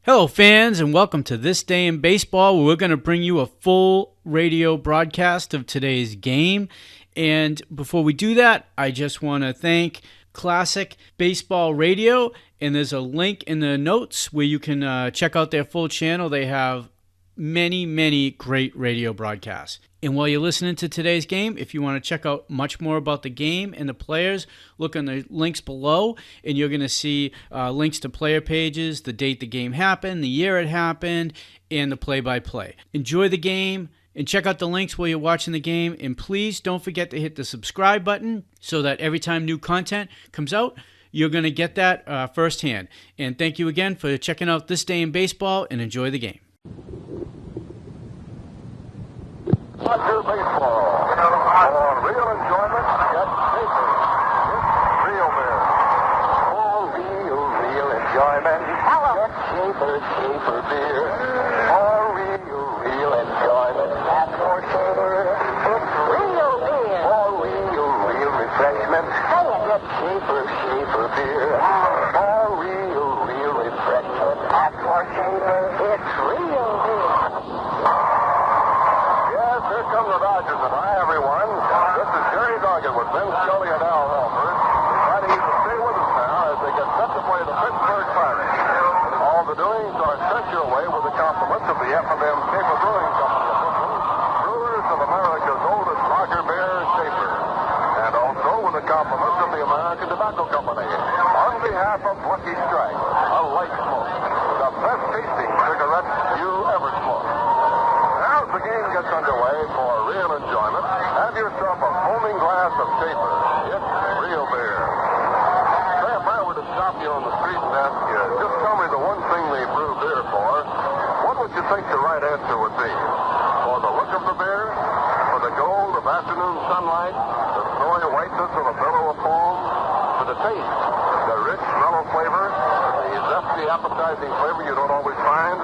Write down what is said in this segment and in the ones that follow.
Hello, fans, and welcome to This Day in Baseball, where we're going to bring you a full radio broadcast of today's game. And before we do that, I just want to thank Classic Baseball Radio, and there's a link in the notes where you can check out their full channel. They have many great radio broadcasts. And while you're listening to today's game, if you want to check out much more about the game and the players, look on the links below, and you're going to see links to player pages, the date the game happened, the year it happened, and the play-by-play. Enjoy the game, and check out the links while you're watching the game, and please don't forget to hit the subscribe button so that every time new content comes out, you're going to get that firsthand. And thank you again for checking out This Day in Baseball, and enjoy the game. Dodger baseball. For real enjoyment, get Schaefer. It's real beer. For real enjoyment, get Schaefer beer. For real enjoyment, ask for Schaefer. It's real beer. For real refreshment, get Schaefer beer. For real refreshment, ask for Schaefer. It's real beer. Here come the Dodgers, and hi, everyone. This is Jerry Doggett with Ben Scully and Al Halford. Inviting you to stay with us now as they get set to play the Pittsburgh-Pirates. All the doings are sent your way with the compliments of the F&M Schaefer Brewing Company of Brooklyn, brewers of America's oldest lager beer, Schaefer. And also with the compliments of the American Tobacco Company. On behalf of Lucky Strike, a light smoke, the best tasting cigarette you ever smoked. As the game gets underway for real enjoyment, have yourself a foaming glass of Schaefer. It's real beer. Say, if I were to stop you on the street and ask you, just tell me the one thing they brew beer for, what would you think the right answer would be? For the look of the beer? For the gold of afternoon sunlight? The snowy whiteness of a billow of foam? For the taste? The rich, mellow flavor? The zesty, appetizing flavor you don't always find?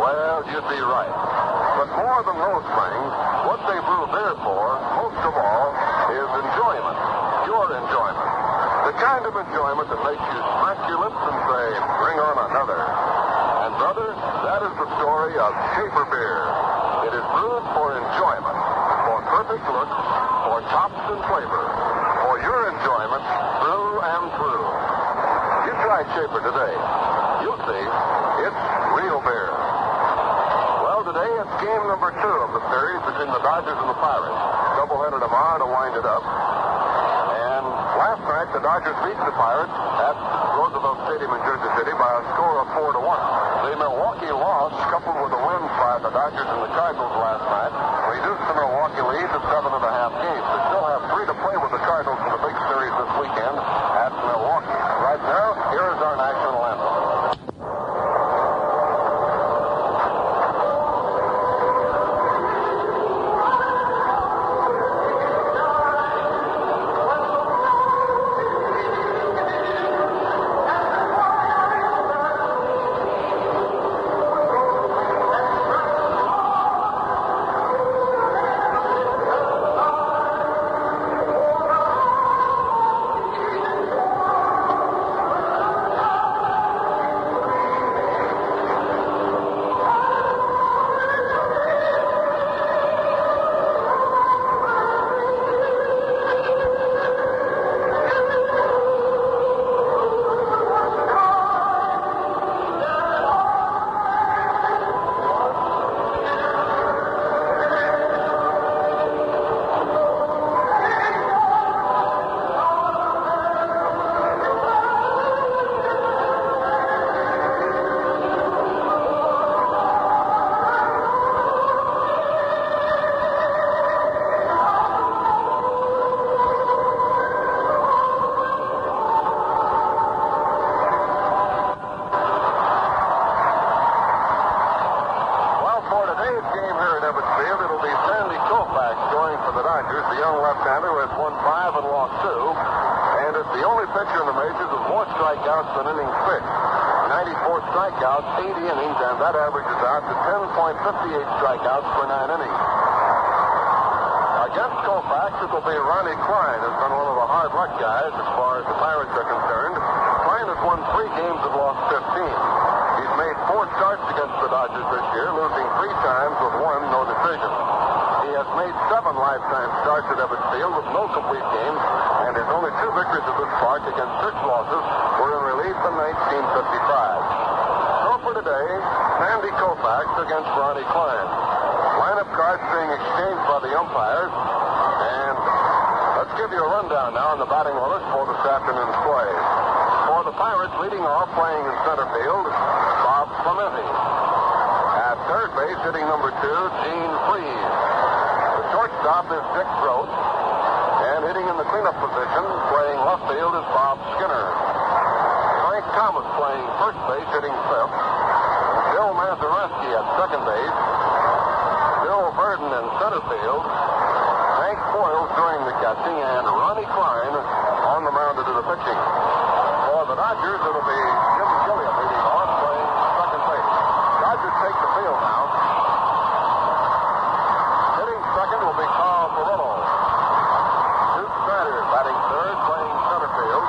Well, you'd be right. But more than those things, what they brew beer for, most of all, is enjoyment. Pure enjoyment. The kind of enjoyment that makes you smack your lips and say, bring on another. And brother, that is the story of Schaefer beer. It is brewed for enjoyment, for perfect look, for tops and flavor, for your enjoyment through and through. You try Schaefer today. You'll see, it's real beer. Today, it's game number 2 of the series between the Dodgers and the Pirates. Doubleheader tomorrow to wind it up. And last night, the Dodgers beat the Pirates at Roosevelt Stadium in Jersey City by a score of 4-1. The Milwaukee loss, coupled with the wins by the Dodgers and the Cardinals last night, reduced the Milwaukee lead to 7.5 games. They still have 3 to play with the Cardinals in the big series this weekend at Milwaukee. Right now, here is our national anthem. Koufax going for the Dodgers. The young left-hander has won 5 and lost 2. And it's the only pitcher in the majors with more strikeouts than innings pitched. 94 strikeouts, 80 innings, and that averages out to 10.58 strikeouts per 9 innings. Against Koufax, it will be Ronnie Klein, who's been one of the hard luck guys as far as the Pirates are concerned. Klein has won 3 games and lost 15. He's made 4 starts against the Dodgers this year, losing 3 times with 1 no decision. He has made 7 lifetime starts at Ebbets Field with no complete games, and his only 2 victories at this park against 6 losses were in relief in 1955. So for today, Sandy Koufax against Ronnie Klein. Lineup cards being exchanged by the umpires, and let's give you a rundown now on the batting orders for this afternoon's play. For the Pirates, leading off playing in center field, Bob Clemente. At third base, hitting number 2, Gene Freeze. The shortstop is Dick Gross, and hitting in the cleanup position, playing left field, is Bob Skinner. Frank Thomas playing first base, hitting fifth. Bill Mazereski at second base. Bill Burden in center field. Hank Boyles doing the catching, and Ronnie Klein on the mound to do the pitching. For the Dodgers, it'll be Jim Gilliam leading off, playing second base. Dodgers take the field now. Hitting second will be Carl Perillo. Duke Snider batting third, playing center field.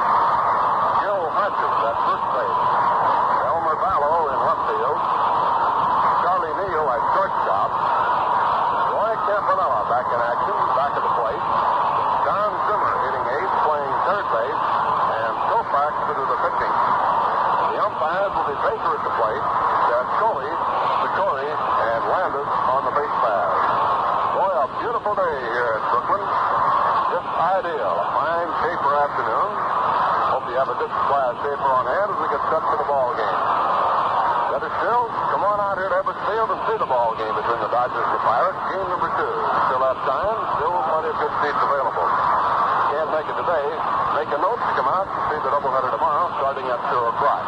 Gil Hodges at first base. Elmer Ballo in left field. Charlie Neal at shortstop. Roy Campanella back in action, back of the plate. Don Zimmer hitting eighth, playing third base. And Koufax to do the pitching. The umpires will be Baker at the plate. Coley, Sikori, and Landis on the base paths. Boy, a beautiful day here at Brooklyn. Just ideal. A fine paper afternoon. Hope you have a good supply of paper on hand as we get set for the ball game. Better still, come on out here to Ebbets Field and see the ball game between the Dodgers and the Pirates. Game number 2. Still have time. Still plenty of good seats available. Can't make it today. Make a note to come out and see the doubleheader tomorrow starting at 2 o'clock.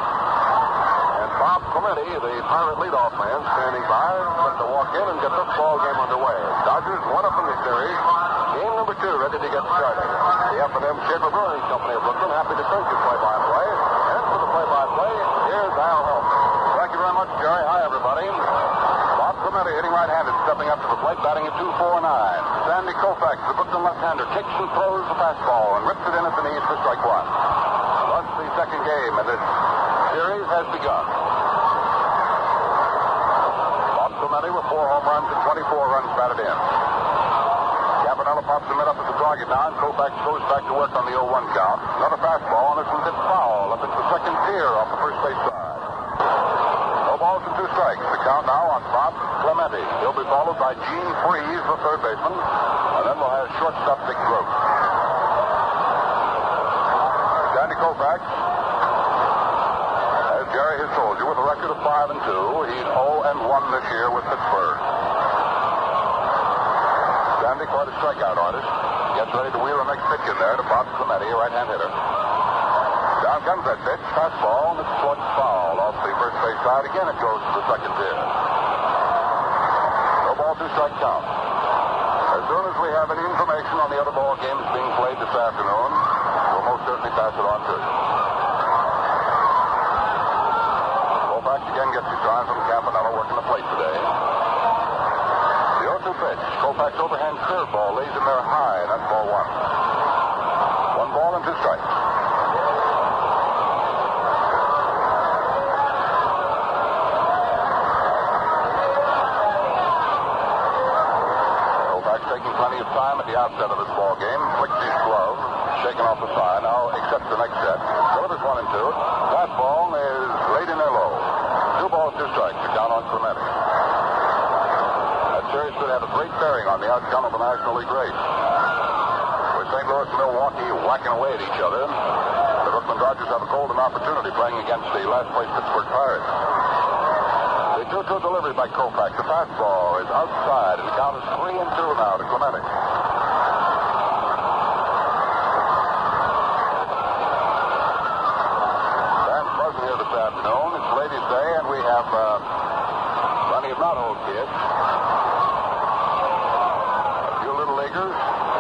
Bob Clemente, the Pirate leadoff man, standing by, set to walk in and get this ball game underway. Dodgers 1 up in the series. Game number 2 ready to get started. The F&M Schaefer Brewing Company of Brooklyn happy to thank you play-by-play. And for the play-by-play, here's Al Helm. Thank you very much, Jerry. Hi, everybody. Bob Clemente hitting right-handed, stepping up to the plate, batting at 2-4-9. Sandy Koufax, the Brooklyn left-hander, kicks and throws the fastball and rips it in at the knees for strike 1. Thus, the second game in this series has begun. Clemente with 4 home runs and 24 runs batted in. Campanella pops the mid up at the target now, and Koufax goes back to work on the 0-1 count. Another fastball, and this one's hit foul up into the second tier off the first base side. No balls and 2 strikes. The count now on Bob Clemente. He'll be followed by Gene Freeze, the third baseman, and then we'll have shortstop Dick Gross. Sandy Koufax, Jerry has told you, with a record of 5-2, he's 0-1 this year with Pittsburgh. Sandy, quite a strikeout artist. Gets ready to wheel the next pitch in there to Bob Clemente, a right-hand hitter. Down comes that pitch, fastball, and it's short foul off the first base side. Again, it goes to the second tier. No ball, 2 strike count. As soon as we have any information on the other ball games being played this afternoon, we'll most certainly pass it on to you. Again gets his drive from Campanella working the plate today. The 0-2 pitch. Koufax overhand curveball lays him there high. That's ball 1. 1 ball and 2 strikes. Koufax taking plenty of time at the outset of this ball game. Flicks his glove, shaking off the sign. Now accepts the next set. Delivers 1 and 2. Fastball is laid in there low. 2 balls, 2 strikes. You're down on Clemente. That series could have a great bearing on the outcome of the National League race. With St. Louis and Milwaukee whacking away at each other, the Brooklyn Dodgers have a golden opportunity playing against the last-place Pittsburgh-Pirates. The 2-2 delivery by Koufax. The fastball is outside, and the count is 3-2 now to Clemente. Here this afternoon. It's Ladies' Day, and we have plenty of not-old kids. A few little leaguers.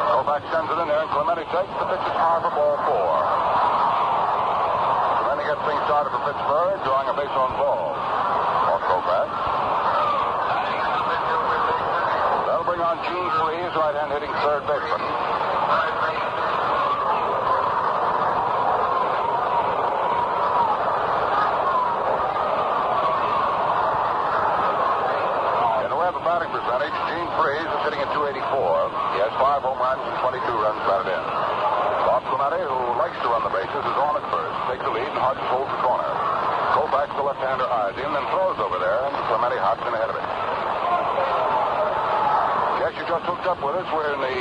Koufax sends it in there, and Clemente takes the pitch is high for ball 4. Clemente gets things started for Pittsburgh, drawing a base on ball. Off Koufax. That'll bring on Gene Freeze, right-hand hitting third baseman. hitting at 284. He has 5 home runs and 22 runs batted in. Bob Clemente, who likes to run the bases, is on at first. Takes the lead, and Hodges holds the corner. Koufax, the left-hander, eyes him, then throws over there, and Clemente hops in ahead of it. Yes, you just hooked up with us. We're in the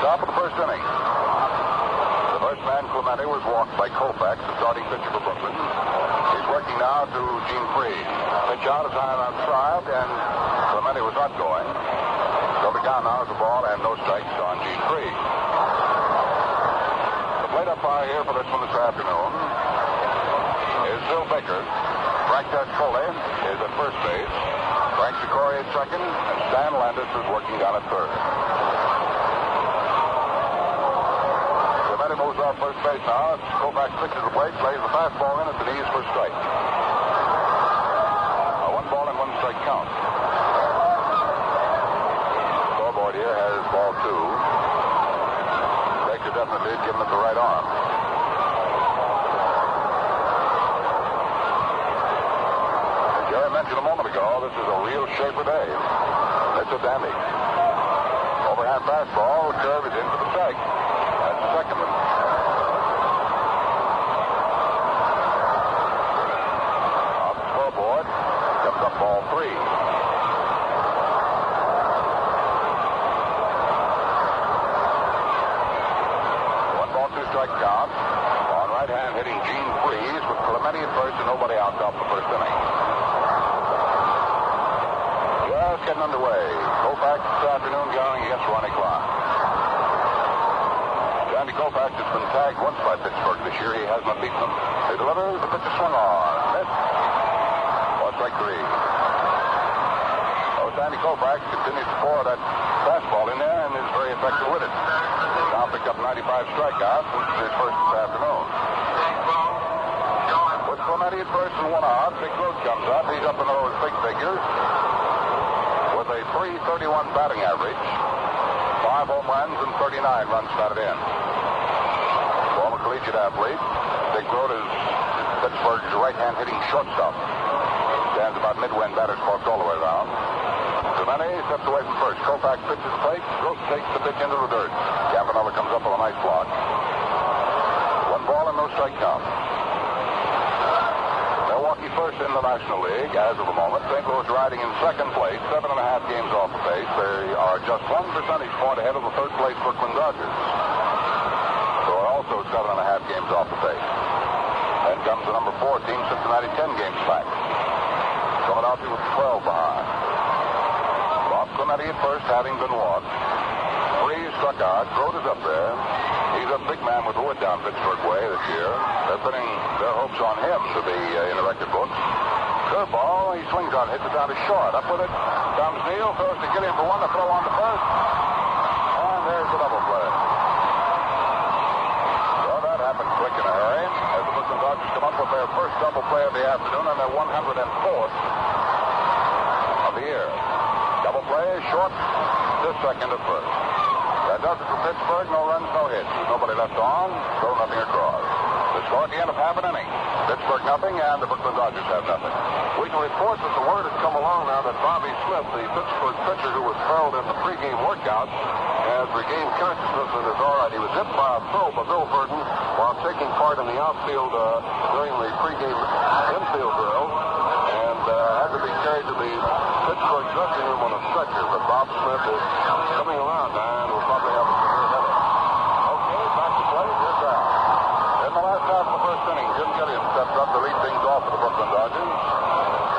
top of the first inning. The first man, Clemente, was walked by Koufax, the starting pitcher for Brooklyn. He's working now to Gene Freed. Pitch out is high outside, and Clemente was not going. So the count now is a ball and no strikes on Gene Freed. The plate umpire here for this one this afternoon is Phil Baker. Frank Tascole is at first base. Frank Sicori at second, and Stan Landis is working down at third. Clemente moves off first base now. Koufax pitches the plate, plays the fastball in at the knees for a strike. A 1 ball and 1 strike count. Scoreboard here has ball 2. Baker definitely did give him at the right arm. Jerry mentioned a moment ago, this is a real shaper day. It's a dandy. Overhand fastball, curve is into the strike. That's the second one. Off the scoreboard, comes up ball 3. 1 ball, 2 strike count. On right hand hitting Gene Freeze with Clemente at first and nobody out off the first inning. Just getting underway. Koufax this afternoon going against Ronnie Klein. Sandy Koufax has been tagged once by Pittsburgh this year. He has not beaten them. He delivers, the pitch is swung on. Missed. Ball strike 3. So Sandy Koufax continues to pour that fastball in there and is very effective with it. He's now picked up 95 strikeouts since his first this afternoon. With Clemente at first and 1 out, Big Road comes up. He's up in those big figures. With a .331 batting average, 5 home runs and 39 runs batted in. Former collegiate athlete, Dick Grote is Pittsburgh's right-hand hitting shortstop. Stands about midway in batter's box all the way around. Clemente steps away from first. Koufax pitches the plate. Grote takes the pitch into the dirt. Campanella comes up with a nice block. 1 ball and no strike count. Milwaukee first in the National League as of the moment. St. Louis riding in second place, 7.5 games off the pace. They are just 1 percentage point ahead of the third place Brooklyn Dodgers, who are also 7.5 games off the pace. Then comes the number 4 team, Cincinnati, 10 games back. Philadelphia with 12 behind. Bob Clemente at first, having been walked. Freeze struck out. Grote is up there. He's a big man with the wood down Pittsburgh way this year. They're putting their hopes on him to be in the record book. Curveball, he swings on, hits it down to short. Up with it comes Neal, throws to Gilliam for 1, to throw on to first. And there's the double play. So that happened quick in a hurry as the Brooklyn Dodgers come up with their first double play of the afternoon and their 104th of the year. Double play, short, to second at first. That does it for Pittsburgh. No runs, no hits. Nobody left on, so nothing across. The score at the end of half an inning. Pittsburgh nothing, and the Brooklyn Dodgers have nothing. We can report that the word has come along now that Bobby Smith, the Pittsburgh pitcher who was held in the pregame workout, has regained consciousness and is all right. He was hit by a throw by Bill Burton while taking part in the outfield during the pregame infield drill, and had to be carried to the Pittsburgh dressing room on a stretcher. But Bob Smith is coming around now and will probably have a severe headache. Okay, back to play. Here's out. In the last half of the first inning, Jim Gilliam steps up to lead things off for the Brooklyn Dodgers.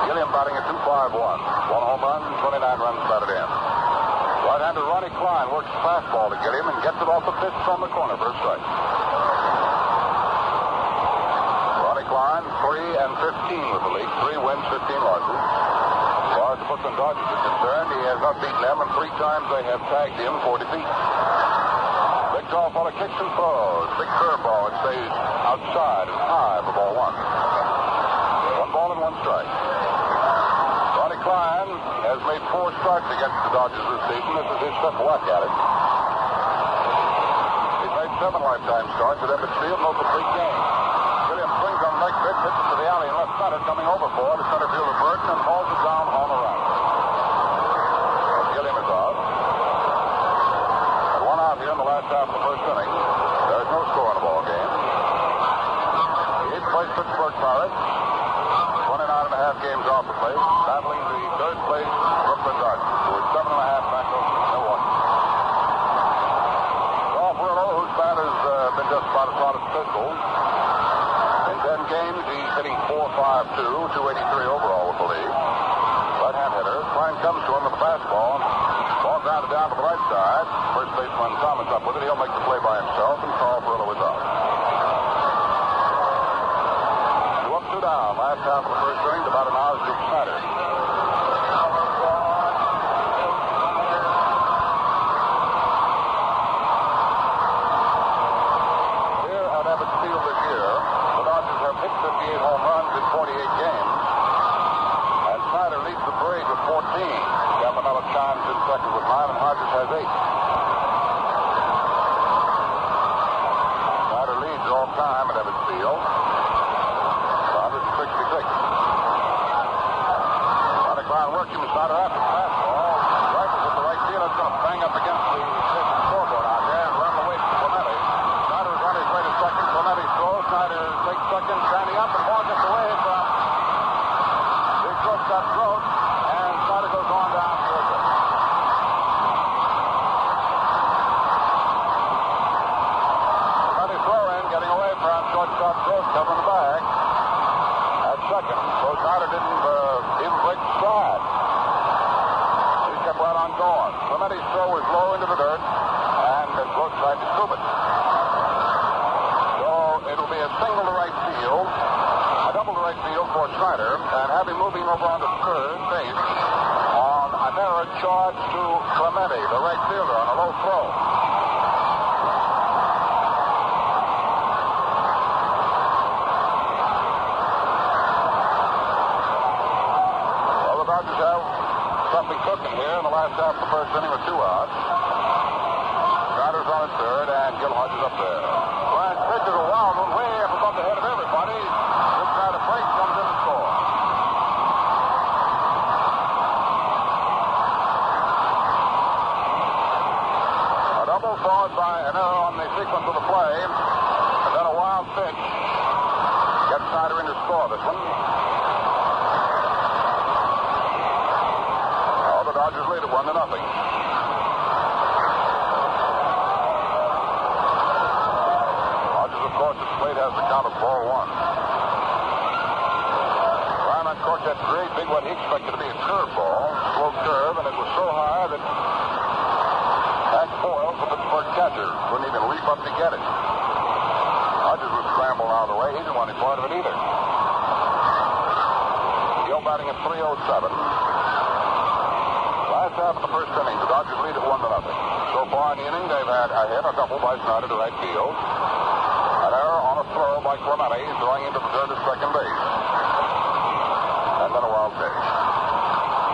Gilliam batting at 2.51. 1 home run, 29 runs batted in. Right-hander Ronnie Klein works the fastball to Gilliam and gets it off the pitch from the corner for a strike. Ronnie Klein, 3-15 with the league. 3 wins, 15 losses. As far as the Brooklyn Dodgers are concerned, he has not beaten them, and 3 times they have tagged him for defeat. Big tall fella kicks and throws. Big curveball. It stays outside and high for ball 1. 1 ball and 1 strike. Ronnie Klein has made 4 starts against the Dodgers this season. This is his 5th whack at it. He's made 7 lifetime starts at Ebbets Field, no complete game. Williams swings on the next pitch, hits it to the alley in left center, coming over for the center fielder Burton, and hauls it down on the right. Gilliam is out. comes to him with the fastball. Ball grounded down to the right side. First baseman Thomas up with it. He'll make the play by himself, and Carl Furlow is out. 2 up, 2 down. Last half of the first inning, about an hour's to Snider. Here at Ebbets Field this year, the Dodgers have hit 58 home runs in 48 games. And Snider leads the parade with 14. Campanella chimes in second with 9, and Hodges has 8. Snider leads all time at Ebbets Field. 166. Got a ground work. Jimmy Snider after the fastball. Rifles at the right field. It's going to bang up against the scoreboard out there and run away from Clemente. Snider is on his way to second. Clemente throws. Snider takes second, standing up, and ball gets away from the shortstop throat, and Snider goes on down to third. Clemente throwing, getting away from shortstop throat, covering the bag. Second, so Snider didn't even break the stride. He kept right on going. Clemente's throw was low into the dirt, and Gross tried to scoop it. So it'll be a single to right field, a double to right field for Snider, and have him moving over onto third base on an error charge to Clemente, the right fielder, on a low throw. Something cooking here in the last half of the first inning with 2 outs. Snider's on at third, and Gil Hodges up there. Brian pitches a wild one way up above the head of everybody. This guy to break comes in and scores. A double followed by an error on the sequence of the play, and then a wild pitch gets Snider in to score this one. Dodgers lead it 1-0. Hodges, of course, at the plate has the count of ball 1. Ryan uncorked that great big what he expected to be a curveball, slow curve, and it was so high that Hank Boyle, the Pittsburgh catcher, couldn't even leap up to get it. Hodges was scrambled out of the way. He didn't want any part of it either. Gill batting at 3:07. Last half of the first inning, the Dodgers lead at 1-0. So far in the inning, they've had a hit, a double by Snider to right field, an error on a throw by Clemente, throwing into the third and second base, and then a wild pitch.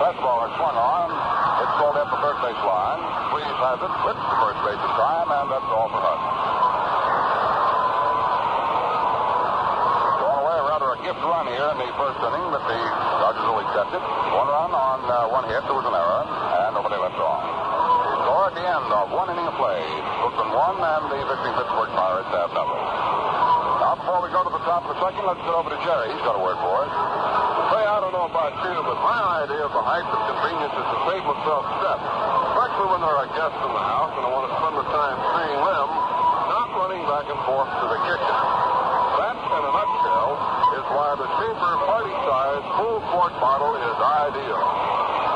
Fastball is swung on. It's called at the third base line. Freeze has it, flips to first base in time, and that's all for Hodges. Going away, rather a gift run here in the first inning, but the Dodgers will accept it. 1 run on 1 hit. There was an error, and nobody left off. Score at the end of 1 inning of play. Brooklyn 1, and the visiting Pittsburgh-Pirates have nothing. Now, before we go to the top of the second, let's get over to Jerry. He's got a word for us. Say, I don't know about you, but my idea of the height of convenience is to save myself steps. Especially when there are guests in the house and I want to spend the time seeing them, not running back and forth to the kitchen. That, in a nutshell, is why the Schaefer party-size full quart bottle is ideal.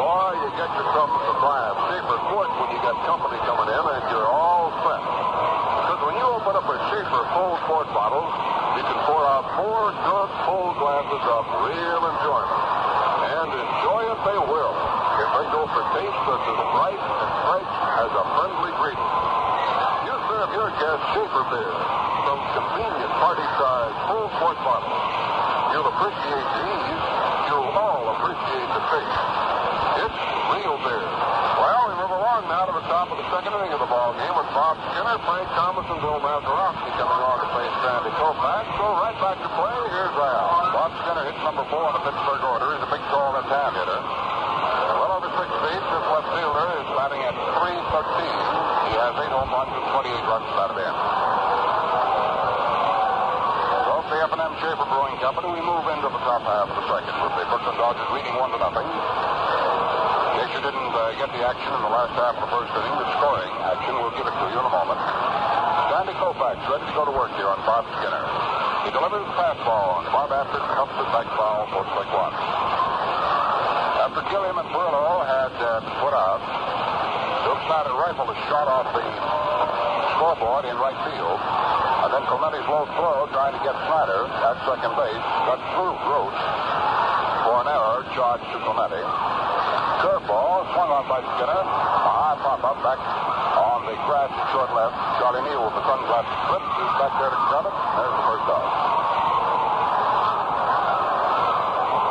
Boy, you get yourself a supply of Schaefer quart when you got company coming in, and you're all set. Because when you open up a Schaefer full quart bottle, you can pour out 4 good full glasses of real enjoyment. And enjoy it they will, if they go for taste that's as bright and fresh as a friendly greeting. You serve your guests Schaefer beer, some convenient party-size full quart bottle. You'll appreciate the ease. You'll all appreciate the taste. It's real beer. Well, we move along now to the top of the second inning of the ball game with Bob Skinner, Frank Thomas, and Bill Mazeroski coming on to face Sandy Koufax. So right back to play. Here's Al. Bob Skinner hits number 4 in the Pittsburgh order. He's a big, tall, left-hand hitter. Well over 6 feet. This left fielder is batting at .313. He has 8 home runs and 28 runs batted in. So the F&M Schaefer Brewing Company, we move into the top half of the second with the Brooklyn Dodgers leading 1-0. In case you didn't get the action in the last half of the first inning, the scoring action, we'll give it to you in a moment. Sandy Koufax ready to go to work here on Bob Skinner. He delivers the fastball, and Bob after cuffs it back foul for strike 1. After Gilliam and Burlow had been put out. Bill Snider rifled a shot off the scoreboard in right field. And then Clemente's low throw, trying to get Snider at second base, got through Roach for an error charged to Clemente. Curveball swung on by Skinner. A high pop-up back on the grass at short left. Charlie Neal with the sunglasses clipped is back there to grab it. There's the first out.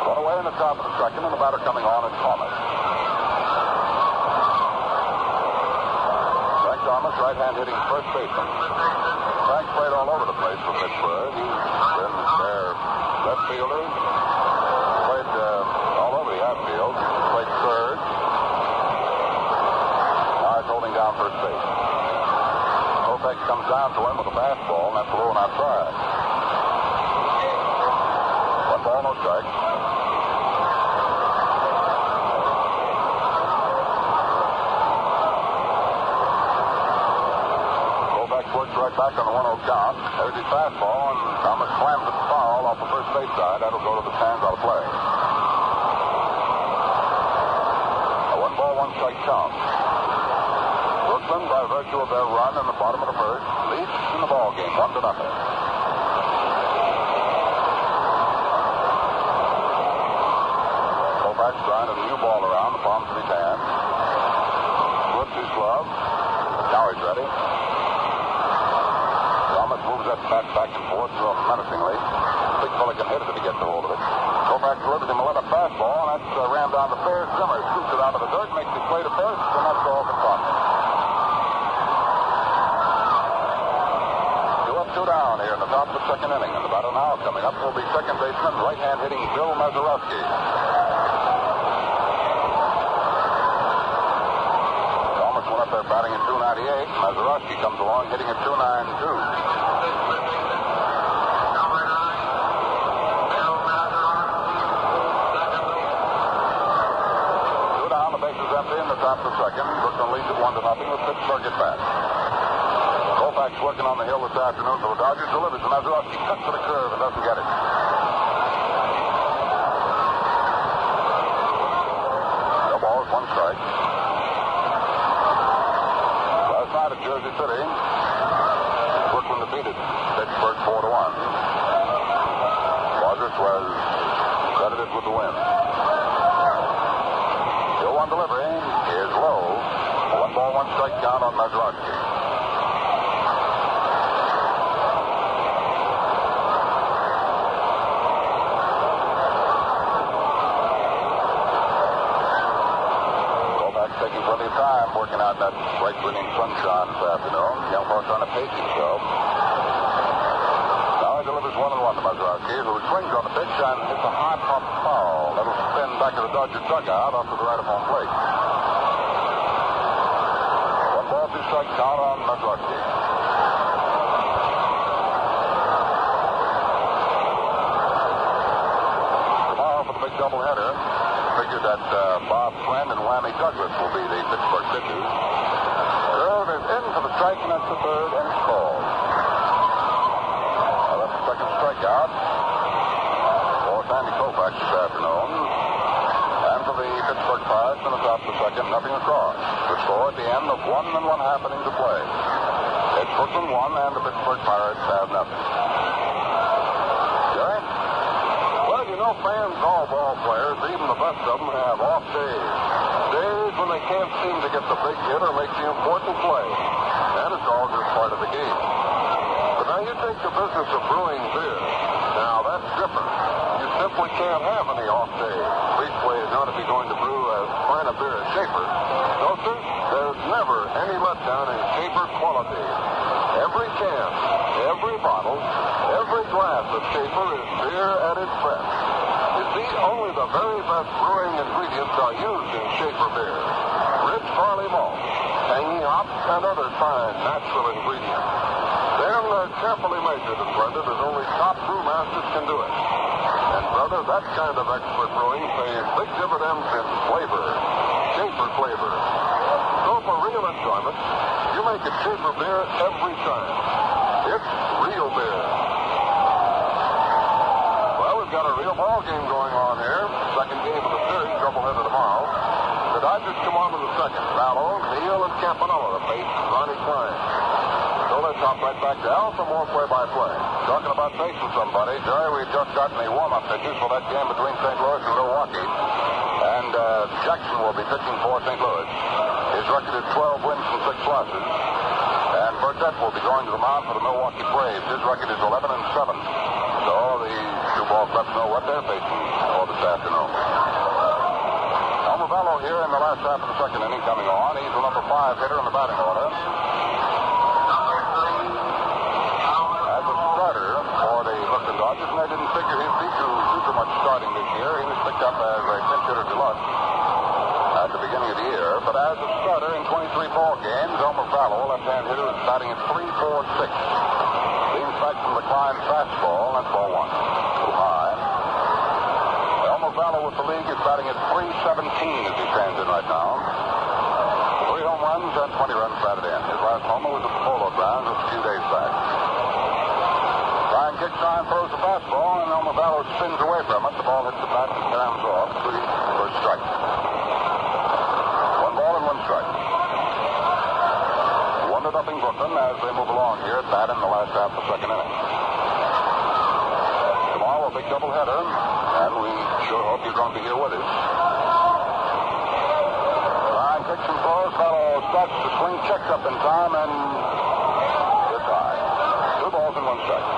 One away in the top of the second, and the batter coming on is Thomas. Frank Thomas, right-hand hitting first baseman. Frank played all over the place for Pittsburgh. He's been their left fielder. Played all over the outfield. Played third. Now he's holding down first base. Koufax comes down to him with a fastball, and that's low and outside. 1 ball, no strike. Koufax works right back on the 1-0 count. There's his fastball, and Thomas slams it foul off the first base side. That'll go to the stands out of play. A 1 ball, 1 strike count. Brooklyn, by virtue of their run in the bottom of the first, leads in the ball game, 1-0. Koufax trying a new ball around the palms of his hand. Puts his glove. Now he's ready. Thomas moves that bat back and forth menacingly. Big fella can hit it if he gets a hold of it. Koufax delivers him a letter fastball, and that's rammed down the fair. Zimmer scoops it out of the dirt, makes his play to first, and that's all for Thomas. 2 up, 2 down here in the top of the second inning, and the batter now coming up will be second baseman, right-hand hitting Bill Mazeroski. Thomas went up there batting at 298. Mazeroski comes along hitting at 292. Top of the second. Brooklyn leads at 1-0 with Pittsburgh at bat. Koufax working on the hill this afternoon for the Dodgers. Delivers to Mazeroski. Cuts to the curve and doesn't get it. No balls, 1 strike. Last night at Jersey City, Brooklyn defeated Pittsburgh 4-1. Rogers was credited with the win. One delivery is low. 1 ball, 1 strike count on Mazeroski. Koufax taking plenty of time working out that bright brilliant sunshine this afternoon. Young fellow trying to pace himself. Now he delivers 1-1 to Mazeroski, who swings on the pitch and hits a high pop foul. That'll spin back to the Dodger dugout off to the right of home plate. 1 ball, 2 strike count on Mazeroski. Tomorrow for the big doubleheader, figured that Bob Friend and Whammy Douglas will be the Pittsburgh pitchers. Curve is in for the strike, and that's the third, and it's called. That's the second strikeout for Sandy Koufax this afternoon. And for the Pittsburgh-Pirates in the top of the second, nothing across. The score at the end of 1 1/2 inning to play. It's Brooklyn 1 and the Pittsburgh-Pirates have nothing. Jerry? Well, you know, fans, all ball players, even the best of them, have off days. Days when they can't seem to get the big hit or make the important play. And it's all just part of the game. But now you take the business of brewing beer. Now, that's different. You simply can't have any off days. Leastway is not if you're going to brew as fine a beer as Schaefer. No, sir, there's never any letdown in Schaefer quality. Every can, every bottle, every glass of Schaefer is beer at its best. You see, only the very best brewing ingredients are used in Schaefer beer. Rich barley malt, tangy hops, and other fine natural ingredients. Then they're carefully measured and blended as only top brewmasters can do it. And brother, that kind of expert brewing pays big dividends in flavor. Schaefer flavor. So for real enjoyment, you make it Schaefer beer every time. It's real beer. Well, we've got a real ball game going on here. Second game of the series, doubleheader tomorrow. second. Vallow, Neal, and Campanella to face Ronnie Klein. So let's hop right back to Al for more play-by-play. Talking about facing somebody, Jerry, we just gotten the warm-up pitches for that game between St. Louis and Milwaukee. And Jackson will be pitching for St. Louis. His record is 12 wins and 6 losses. And Burdette will be going to the mound for the Milwaukee Braves. His record is 11 and 7. So the two ball clubs know what they're facing for this afternoon. Elmer Vallow here in the last half of the second inning coming on. He's the number 5 hitter in the batting order. As a starter for the Brooklyn Dodgers, and I didn't figure he'd be too much starting this year. He was picked up as a pinch hitter deluxe at the beginning of the year. But as a starter in 23 ball games, Elmer Vallow, left-hand hitter, is batting at 3.46. Leans back from the Klein fastball. That's ball 1. Too high. Elmer Vallow with the league is batting at 3.17 as he stands in right now. 3 home runs and 20 runs batted in. His last homer was at the Polo Grounds just a few days back. Klein kicks on, throws the fastball, and Elmer Vallow spins away from it. The ball hits the bat and caroms off. 3 for a strike. 1 ball and 1 strike. 1-0 Brooklyn as they move along here at bat in the last half of the second inning. Tomorrow a big doubleheader, and we sure hope you're going to be here with us. Klein kicks and throws. Vallow starts to swing, checks up in time, and gets high. 2 balls and 1 strike.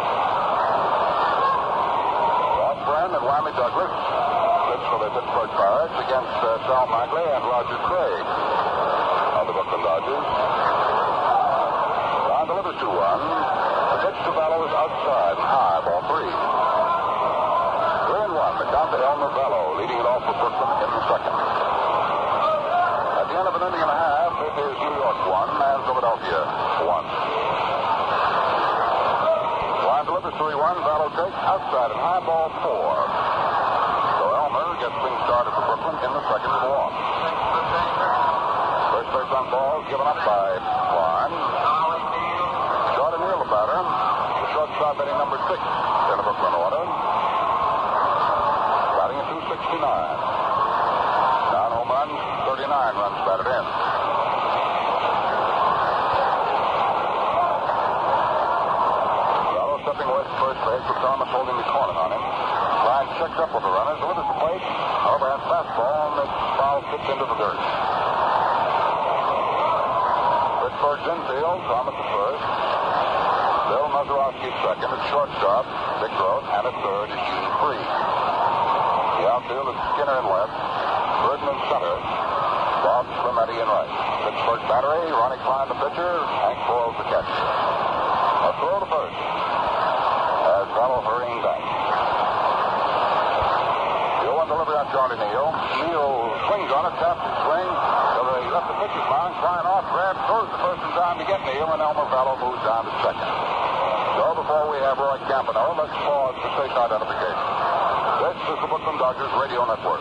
Rob Brand and Whammy Douglas pitch for the Pittsburgh-Pirates against Sal Magley and Roger Craig of the Brooklyn Dodgers. Klein delivers 2-1. The pitch to Vallow is outside and high, ball 3. 3-1. The count to Elmer Vallow, leading it off for Brooklyn in the second. At the end of an inning and a half, it is New York 1 and Philadelphia 1. Klein delivers 3-1. Vallow takes outside and high, ball 4. So Elmer gets things started for Brooklyn in the second with a walk. First base on balls given up by Klein. Short and Neal the batter. The shortstop hitting number 6 in the Brooklyn order. Batting at 269. Down home runs, 39 runs batted in. Vallow stepping away from first base with Thomas holding the corner on him. Klein checks up with the runners, delivers the plate. Overhand fastball, and it's foul tipped into the dirt. Pittsburgh's infield, Thomas at first. Bill Mazeroski at second. At shortstop, Dick Gross, and at third is Gene Free. The outfield is Skinner in left. Burton in center. Bob Clemente in right. Pittsburgh battery, Ronnie Klein the pitcher. Hank Boyles the catcher. A throw to first as Vallow hurrying back. The 0-1 delivery on Charlie Neal. Neal swings on it, taps his swing. So they left the pitcher's mound. Klein off, grabs, throws the first in time to get Neal, and Elmer Vallow moves down to second. So before we have Roy Campanella, let's pause for station identification. This is the Brooklyn Dodgers Radio Network.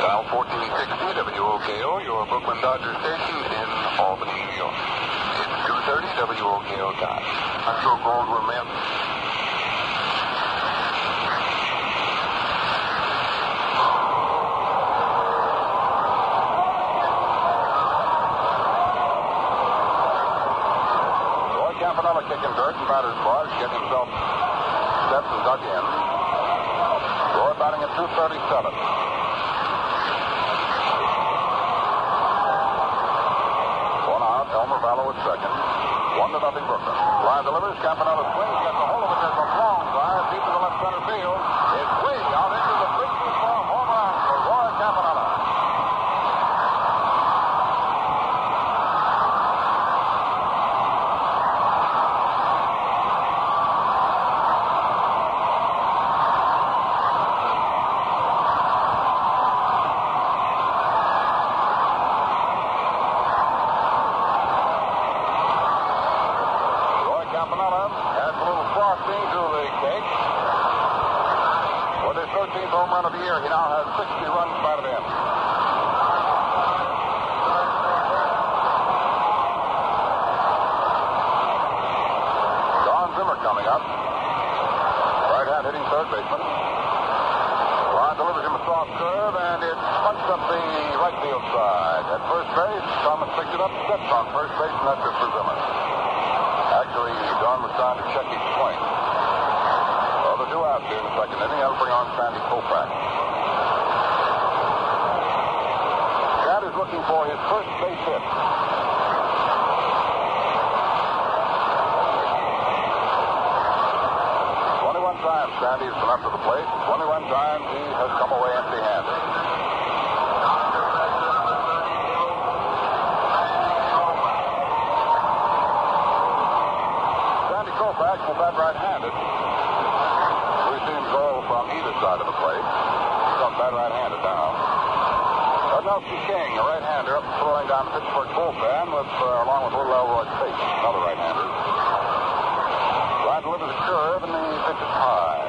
Dial 1460 WOKO, your Brooklyn Dodgers station in Albany, New York. It's 2:30 WOKO time. I'm sure gold will melt. Roy Campanella kicking dirt in batter's box, getting himself stepped and dug in. Roy batting at 237. Elmer Vallow at second. 1-0 Brooklyn. Klein delivers. Campanella swings. Gets a hold of it. There's a long drive deep to the left center field. It's way out into the breaking for a home run for Roy Campanella. Home run of the year. He now has 60 runs batted in. Don Zimmer coming up. Right hand hitting third baseman. Klein delivers him a soft curve, and it's punched up the right field side. At at first base. Thomas picked it up, stepped on first base, and that's it for Zimmer. Actually, Don was trying to check his swing. Well, the 2 outs here in the second inning. That'll bring on Sandy Koufax. Chad is looking for his first base hit. 21 times Sandy has been up to the plate. 21 times he has come away empty-handed. Sandy Koufax will bat right-handed. We've seen him go from either side of the plate. He's on bat right-handed now. Nelson King, a right-hander, up throwing down the Pittsburgh bullpen along with Little Elroy Tate, another right-hander. Line delivers a curve, and the pitch is high.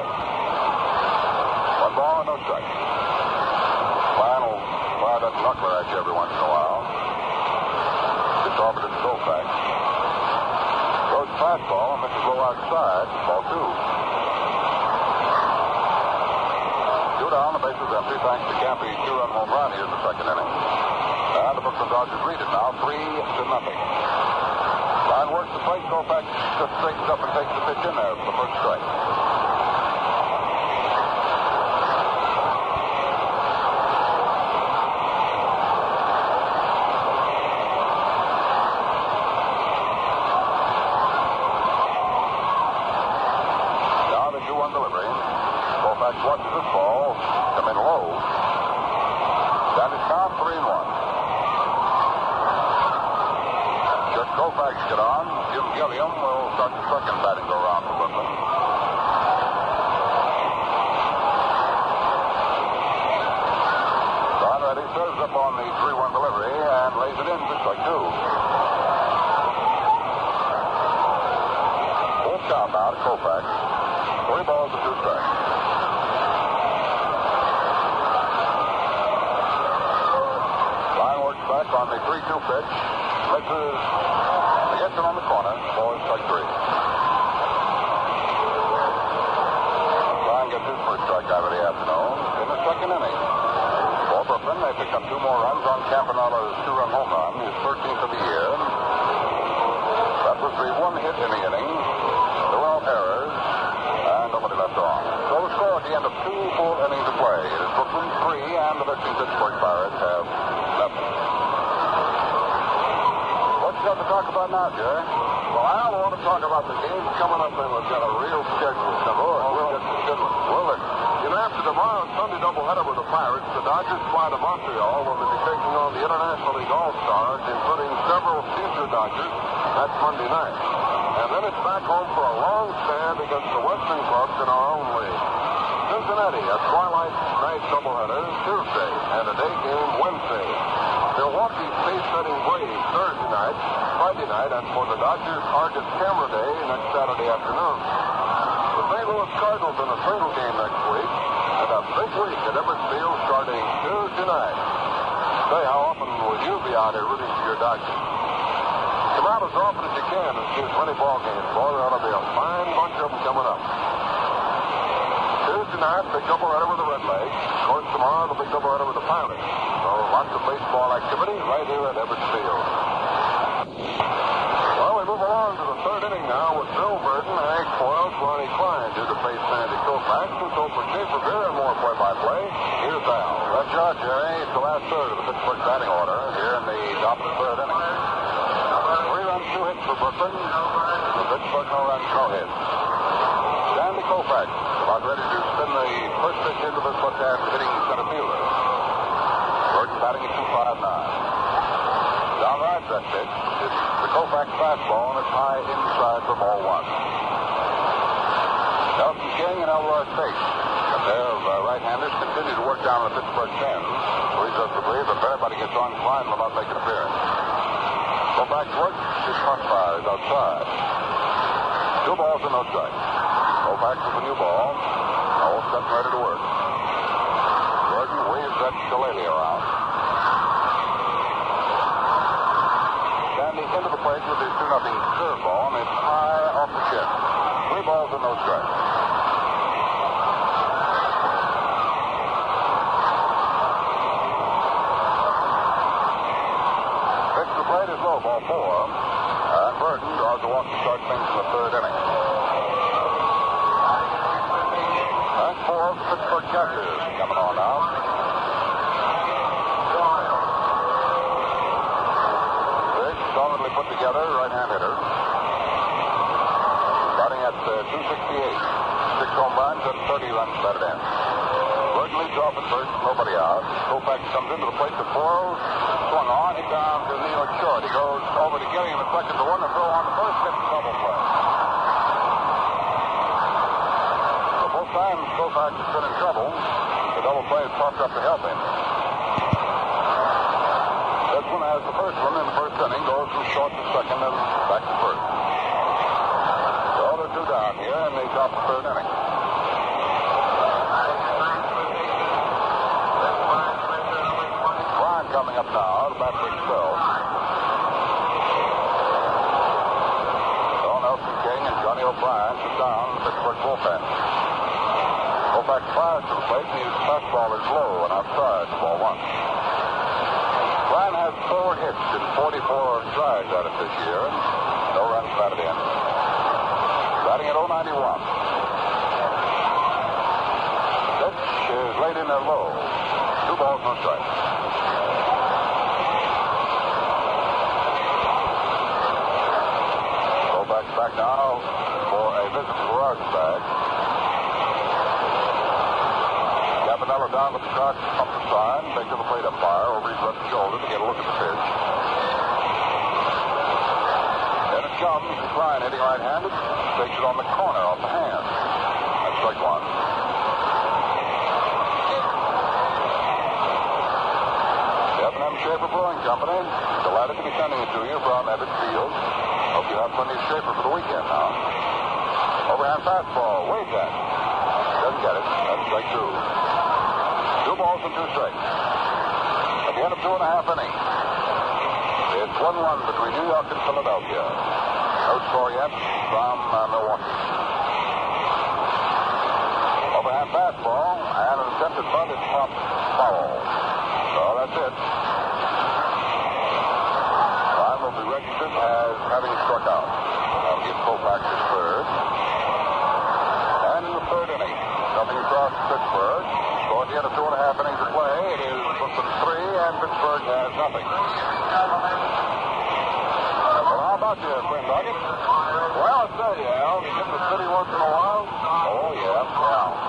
1 ball and no strike. Final fire that knuckler at you every once in a while. It's offered to Koufax. Goes fastball, and misses low outside. Ball 2. Down, the base is empty thanks to Campy's 2-run home run here in the second inning. And the Brooklyn Dodgers lead it now 3-0. Line works the plate. Koufax just straightens up and takes the pitch in there for the first strike. Now the 2-1 delivery. Koufax watches this ball come in low. That is now 3-1. Should Koufax get on, Jim Gilliam will start the second batting go round for Brooklyn. Don Ready serves up on the 3-1 delivery and lays it in for strike 2. Full count now to Koufax. 3 balls and 2 strikes. On the 3-2 pitch, misses, gets it on the corner, ball strike 3. Ryan gets his first strikeout of the afternoon in the second inning. For Brooklyn, they pick up 2 more runs on Campanella's 2-run home run, his 13th of the year. That was the 1 hit in the inning, 12 errors, and nobody left on. So the score at the end of 2 full innings of play is Brooklyn 3 and the visiting Pittsburgh-Pirates have nothing. What to talk about now, Jerry? Well, I want to talk about the games coming up, and we've got a real schedule. We'll get some good ones. Will it? After tomorrow's Sunday doubleheader with the Pirates, the Dodgers fly to Montreal, where they'll be taking on the International League All-Stars, including several future Dodgers. That's Monday night. And then it's back home for a long stand against the Western clubs in our own league. Cincinnati, a twilight night doubleheader Tuesday, and a day game Wednesday. Milwaukee's pace-setting Braves Thursday night, Friday night, and for the Dodgers, Argus Camera Day next Saturday afternoon. The St. Louis Cardinals in a single game next week, and a big week at Ebbets Field starting Tuesday night. Say, how often will you be out here rooting for your Dodgers? Come out as often as you can and see as many ball games. Boy, there ought to be a fine bunch of them coming up. Tuesday night, big doubleheader with the Red Legs. Of course, tomorrow, the big doubleheader with the Pirates. So, lots of baseball activity right here at Ebbets Field. Well, we move along to the third inning now with Bill Burton, Hank Foils, Ronnie Klein due to face Sandy Koufax. So for Schaefer Beer and more play-by-play, here's Al. That's right, Jerry. It's the last third of the Pittsburgh batting order here in the top of the third inning. 3 runs, 2 hits for Brooklyn. The Pittsburgh no runs, no hits. Sandy Koufax about ready to spin the first pitch into this left-hand hitting center fielder. Burton batting at 259. Down right that pitch. It's the Koufax fastball, and it's high inside for ball 1. Nelson King and Elroy Tate, a pair of right-handers, continue to work down the Pittsburgh 10. Leads us to believe if everybody gets on, Klein will not make an appearance. Koufax works, his front fire is outside. 2 balls and no strikes. Koufax with a new ball. All set and ready to work. Burton waves that shillelagh around. Sandy into the plate with his 2-0 curveball, and it's high off the chin. 3 balls and no strikes. ball four. And Burton draws a walk to start things in the third inning. And four of the Pittsburgh catchers coming on now. Big, solidly put together, right-hand hitter. Batting at 268. 6 home runs and 30 runs batted in. Burton leads off at first, nobody out. Koufax comes into the plate to Foyle. Swung on, hit down to Neal short. He goes over to Gilliam at second to one and throw on the first, hit the double play. So both times Koufax has been in trouble. The double play has popped up to help him. This one has the first one in the first inning, goes from short to second and back to first. So they're two down here in the top of the third inning. Coming up now, the bat for himself. Nelson King and Johnny O'Brien sit down in the Pittsburgh bullpen. Koufax fires to the plate, and his fastball is low and outside, ball one. O'Brien has 4 hits and 44 strides at it this year, and no runs batted in. Batting at 091. Pitch is laid in there low. 2 balls, no strikes. Back now for a visit to Drysdale. Campanella down with the cart, up the sign, takes to the plate umpire over his left shoulder to get a look at the pitch. Then it comes, the Klein hitting right-handed, takes it on the corner off the hand. That's strike one. F&M Schaefer Brewing Company, delighted to be sending it to you from Ebbets Field. Hope you have plenty of Schaefer for the weekend now. Overhand fastball, way back. Doesn't get it. That's strike 2. 2 balls and 2 strikes. At the end of 2.5 innings, it's 1-1 between New York and Philadelphia. No score yet from Milwaukee. Overhand fastball and an attempted bunt is popped foul. So that's it. Will be registered as having struck out. That'll give Koufax his third. And in the third inning, nothing across Pittsburgh. So at the end of 2.5 innings of play, it is Brooklyn 3 and Pittsburgh has nothing. Well, how about you, friend Doggett? Well, I tell you, Al, you get to the city once in a while? Oh, yeah.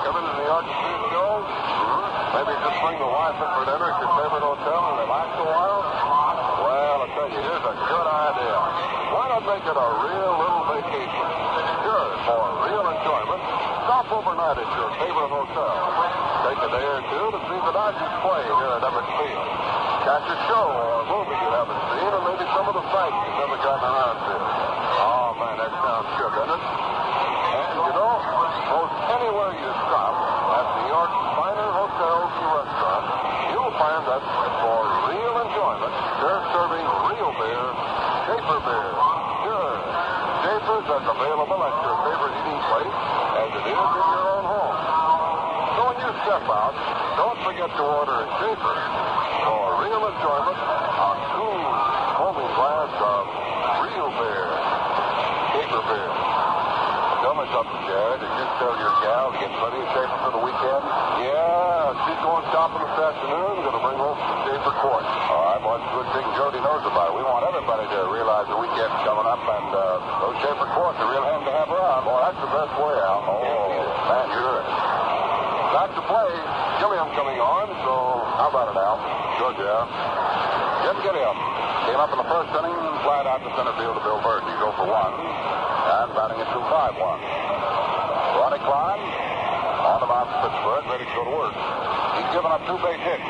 Come into New York to see the show? Maybe just bring the wife in for dinner at your favorite hotel and relax a while? Well, I tell you, here's a good idea. Why not make it a real little vacation? Sure, for real enjoyment, stop overnight at your favorite hotel. Take a day or two to see the Dodgers play here at Ebbets Field. Catch a show or a movie you haven't seen, or maybe some of the sights you've never gotten around to. Oh, man, that sounds good, doesn't it? And, you know, most anywhere you stop at New York's finer hotels and restaurants, you'll find that for real enjoyment, they're serving real beer, Schaefer beer. Sure, Schaefer's as available at your favorite eating place as it is in your own home. So when you step out, don't forget to order a Schaefer for real enjoyment, a cool, homey glass of real beer, Schaefer beer. Tell me something, Jared. Did you tell your gal to get plenty of Schaefer for the weekend? Yeah, she's going shopping this afternoon. Going to bring home some Schaefer quartz. All right, well, it's a good thing Jody knows about it. We want everybody to realize the weekend's coming up, and those Schaefer quartz are real handy to have around. Boy, that's the best way, Al. Oh, man, you're right. Back to play. Gilliam coming on, so how about it, Al? Good, yeah. Jim Gilliam came up in the first inning and flied out to center field to Bill Burton. He's 0 for 1. And batting at 2-5-1. Ronnie Klein on the mound for Pittsburgh, ready to go to work. He's given up 2 base hits. 1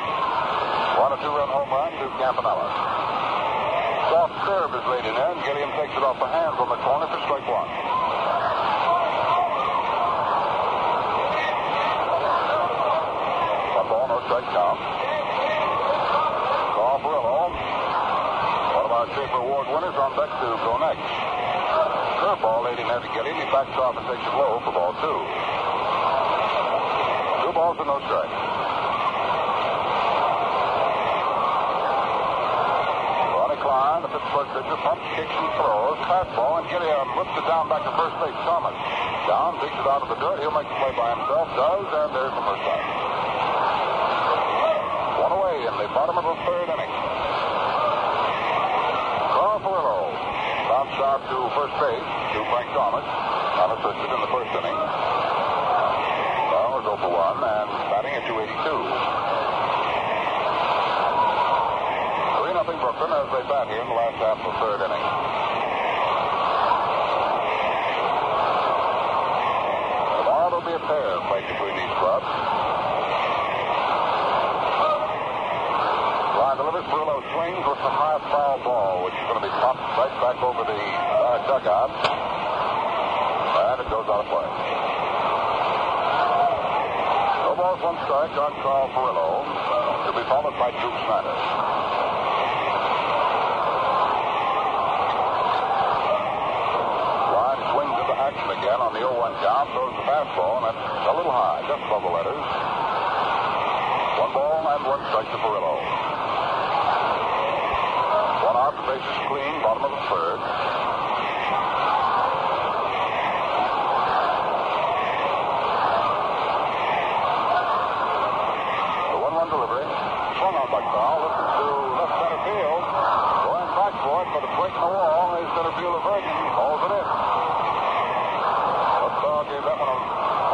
a 2-run home run to Campanella. Soft curve is laid in there, and Gilliam takes it off the hands on the corner for strike 1. 1 ball, no strike count. Call for Illo. One of our Schaefer Award winners on deck to go next. Curveball laid in there to Gilliam. He backs off and takes it low for ball 2. 2 balls and no strikes. Ronnie Klein, the Pittsburgh pitcher, Snider pumps, kicks, and throws. Fastball, and Gideon whips it down back to first base. Thomas down, digs it out of the dirt. He'll make the play by himself. Does, and there's the first out. One away in the bottom of the third inning. Carl Furillo bounced out to first base to Frank Thomas, unassisted in the first inning. Carl was 0 for 1 and batting at 282. 3-0 Brooklyn as they bat here in the last half of the third inning. Tomorrow there'll be a pair played between these clubs. Line delivers. Furillo swings with the high foul ball, which is going to be popped right back over the dugout. And it goes out of play. No balls, 1 strike on Carl Furillo. To be followed by Duke Snider. Again on the 0-1 count, throws the fastball, and that's a little high, just above the letters. 1 ball and 1 strike to Furillo. 1 out, the base is clean, bottom of the third. The 1-1 delivery, swung on by Carl, lifted to left center field. Going back for it, but it's breaking the wall. Is center fielder Virgin, calls it in. Gave that one a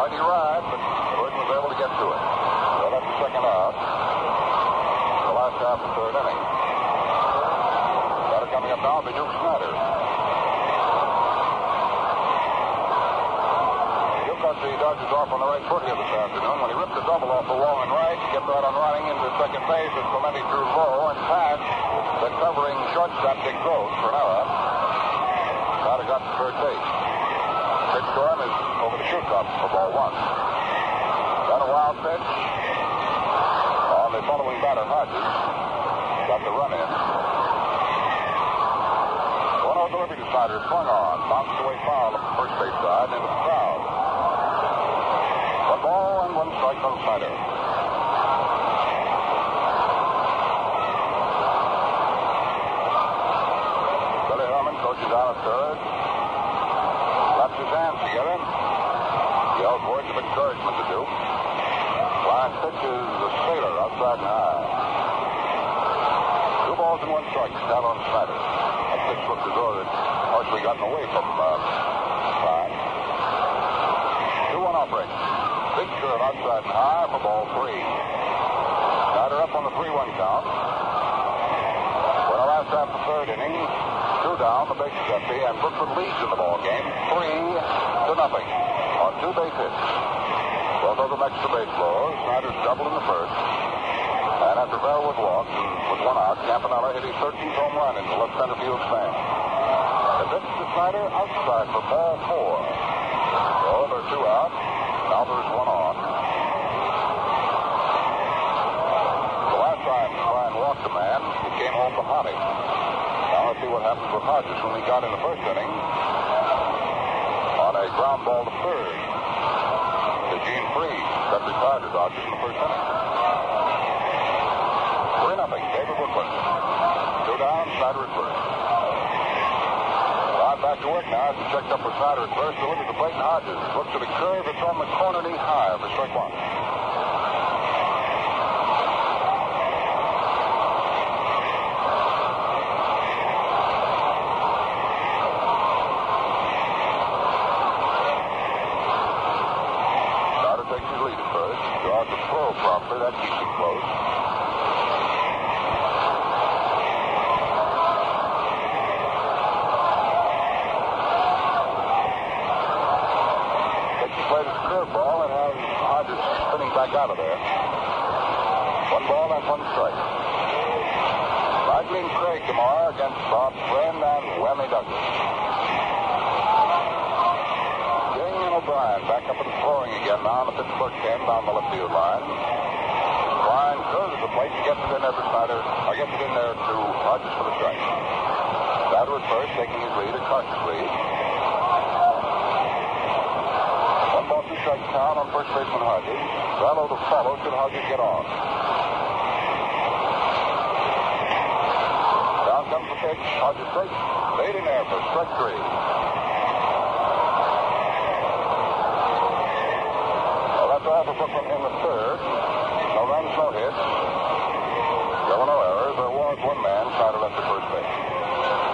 mighty ride, but Gordon was able to get to it. So that's the second out. The last half of the third inning. Got it coming up now, the Duke Snider. Duke got the Dodgers off on the right foot here this afternoon. When he ripped the double off the wall and right, kept right on running into second base as Clemente drew low and passed the covering shortstop Dick Gross for an error. Snider got to third base. Pitch to him is over the shortstop for ball 1. Then a wild pitch on the following batter, Hodges. Got the run in. 1-0 delivery to Snider, swung on, bounced away foul up the first base side into the crowd. 1 ball and 1 strike on Snider. Billy Herman coaches out at third. Claps his hands together. Yells words of encouragement to Duke. Line pitch is a sailor outside and high. 2 balls and 1 strike down on Snider. That pitch looked as though it had partially gotten away from Line. 2-1 offering. Big curve outside and high for ball 3. Snider up on the 3-1 count. For the last half of the third inning, 2 down, the bases empty, and Brooklyn leads in the ball game, 3-0 on 2 base hits. Both of them extra base blows. Snider's doubled in the first, and after Bellwood walked and with 1 out, Campanella hit his 13th home run in the left center field stand. The pitch to Snider outside for ball 4. So there are 2 out. Now there's 1 on. The last time Ryan walked a man, he came home behind him. Now let's see what happens with Hodges when he got in the first inning on a ground ball to third. To Gene Freed, that retired the Dodgers in the first inning. 3-0, David Brooklyn. 2 down, Snider at first. Rod back to work now as he checked up for Snider at first. Delivers to Clayton Hodges. Looks at a curve. It's on the corner knee high for strike 1. That keeps him close. Dixie played his curveball and has Hodges spinning back out of there. 1 ball and 1 strike. Ridley and Craig tomorrow against Bob Friend and Whammy Douglas. King and O'Brien back up at the scoring again now on the Pittsburgh 10 down the left field line. Ryan curves the plate and gets it in there for Snider, or gets it in there to Hodges for the strike. Snider at first, taking his lead, a cautious lead. 1 ball, 2 strike count on first baseman Hodges. Gallo to follow, should Hodges get on. Down comes the pitch. pitch. Hodges straight. Laid in there for strike three. Well, that's all for Brooklyn in the third. No runs, no hits. There were no errors. There was one man Snider left at first base.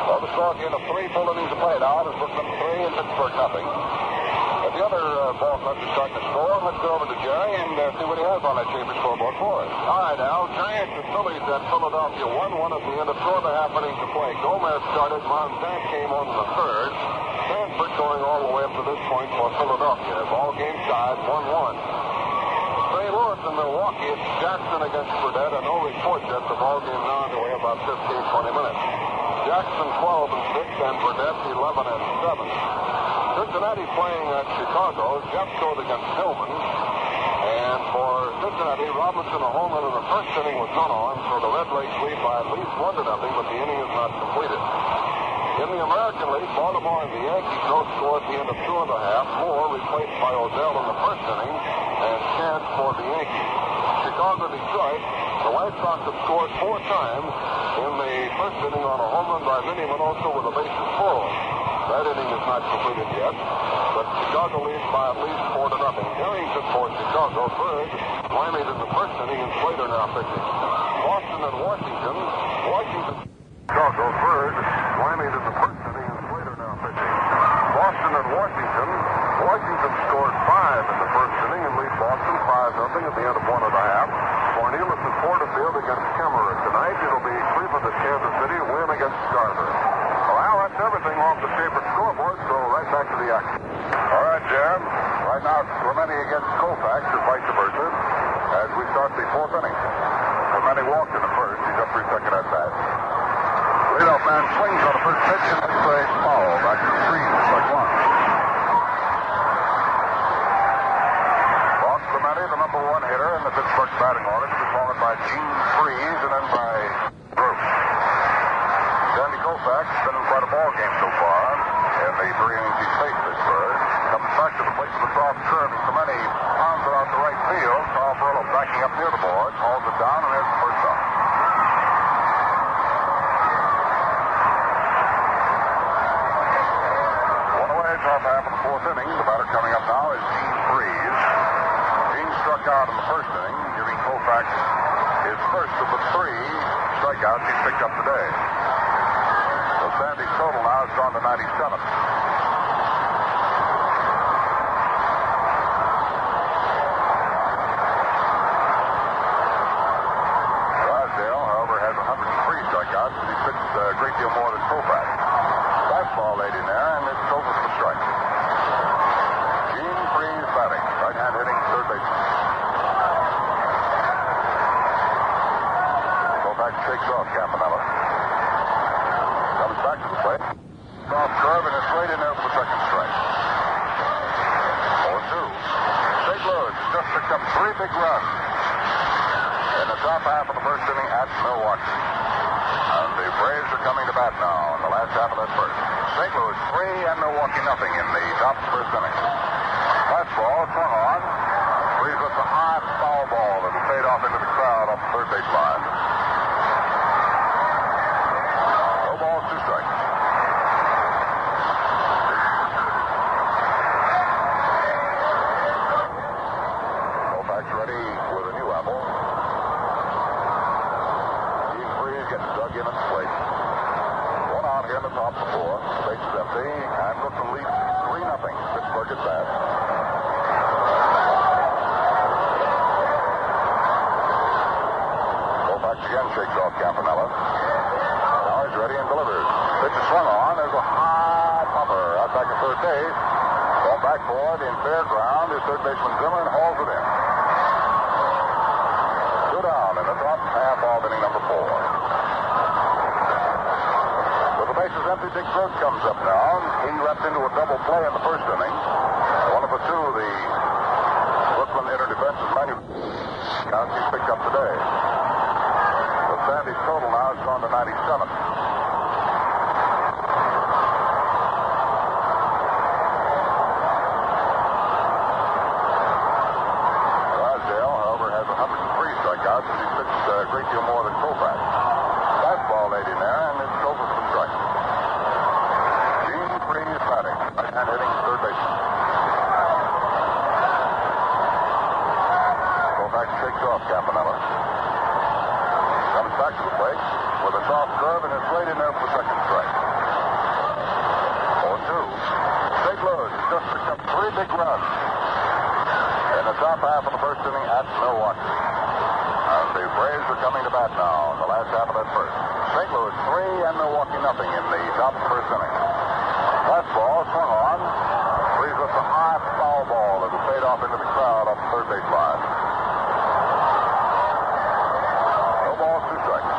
Well, the score again of 3 full innings of play now. It's Brooklyn 3 and Pittsburgh nothing. But the other ball clubs are starting to score. Let's go over to Jerry and see what he has on that chamber scoreboard for us. All right, Al. Giants and Phillies at Philadelphia 1-1 at the end of 2.5 innings of play. Gomez started. Montan came on in the third. Stanford going all the way up to this point for Philadelphia. Ball game tied 1-1. St. Louis and Milwaukee. It's Jackson against Burdett. A no report yet. The ball game now underway about 15-20 minutes. Jackson 12 and 6 and Burdett 11 and 7. Cincinnati playing at Chicago. Jeff showed against Tillman. And for Cincinnati, Robinson a home run in the first inning with none on, so the Red Leagues lead by at least 1-0, but the inning is not completed. In the American League, Baltimore and the Yankees no score at the end of 2.5. Moore replaced by Odell in the first inning, and chance for the Yankees. Chicago, Detroit, the White Sox have scored 4 times in the first inning on a home run by Vinny Minoso with the bases full. That inning is not completed yet, but Chicago leads by at least 4-0. Harrington for Chicago, third. Wyman in the first inning, and Slater now pitching. Boston and Washington. Chicago, third. Wyman in the first inning, and Slater now pitching. Boston and Washington. Washington scored 5 in the first inning and leads Boston 5-0 at the end of 1.5. Cornelius and Porterfield against Kemmerer. Tonight it'll be Cleveland at Kansas City, win against Garver. Well, that's everything off the paper scoreboard, so right back to the action. All right, Jim. Right now, Clemente against Koufax is vice versa as we start the 4th inning. Clemente walked in the first. He's up for his second at bat. Leadoff man swings on the first pitch, and it's a foul. Back to 3, strike 1. Bob Clemente, the number 1 hitter in the Pittsburgh batting order, to be followed by Gene Freeze and then by Bruce. Sandy Koufax has been in quite a ball game so far in the 3 innings he's faced Pittsburgh. Comes back to the plate with a soft curve, and Clemente pounds it out to right field. Carl Burlow backing up near the board, hauls it down, and there's the first out. One away, top half of the 4th inning. The batter coming up now is Gene Freeze. Gene struck out in the first inning, giving Koufax his first of the 3 strikeouts he's picked up today. Sandy's total now has gone to 97. Drysdale, however, has 103 strikeouts, but he pitched a great deal more than Koufax. Fastball laid in there, and it's over for the strike. Gene Freeze batting, right-hand hitting, third baseman. Koufax shakes off Campanella. Comes back to the plate. Off curve, and it's right in there for the second strike. 0-2. St. Louis just picked up 3 big runs in the top half of the first inning at Milwaukee. And the Braves are coming to bat now in the last half of that first. St. Louis 3 and Milwaukee nothing in the top of the first inning. Fastball swung on. Freeze with the high foul ball that will fade off into the crowd off the third base line. Shakes off Campanella. Now he's ready and delivers. Pitch is swung on. There's a high popper out back to third base. Ball back for it in fair ground. His third baseman Zimmer and hauls it in. 2 down in the top half of inning number 4. With the bases empty, Dick Gross comes up now. He leapt into a double play in the first inning. One of the 2 the Brooklyn hitter defensive manual counts he's picked up today. Sandy's total now has gone to 97. Drysdale, however, has 103 strikeouts, and he's pitched a great deal more than Koufax. Fastball laid in there, and it's over for the off curve and is straight in there for the second strike. 0-2. St. Louis just picked up 3 big runs in the top half of the first inning at Milwaukee. And the Braves are coming to bat now in the last half of that first. St. Louis 3 and Milwaukee nothing in the top of the first inning. Fastball swung on. Breeze with the high foul ball that was fade off into the crowd off the third base line. No balls, 2 strikes.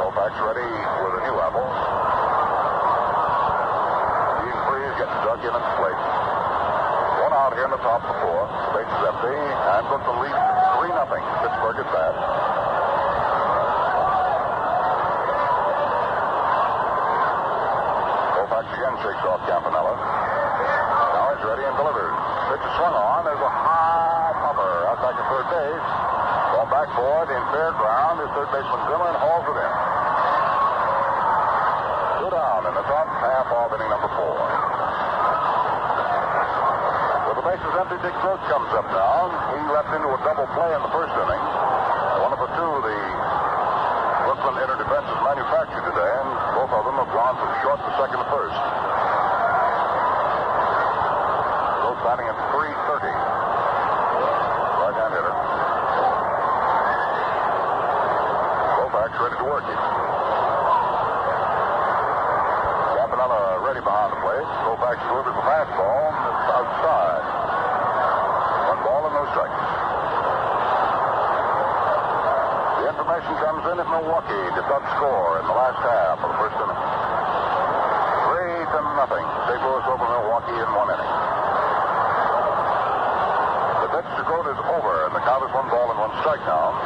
Koufax ready with a new apple. Dean Freeze getting dug in at the plate. 1 out here in the top of the 4th. Base is empty, and Brooklyn leads 3-0. Pittsburgh is bad. Koufax again shakes off Campanella. Now he's ready and delivers. Pitch is swung on. There's a high popper out back to third base. Ball back for it in fair ground. His third baseman Zimmer and hauls it in. 2 down in the top half of inning number 4. With the bases empty, Dick Groat comes up now. He left into a double play in the first inning. 1 of the 2 the Brooklyn inner defenses manufactured today, and both of them have gone from short to second to first. Groat batting at .330. Right-hand hitter. Koufax ready to work it. Campanella ready behind the plate. Koufax delivers the fastball. It's outside. 1 ball and no strikes. The information comes in that Milwaukee did not score in the last half of the first inning. 3-0. St. Louis over Milwaukee in 1 inning. The pitch to Groat is over, and the count is 1 ball and 1 strike now.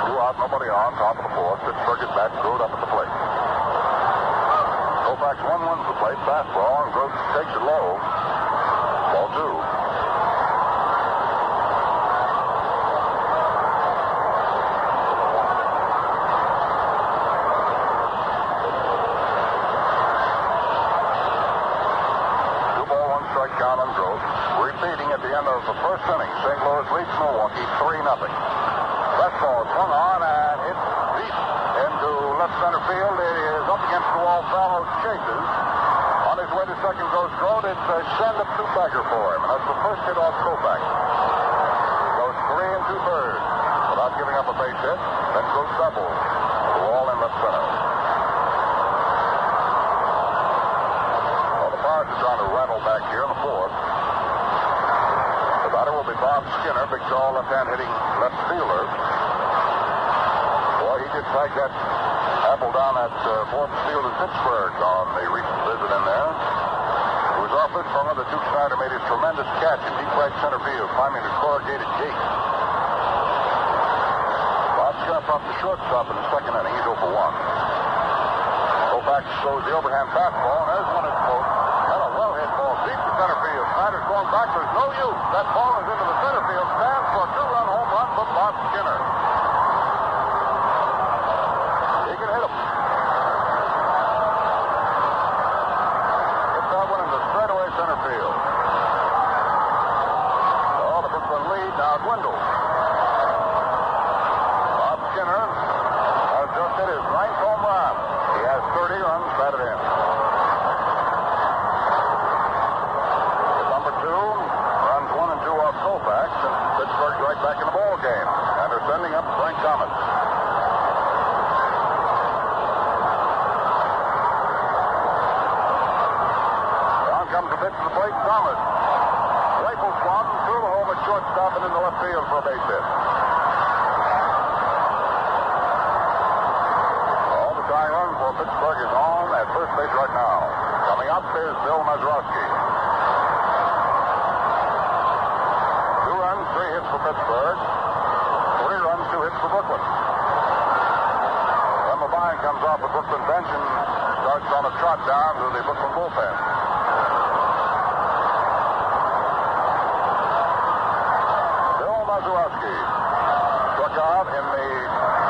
2 out, nobody on, top of the 4th. Pittsburgh is back, Groat up at the plate. Koufax 1-1 to the plate, fastball, and Groat takes it low. Ball 2. Count on Groat. Repeating at the end of the first inning, St. Louis leads Milwaukee 3-0. Fastball swung on, and it's deep into left center field. It is up against the wall. Fallows chases. On his way to second goes Groat. It's a send-up 2-bagger for him, and that's the first hit off Koufax. Goes 3 2/3 without giving up a base hit. Then Groat doubles to the wall in left center. Pirates are trying to rattle back here in the 4th. The batter will be Bob Skinner, big tall left-hand hitting left fielder. Boy, he did tag that apple down at Forbes Field in Pittsburgh on the recent visit in there. It was off it from the Duke Snider made his tremendous catch in deep right center field, climbing the corrugated gate. Bob Skinner from the shortstop in the second inning. He's 0 for 1. Koufax throws the overhand fastball, and there's one at close. Deep to center field. Snider's going back. There's no use. That ball is into the center field. Stands for a 2-run home run for Bob Skinner. He can hit him. Hit that one in the straightaway center field. Oh, the Brooklyn lead now dwindles. Bob Skinner has just hit his 9th home run. He has 30 runs batted in. Koufax, and Pittsburgh's right back in the ball game, and they're sending up Frank Thomas. Down comes the pitch to the plate. Thomas rifles one through the home at shortstop and in the left field for a base hit. All the tying run for Pittsburgh is on at first base right now. Coming up is Bill Mazeroski. 3 hits for Pittsburgh. 3 runs, 2 hits for Brooklyn. Then Levine comes off the Brooklyn bench and starts on a trot down to the Brooklyn bullpen. Bill Mazeroski struck out in the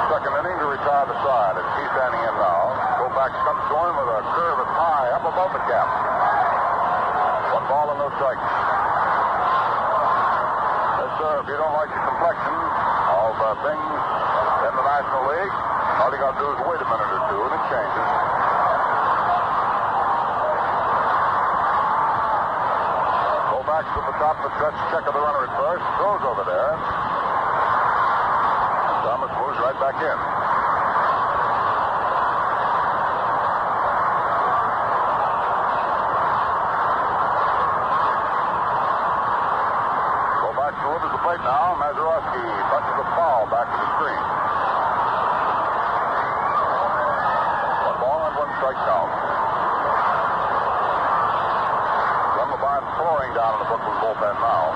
second inning to retire the side, and he's standing in now. Koufax comes to him with a curve at high up above the cap. strikes. Yes, sir, if you don't like the complexion of things in the National League, all you got to do is wait a minute or two, and it changes. Koufax to the top of the stretch, check of the runner at first, throws over there. Thomas moves right back in. Koufax delivers the plate now. Mazeroski punches a foul back to the screen. 1 ball and 1 strike count. Line flooring down in the Brooklyn bullpen now.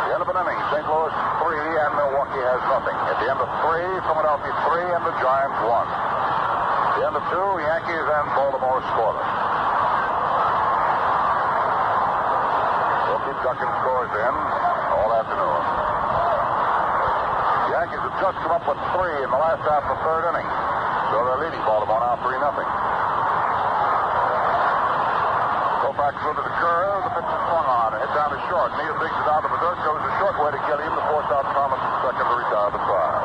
The end of an inning, St. Louis 3 and Milwaukee has nothing. At the end of 3, Philadelphia 3 and the Giants 1. At the end of 2, Yankees and Baltimore scoreless. We'll keep ducking scores in all afternoon. The Yankees have just come up with 3 in the last half of the 3rd inning. So they're leading Baltimore now 3-0. Koufax over the curve, the pitch is swung on, hit down to short. Neal digs it out of the dirt, goes the short way to Gilliam to force out Thomas in second to retire the side.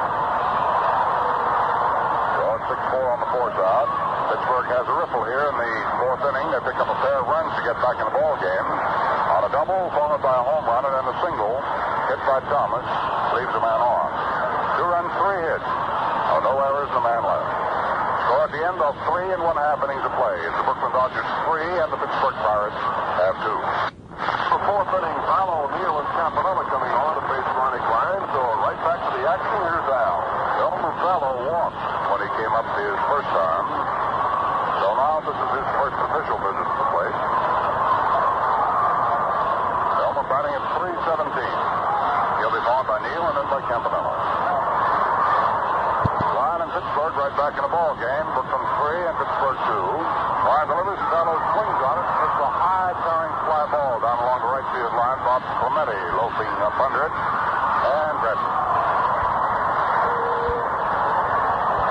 So it's 6-4 on the force out. Pittsburgh has a riffle here in the 4th inning. They pick up a pair of runs to get back in the ball game. On a double, followed by a home run, and then a single hit by Thomas leaves a man on. 2 runs, 3 hits. Oh, no errors, and a man left. So at the end of 3 1/2 innings of play, it's the Brooklyn Dodgers 3 and the Pittsburgh-Pirates have 2. The 4th inning, Vallow, Neal, and Campanella coming on to face Ronnie Klein. So right back to the action. Here's Al. Elmer Vallow walked when he came up his first time. So now this is his first official visit to the plate. Elmer batting at .317. He'll be followed by Neal and then by Campanella. Pittsburgh right back in the ball game. Brooklyn 3 and Pittsburgh 2. Klein delivers. Vallow swings on it. It's a high carrying fly ball down along the right field line. Bob Clemente loafing up under it and grabs it.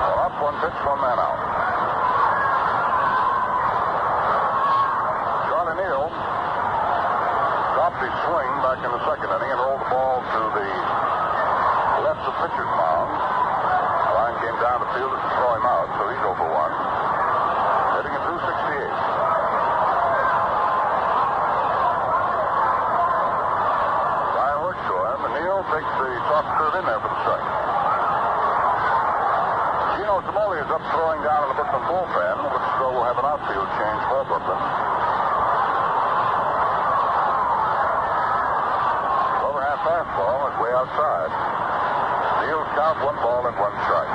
Well, up 1 pitch, 1 man out. Charlie Neal stopped his swing back in the 2nd inning and rolled the ball to the left of pitcher's mound. Came down the field to throw him out, so he's over 1. Hitting at .268. Ryan works to him, and Neal takes the soft curve in there for the strike. Gino Tamoli is up throwing down in the Brooklyn bullpen, which will have an outfield change for Brooklyn. Overhand fastball is way outside. Neal's count 1 ball and 1 strike.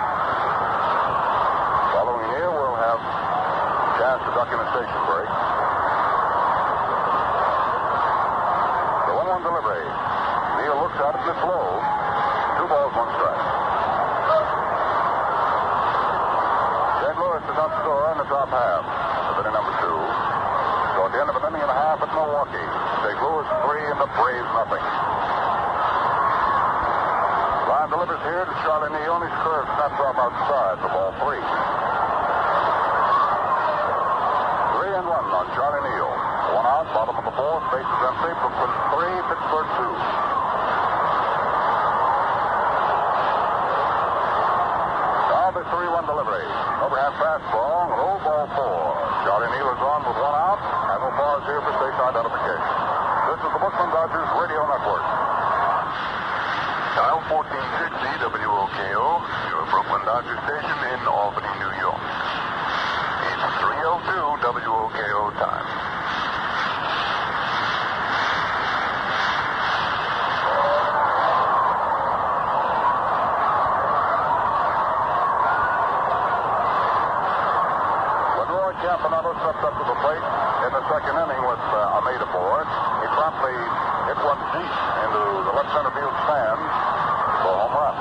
Following Neal, we'll have a chance to duck in a station break. The 1-1 delivery. Neal looks at it and it's low. 2 balls, 1 strike. St. Louis did not score in the top half of inning number 2. So at the end of an inning and a half at Milwaukee, St. Louis 3 and the Braves nothing. Line delivers here to Charlie Neal, and his curve snaps off outside for ball 3. 3-1 on Charlie Neal. 1 out, bottom of the 4th, bases empty. Brooklyn 3, Pittsburgh 2. Now the 3-1 delivery. Overhand fastball, low ball 4. Charlie Neal is on with 1 out, and we'll pause here for station identification. This is the Brooklyn Dodgers Radio Network. Dial 1460 WOKO, your Brooklyn Dodgers station in Albany, New York. It's 3:02 WOKO time. When Roy Campanella stepped up to the plate in the 2nd inning with Almeida for it, he promptly hit 1 deep into the left center field stand for a home run.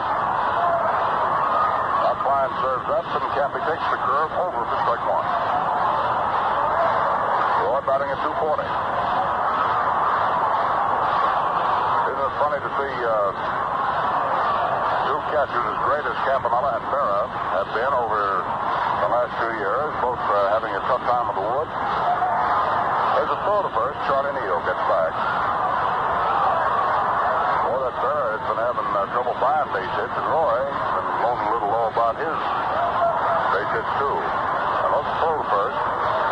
Now Klein serves up, and Campy takes the curve over for strike 1. Roy batting at .240. Isn't it funny to see 2 catchers as great as Campanella and Berra have been over the last 2 years, both having a tough time with the wood? There's a throw to first. Charlie Neal gets back. Boy, that center has been having trouble buying base hits, and Roy has been moaning a little low about his base hits, too. And let's throw to first.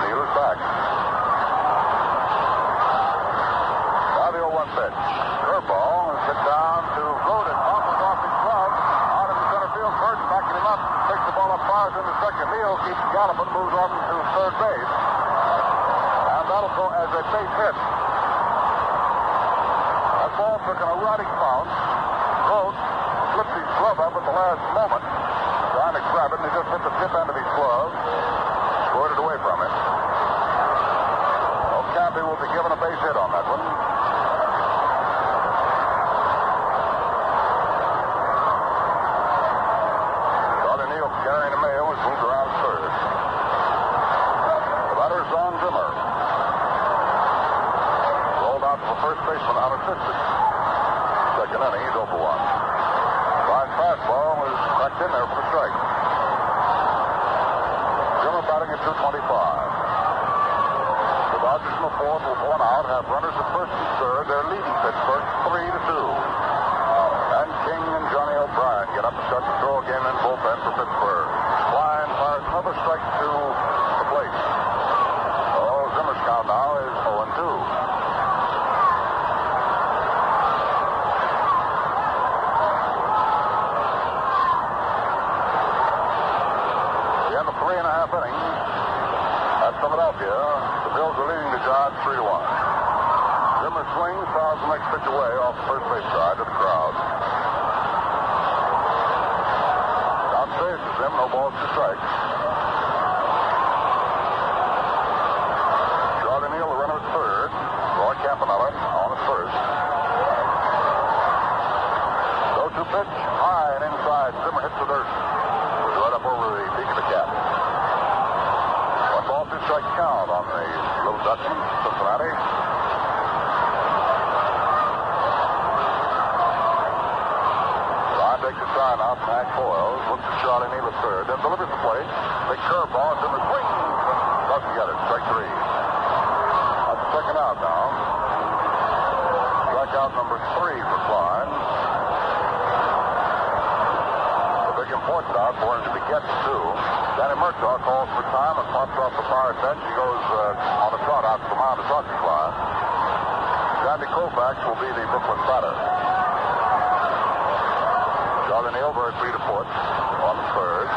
Neal is back. Now the 0-1 pitch. Curveball is hit down to Groden. Bounces off his glove. Out in the center field. Burton backing him up. Takes the ball up, fires into second. Neal keeps galloping, moves on to third base. And that'll go as a base hit. That ball took an erotic bounce. Groden flipped his glove up at the last moment, trying to grab it, and he just hit the tip end of his glove. Scored it away from him. Campy will be given a base hit on that one. Charlie Neal carrying a mail was moved around third. The batter is on Zimmer. Rolled out for first baseman unassisted. Second inning, he's 0 for 1. Fine fastball was cracked in there for a strike. Zimmer batting at 225. Dodgers in the fourth with one out, have runners at first and third. They're leading Pittsburgh 3-2. And King and Johnny O'Brien get up and start to throw again in bullpen for Pittsburgh. Klein fires another strike to the plate. Oh, Zimmer's count now is 0-2. The end of 3.5 innings at Philadelphia. The Bills are leading the Giants 3-1. Zimmer swings, fouls the next pitch away off the first base side to the crowd. Downstairs to Zim, no balls to strike. Charlie Neal, the runner at third. Roy Campanella on at first. Go-to pitch, high and inside. Zimmer hits the dirt. Was right up over the peak of the cap. Ball 2 strike count on the little Dutchman, Cincinnati. Ryan takes a sign out from Hank Boyles. Looks at Charlie Neal at third. Then delivers the plate. Big curveball. Zimmer swings and doesn't get it. Strike 3. That's the second out now. Strikeout number 3 for Klein. A big important out for him to be getting to. Danny Murtaugh calls for time and pops off the Pirate bench. He goes on a trot out to the mound to talk to Klein. Sandy Koufax will be the Brooklyn batter. Charlie Neal very free to put on the third.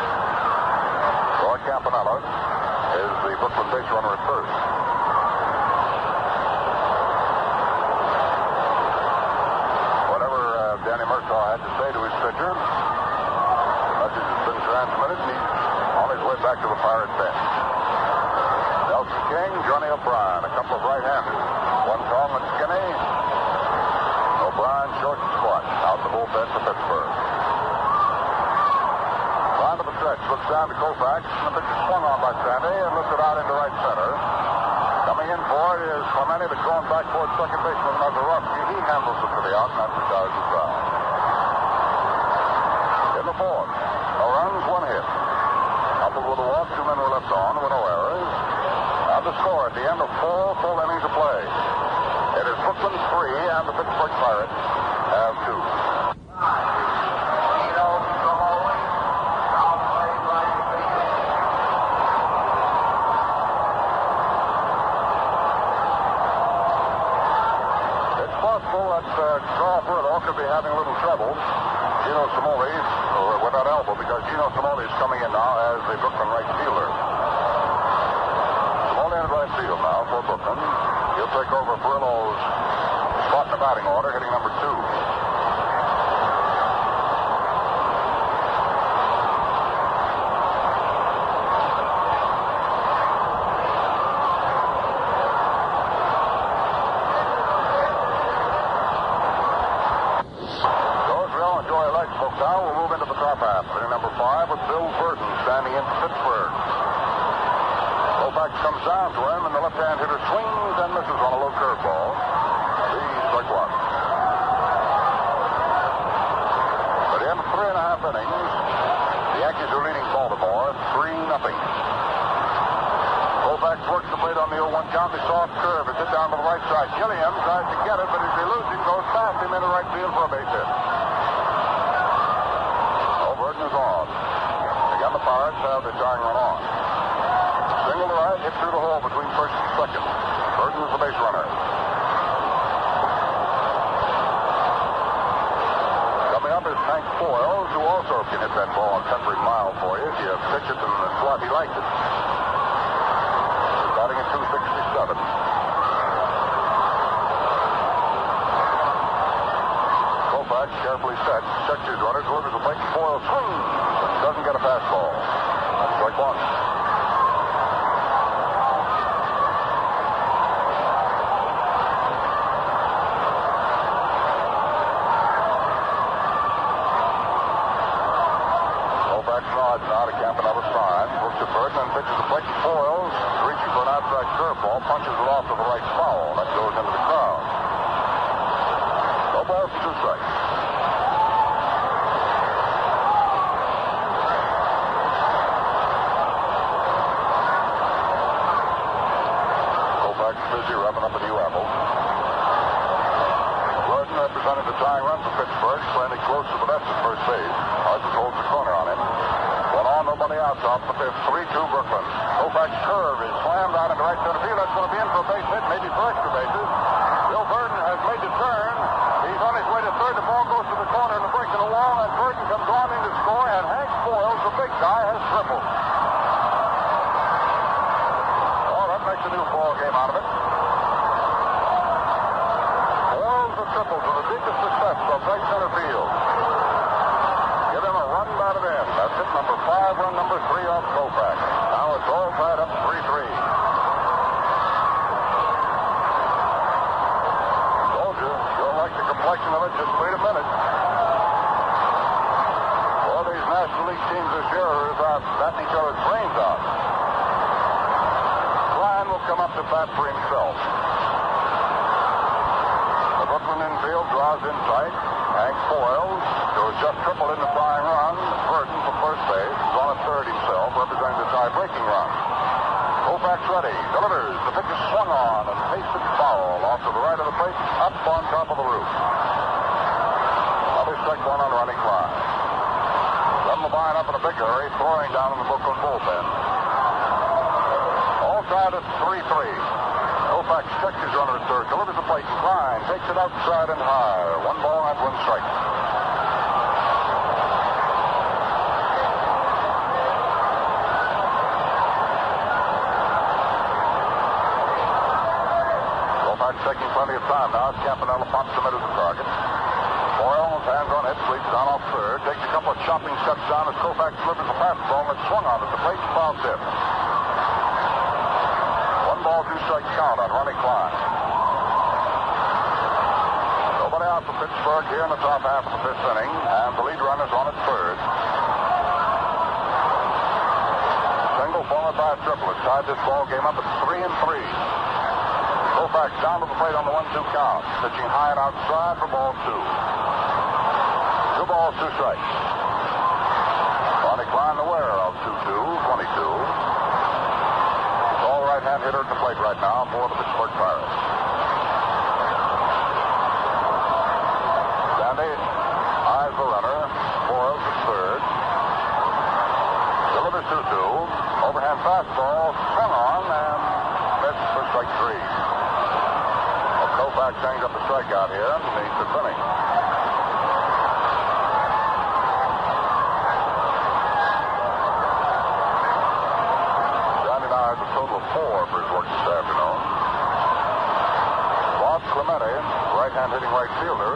Roy Campanella is the Brooklyn base runner at first. Whatever Danny Murtaugh had to say to his pitcher, the message has been transmitted, and he's on his way back to the Pirate bench. Nelson King, Johnny O'Brien, a couple of right-handers. One tall and skinny. O'Brien short and squat. Out the bullpen for Pittsburgh. Line to the stretch. Looks down to Koufax. And the pitch is swung on by Sandy and lifted out into right center. Coming in for it is Clemente, but going back towards second baseman Mazeroski. He handles it to the out, and that retires the foul. In the fourth, no runs, 1 hit. Coupled with a walk, 2 men were left on with no errors. And the score at the end of 4 full innings of play. It is Brooklyn 3 and the Pittsburgh Pirates have 2. It's possible that Crawford could be having a little trouble. Gino Simoli with that elbow, because Gino Simoli is coming in now as the Brooklyn right fielder. Simoli in right field now for Brooklyn. He'll take over Perillo's spot in the batting order, hitting number 2. Now we'll move into the top half. Inning number 5 with Bill Burton standing in for Pittsburgh. Koufax comes down to him, and the left-hand hitter swings and misses on a low curveball. He's strike 1. strike. Gilliam tries to get it, but as he loses him, goes past him into right field for a base hit. Burton is on. Again, the Pirates have the tying run on. Single to right, hit through the hole between first and second. Burton is the base runner. Coming up is Hank Foyles, who also can hit that ball on country mile for you. If you pitch it in the slot, he likes it. He's batting at 267. Koufax carefully set, checks his runner, delivers a plate, Foyles swings, but doesn't get a fastball. Strike one. Koufax nods now to Campanella's side, looks at Burton and pitches the plate, Foyles reaching for an outside curveball, punches it off to the right foul. That goes into the crowd. No balls and 2 strikes. Koufax busy wrapping up a new apple. Gordon representing the tying run for Pittsburgh, standing close to the left at first base. Hodges holds the corner on him. One on, nobody out, top, but there's 3-2 Brooklyn. Koufax curve is slammed out into right center field. That's going to be in for a base hit, maybe for extra bases. Bill Burton has made the turn. He's on his way to third. The ball goes to the corner and the break in the wall, and Burton comes on in to score, and Hank Foyles, the big guy, has tripled. Oh, that makes a new ball game out of it. Foyles the triple to the deepest success of right center field. Give him a run batted in. That's hit number 5, run number 3 off Koufax. Now it's all tied up 3-3. The complexion of it, just wait a minute. All these National League teams this year are batting each other's brains out. Ryan will come up to bat for himself. The Brooklyn infield draws in tight. Hank Foyles goes just triple in the tying run. Burton from first base is on a third himself, representing the tie-breaking run. Koufax ready, delivers. The pitch is swung on and pasted foul off to the right of the plate, up on top of the roof. Another strike one on Ronnie Klein. Then Levine up in a big hurry, throwing down in the Brooklyn bullpen. All tied at 3-3. Koufax checks his runner at third, delivers the plate, and Klein takes it outside and high. 1 ball and 1 strike. Taking plenty of time now as Campanella pops the middle of the target. Foyles, hands on it, sweeps down off third, takes a couple of chopping steps down as Koufax delivers a fastball that's swung on at the plate and foul tip. 1 ball, 2 strike count on Ronnie Klein. Nobody out for Pittsburgh here in the top half of the 5th inning, and the lead runner's on at third. Single followed by a triple has tied this ball game up at 3-3. Koufax down to the plate on the 1-2 count. Pitching high and outside for ball 2. 2 balls, 2 strikes. Ronnie Klein aware of 2-2, 22. All right-hand hitter at the plate right now for the Pittsburgh Pirates. Sandy eyes the runner. Foyles at third. Delivers 2-2. Overhand fastball swung on and missed for strike 3. Koufax hangs up a strikeout here in the 5th inning. Johnny now has a total of 4 for his work this afternoon. Roberto Clemente, right-hand hitting right fielder,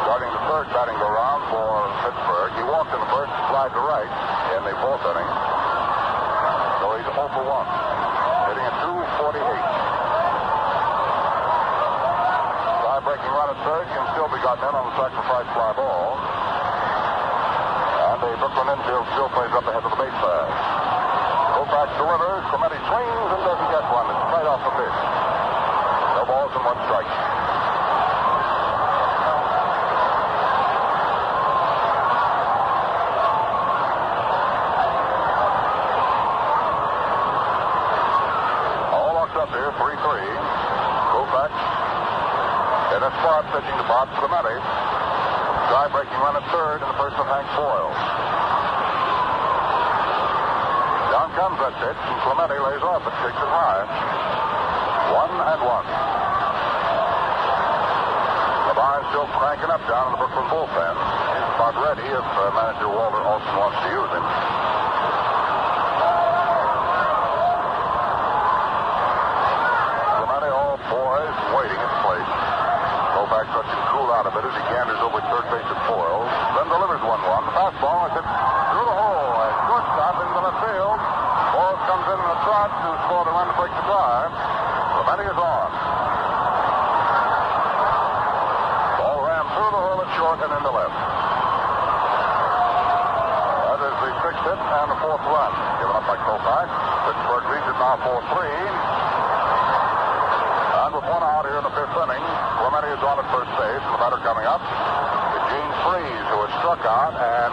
starting the 3rd batting go-round for Pittsburgh. He walked in the first, slide to right in the 4th inning. So he's 0 for 1, hitting at 248. Breaking run at third can still be gotten in on the sacrifice fly ball. And the Brooklyn infield still plays up ahead of the base pass. Koufax delivers. Clemente swings and doesn't get one. It's right off the pitch. No balls and 1 strike. All locked up here, 3-3. In a spot, pitching to Bob Clemente. Tie-breaking run at third in the person of Hank Boyle. Down comes that pitch, and Clemente lays off it, takes it high. 1-1. Levine's still cranking up down in the Brooklyn bullpen. He's about ready if manager Walter Olson wants to use him. Clemente, all poised, waiting at the plate. Koufax lets him cool out a bit as he ganders over third base at Boyle. Then delivers 1-1. The fastball is hit through the hole. A shortstop into left field. Boyle comes in a trot to score the run to break the tie. Clemente is on. Ball rammed through the hole at short and into left. That is the sixth hit and the fourth run given up by Koufax. Pittsburgh leads it now 4-3. And with one out here in the fifth inning, Clemente is on at first base. The batter coming up is Gene Freeze, who has struck out and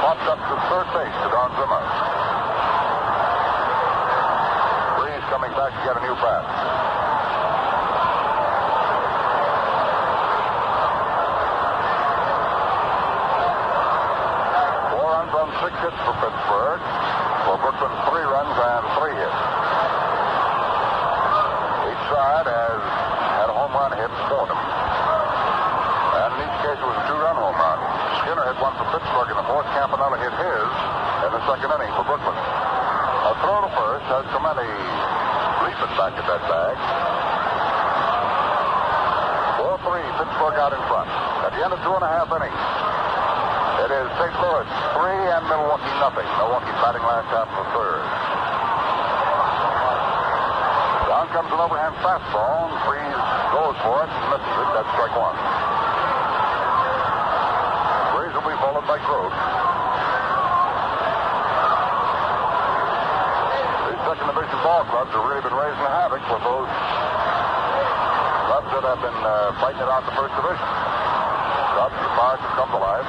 popped up to third base to Don Zimmer. Freeze coming back to get a new bat. 4 runs on 6 hits for Pittsburgh. For Brooklyn, 3 runs and 3 hits. Side has had a home run hit for them. And in each case, it was a 2-run home run. Skinner hit one for Pittsburgh in the fourth. Campanella hit his in the second inning for Brooklyn. A throw to first has Clemente leaping back at that bag. 4-3, Pittsburgh out in front. At the end of 2.5 innings, it is St. Louis 3 and Milwaukee nothing. Milwaukee batting last half of the third. Down comes an overhand fastball. Freeze goes for it and misses it. That's strike one. Freeze will be followed by Grote. These second division ball clubs have really been raising havoc with those clubs that have been fighting it out in the first division. Cubs, the Pirates have come to life.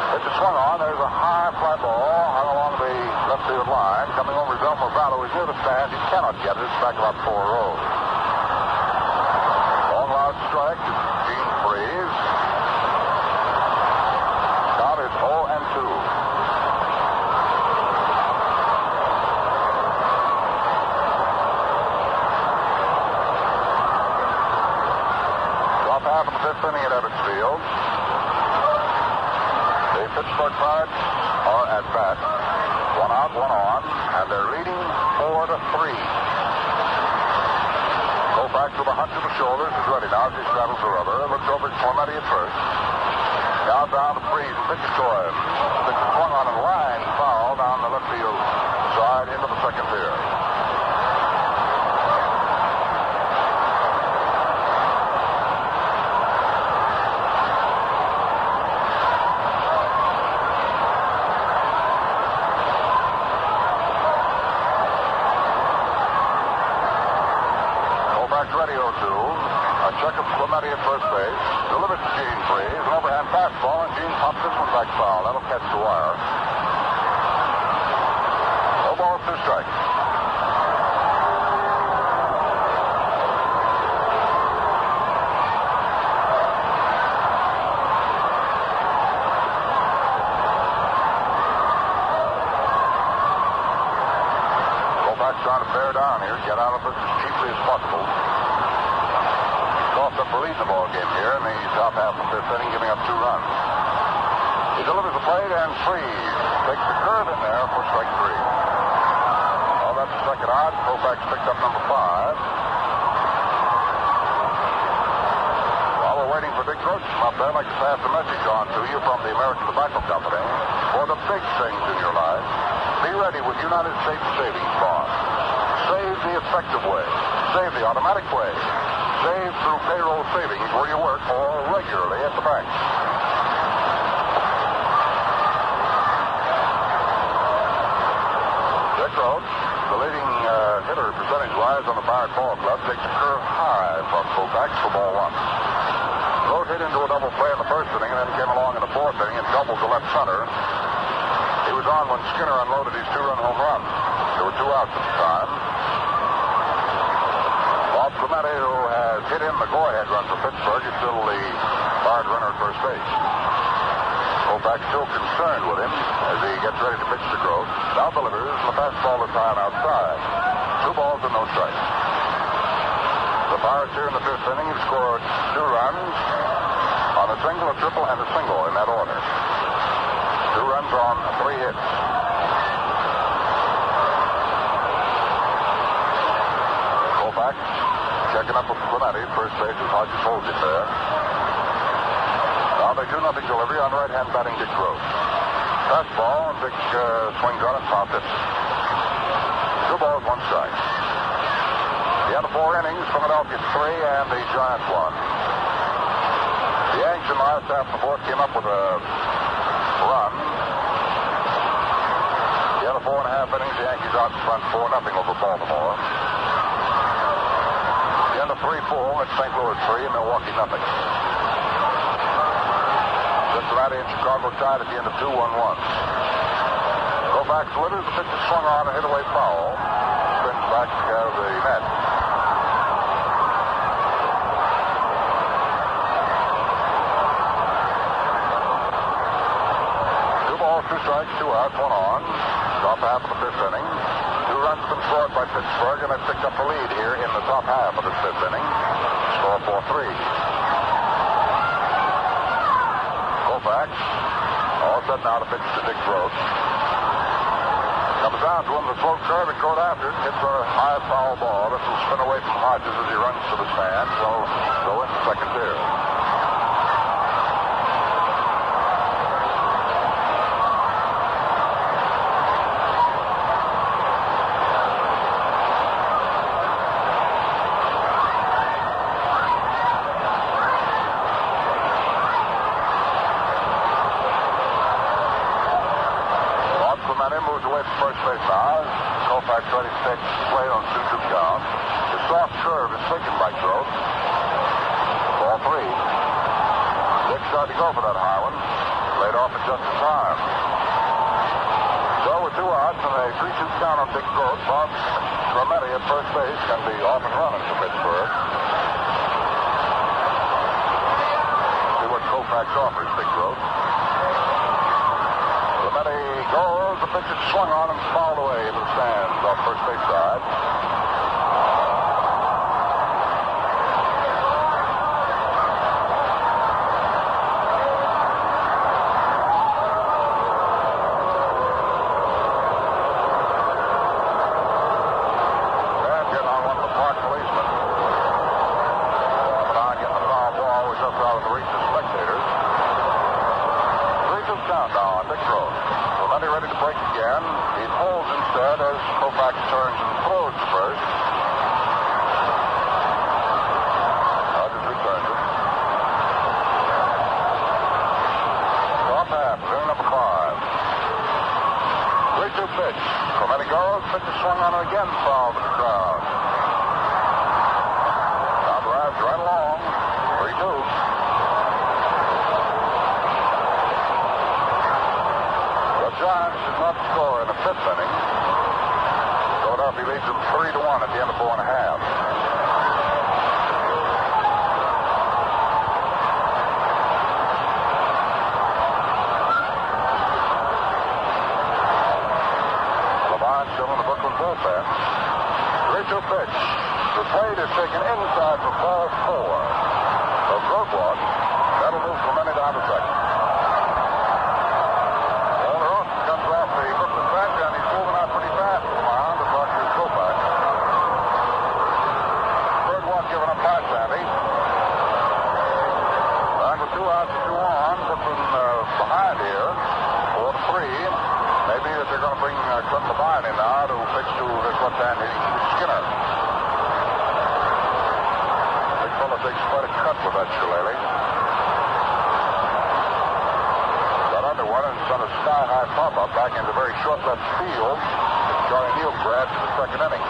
It's a swung on. There's a high fly ball hung along the left field line. Coming over is Elmer Vallo. He's near the stand. He cannot get it. It's back about 4 rows. Long, loud strike to Gene Freeze. Count is 0-2. Top half of the fifth inning at Ebbets Field. The Pittsburgh Pirates are at bat. 1 out, 1 on, and they're leading 4-3. Koufax with a hunch of the shoulders is ready now as he straddles the rubber. Looks over at Clemente at first. Down to Freeze and pitches to him. Pitch swung on a line foul down the left field side into the second tier. Ready 0-2. A check of Clemente at first base. Delivers to Gene Freeze. An overhand fastball, and Gene pops this one back foul. That'll catch the wire. No balls, 2 strikes. Koufax trying to bear down here, get out of this as cheaply as possible. Off up for leading the ball game here in the top half of the fifth inning, giving up 2 runs. He delivers the plate and Freeze takes the curve in there for strike 3. Well, that's the second out. Koufax picked up number 5. While we're waiting for Dick Grote to come up there, I'd like to pass a message on to you from the American Tobacco Company. For the big things in your life, be ready with United States Savings Bonds. Save the effective way. Save the automatic way. Save through payroll savings where you work or regularly at the bank. Dick Grote, the leading hitter percentage-wise on the Pirate Ball Club, takes a curve high from Koufax for ball 1. Grote hit into a double play in the first inning and then came along in the fourth inning and doubled to left center. He was on when Skinner unloaded his 2-run home run. There were 2 outs at the time. Clemente, who has hit hit in the go-ahead run for Pittsburgh. It's still the hard runner at first base. Koufax still concerned with him as he gets ready to pitch to Gross. Now delivers the fastball to time outside. 2 balls and no strikes. The Pirates here in the 5th inning have scored 2 runs on a single, a triple, and a single in that order. 2 runs on 3 hits. Koufax checking up with Clemente. First base as Hodges holds it there. Now they 2-0 delivery on right-hand batting Dick Gross. Fastball, and Dick swings on it, popped it. 2 balls, 1 strike. The end of 4 innings, Philadelphia 3 and the Giants 1. The Yanks in the last half of the 4th came up with a run. The end of 4.5 innings, the Yankees out in front 4-0 over Baltimore. The end of 3-4, it's St. Louis 3 and Milwaukee 0. Cincinnati and Chicago tied at the end of 2-1-1. Koufax delivers, the pitch is swung on and hit away foul. Spins back out of the net. Two strikes, 2 outs, 1 on. Top half of the 5th inning. 2 runs been scored by Pittsburgh, and they've picked up the lead here in the top half of the 5th inning. Score 4-3. Koufax, all set now to pitch to Dick Gross. Comes down to him, the slow curve, and goes after it. Hits a high foul ball. This will spin away from Hodges as he runs to the stand. So go into second tier. Moves away from first base now. Koufax ready to take play on 2-2 count. The soft curve is taken by Gross. Ball 3. Dick started to go for that high one. Laid off at just in time. So with 2 outs and a 3-2 count on Dick Gross, Bob Clemente at first base can be off and running for Pittsburgh. See what Koufax offers Dick Gross. Clemente goes. The pitch is swung on and fouled away into the stands off first base side. And getting on one of the park policemen. Getting the foul ball, which just out of the reach of spectators. 3-2 count now on Dick Gross. Clemente ready to break again. He holds instead as Koufax turns and throws to first. Hodges returns it. Top half, inning number 5. 3-2 pitch. Clemente goes, pitch is swung on it again, foul to the crowd. Now drives right along. 3-2. Giants did not score in the 5th inning. Philadelphia leads them 3-1 at the end of 4.5. LeVine still in the Brooklyn bullpen. 3-2 pitch. The plate is taken inside for ball 4. So Gross walk. That'll move Clemente down to second. Behind here, 4-3. Maybe that they're going to bring Clint Levine in now to pitch to this left-hand hitting Skinner. Big fella takes quite a cut with that shillelagh. Got under one and done a sky-high pop-up back into very short left field. Charlie Neal grabbed in the 2nd inning.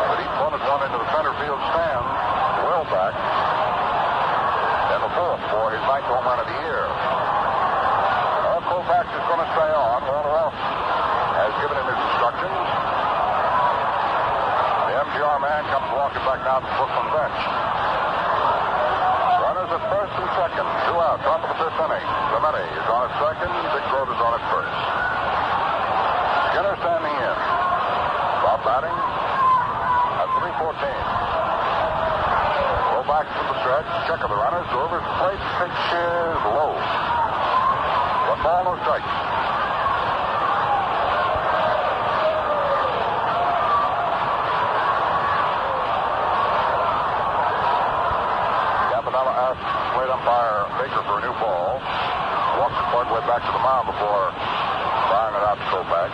But he punted one into the center field stand, well back. And the 4th for his 9th home run of the year. Koufax is going to stay on. Walter Ross has given him his instructions. The MGR man comes walking back now out of the Brooklyn bench. Runners at first and second. 2 out. Top of the 5th inning. Clemente is on at second. Dick Grote is on at first. Skinner standing in. Bob batting at 3:14. Go back to the stretch. Check of the runners. Over the plate. Pitch is low. 1 ball, no strikes. Campanella asked plate umpire Baker for a new ball. Walks the part way back to the mound before firing it out to Koufax.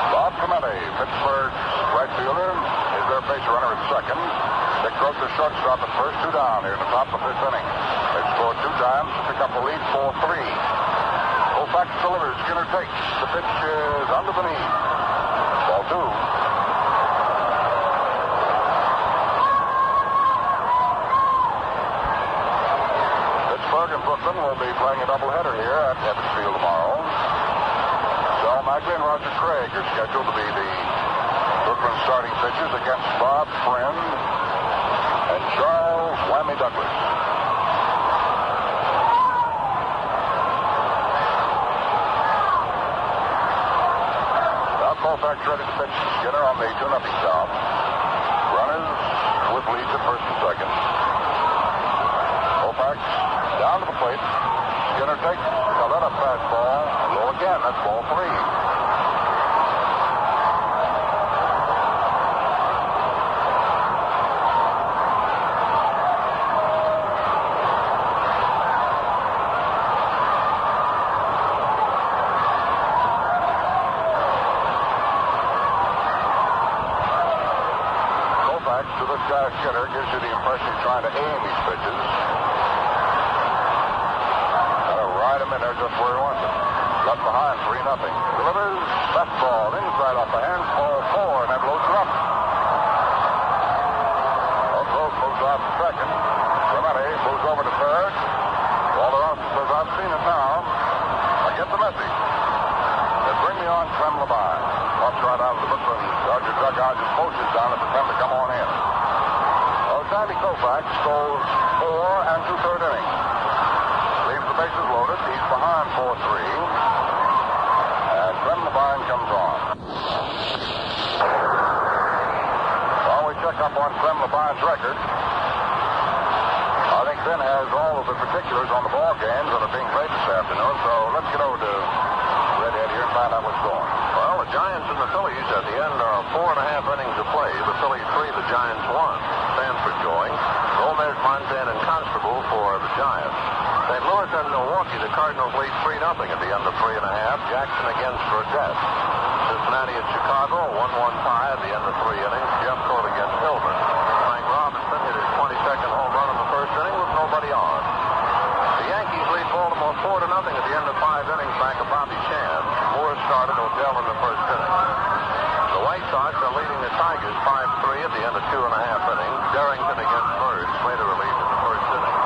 Bob Clemente, Pittsburgh's right fielder, is their base runner at second. Dick Grote, the shortstop at first. 2 down here in the top of the 5th inning. They've scored 2 times to pick up the lead 4-3. Koufax delivers. Skinner takes. The pitch is under the knee. Ball 2. Pittsburgh and Brooklyn will be playing a doubleheader here at Ebbets Field tomorrow. Sal Maglie and Roger Craig are scheduled to be the Brooklyn starting pitchers against Bob Friend and Charles Whammy Douglas. Now Koufax ready to pitch to Skinner on the 2-0 count. Runners with leads at first and second. Koufax down to the plate. Skinner takes. Now that a fastball. Low again. That's ball 3. To this guy Skinner gives you the impression he's trying to aim these pitches. Gotta ride him in there just where he wants it. Left behind, 3-0. Delivers, fastball, inside off the hands, ball 4, and that loads her up. Grote moves out to second. Clemente moves over to third. Walter Austin says, I've seen it now. I get the message. They bring me on Clem Labine. Pops right out of the Brooklyn Dodger dugout, just motions down and pretend to come on in. Sandy Koufax goes 4 and 2/3 innings. Leaves the bases loaded. He's behind 4-3. And Clem Labine comes on. While we check up on Clem Labine's record, I think Ben has all of the particulars on the ball games that are being played this afternoon. So let's get over to Redhead here and find out what's going. Well, the Giants and the Phillies at the end are 4.5 innings to play. The Phillies 3, the Giants 1. Stanford going. Gomez, Montana, and Constable for the Giants. St. Louis and Milwaukee, the Cardinals lead 3-0 at the end of 3.5. Jackson against Burdett. Cincinnati and Chicago, 1-1 tie at the end of 3 innings. Jeffcoat against Hilbert. Frank Robinson hit his 22nd home run in the first inning with nobody on. The Yankees lead Baltimore 4-0 at the end of 5 innings back of Bobby Chan. Moore started Odell in the first inning. The White Sox are leading the Tigers 5-3 at the end of 2.5 innings. Darrington against Bird. Slater relieved in the first inning.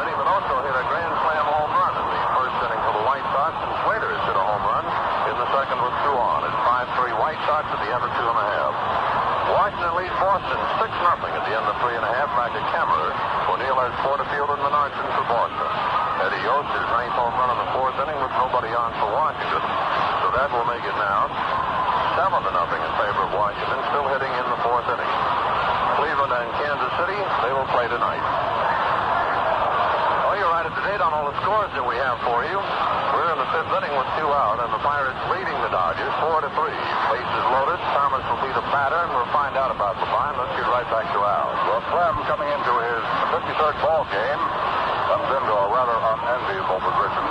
Vinny Minoso hit a grand slam home run in the first inning for the White Sox, and Slater has hit a home run in the second with 2 on. It's 5-3 White Sox at the end of 2.5. Washington leads Boston 6-0 at the end of 3.5 back at Kemmerer. O'Neill has Porterfield and Menardson for Boston. Eddie Yost his 9th home run in the 4th inning with nobody on for Washington. So that will make it now 7-0 in favor of Washington, still hitting in the 4th inning. Cleveland and Kansas City, they will play tonight. Well, you're right up to date on all the scores that we have for you. We're in the 5th inning with 2 out, and the Pirates leading the Dodgers 4-3. Bases loaded. Thomas will be the batter, and we'll find out about Labine. Let's get right back to Al. Well, Clem coming into his 53rd ball game comes into a rather unenviable position.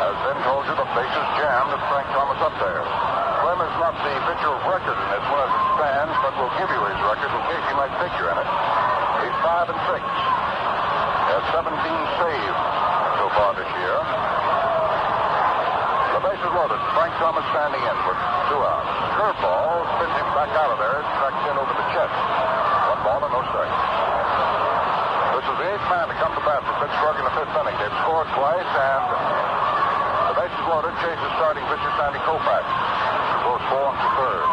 As Ben told you, the bases jammed and Frank Thomas up there. Clem is not the pitcher of record in this one as it stands, but we'll give you his record in case he might figure in it. He's 5-6. He has 17 saves so far this year. The bases loaded. Frank Thomas standing in with 2 outs. Curveball spins him back out of there. Strikes in over the chest. 1 ball and no strikes. This is the 8th man to come to bat for Pittsburgh in the 5th inning. They've scored twice, and the bases loaded. Chases starting pitcher Sandy Koufax. Goes 4 and 2/3.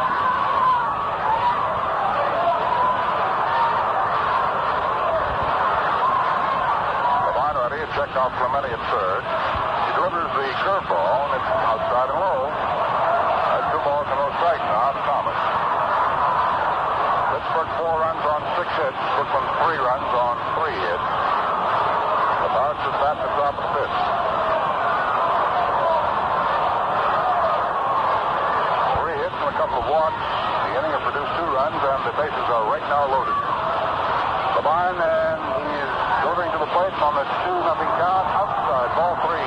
Roberto Clemente at third. He delivers the curveball, and it's outside and low. That's 2 balls and no strikes now to Thomas. Pittsburgh 4 runs on 6 hits. Brooklyn 3 runs on 3 hits. The Pirates is at the top of the 5th. 3 hits and a couple of walks. The inning has produced 2 runs, and the bases are right now loaded. Levine, and he is delivering to the plate on the 2-0 count. Outside, ball 3.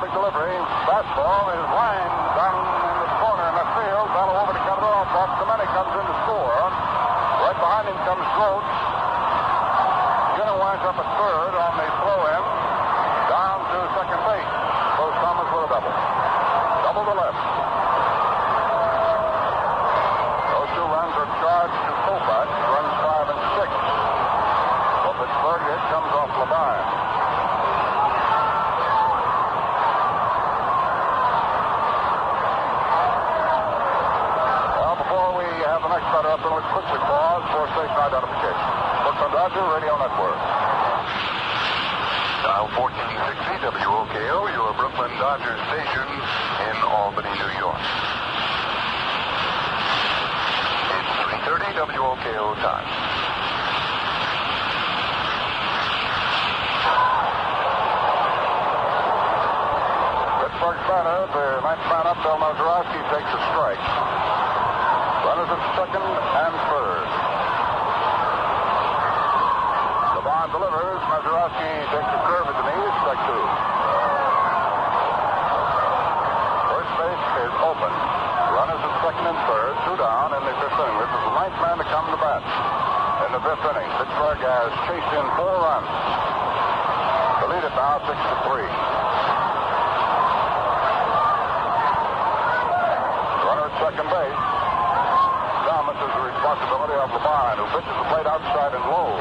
Delivery. Fastball is lined down in the corner in the field. Battle over to cut it off. Bob Clemente comes in to score. Right behind him comes Grote. Skinner winds up at third on the throw in. Down to second base. Goes Thomas with a double. Double to left. Those 2 runs are charged to Koufax. Runs 5 and 6. For Pittsburgh, it comes off Levine. Next batter up, and let's quickly pause for station identification. Brooklyn Dodger Radio Network. Dial 1460 WOKO, your Brooklyn Dodgers station in Albany, New York. It's 3:30 WOKO time. Pittsburgh's batter, the 9th man up, Bill Mazeroski, takes a strike. Runners at second and third. Levine delivers. Mazeroski takes a curve at the knees. Strike 2. First base is open. Runners at second and third. 2 down in the 5th inning. This is the 9th man to come to bat in the 5th inning. Pittsburgh has chased in 4 runs. The lead it now 6-3. Runner at second base. Thomas is the responsibility of Levine, who pitches the plate outside and low.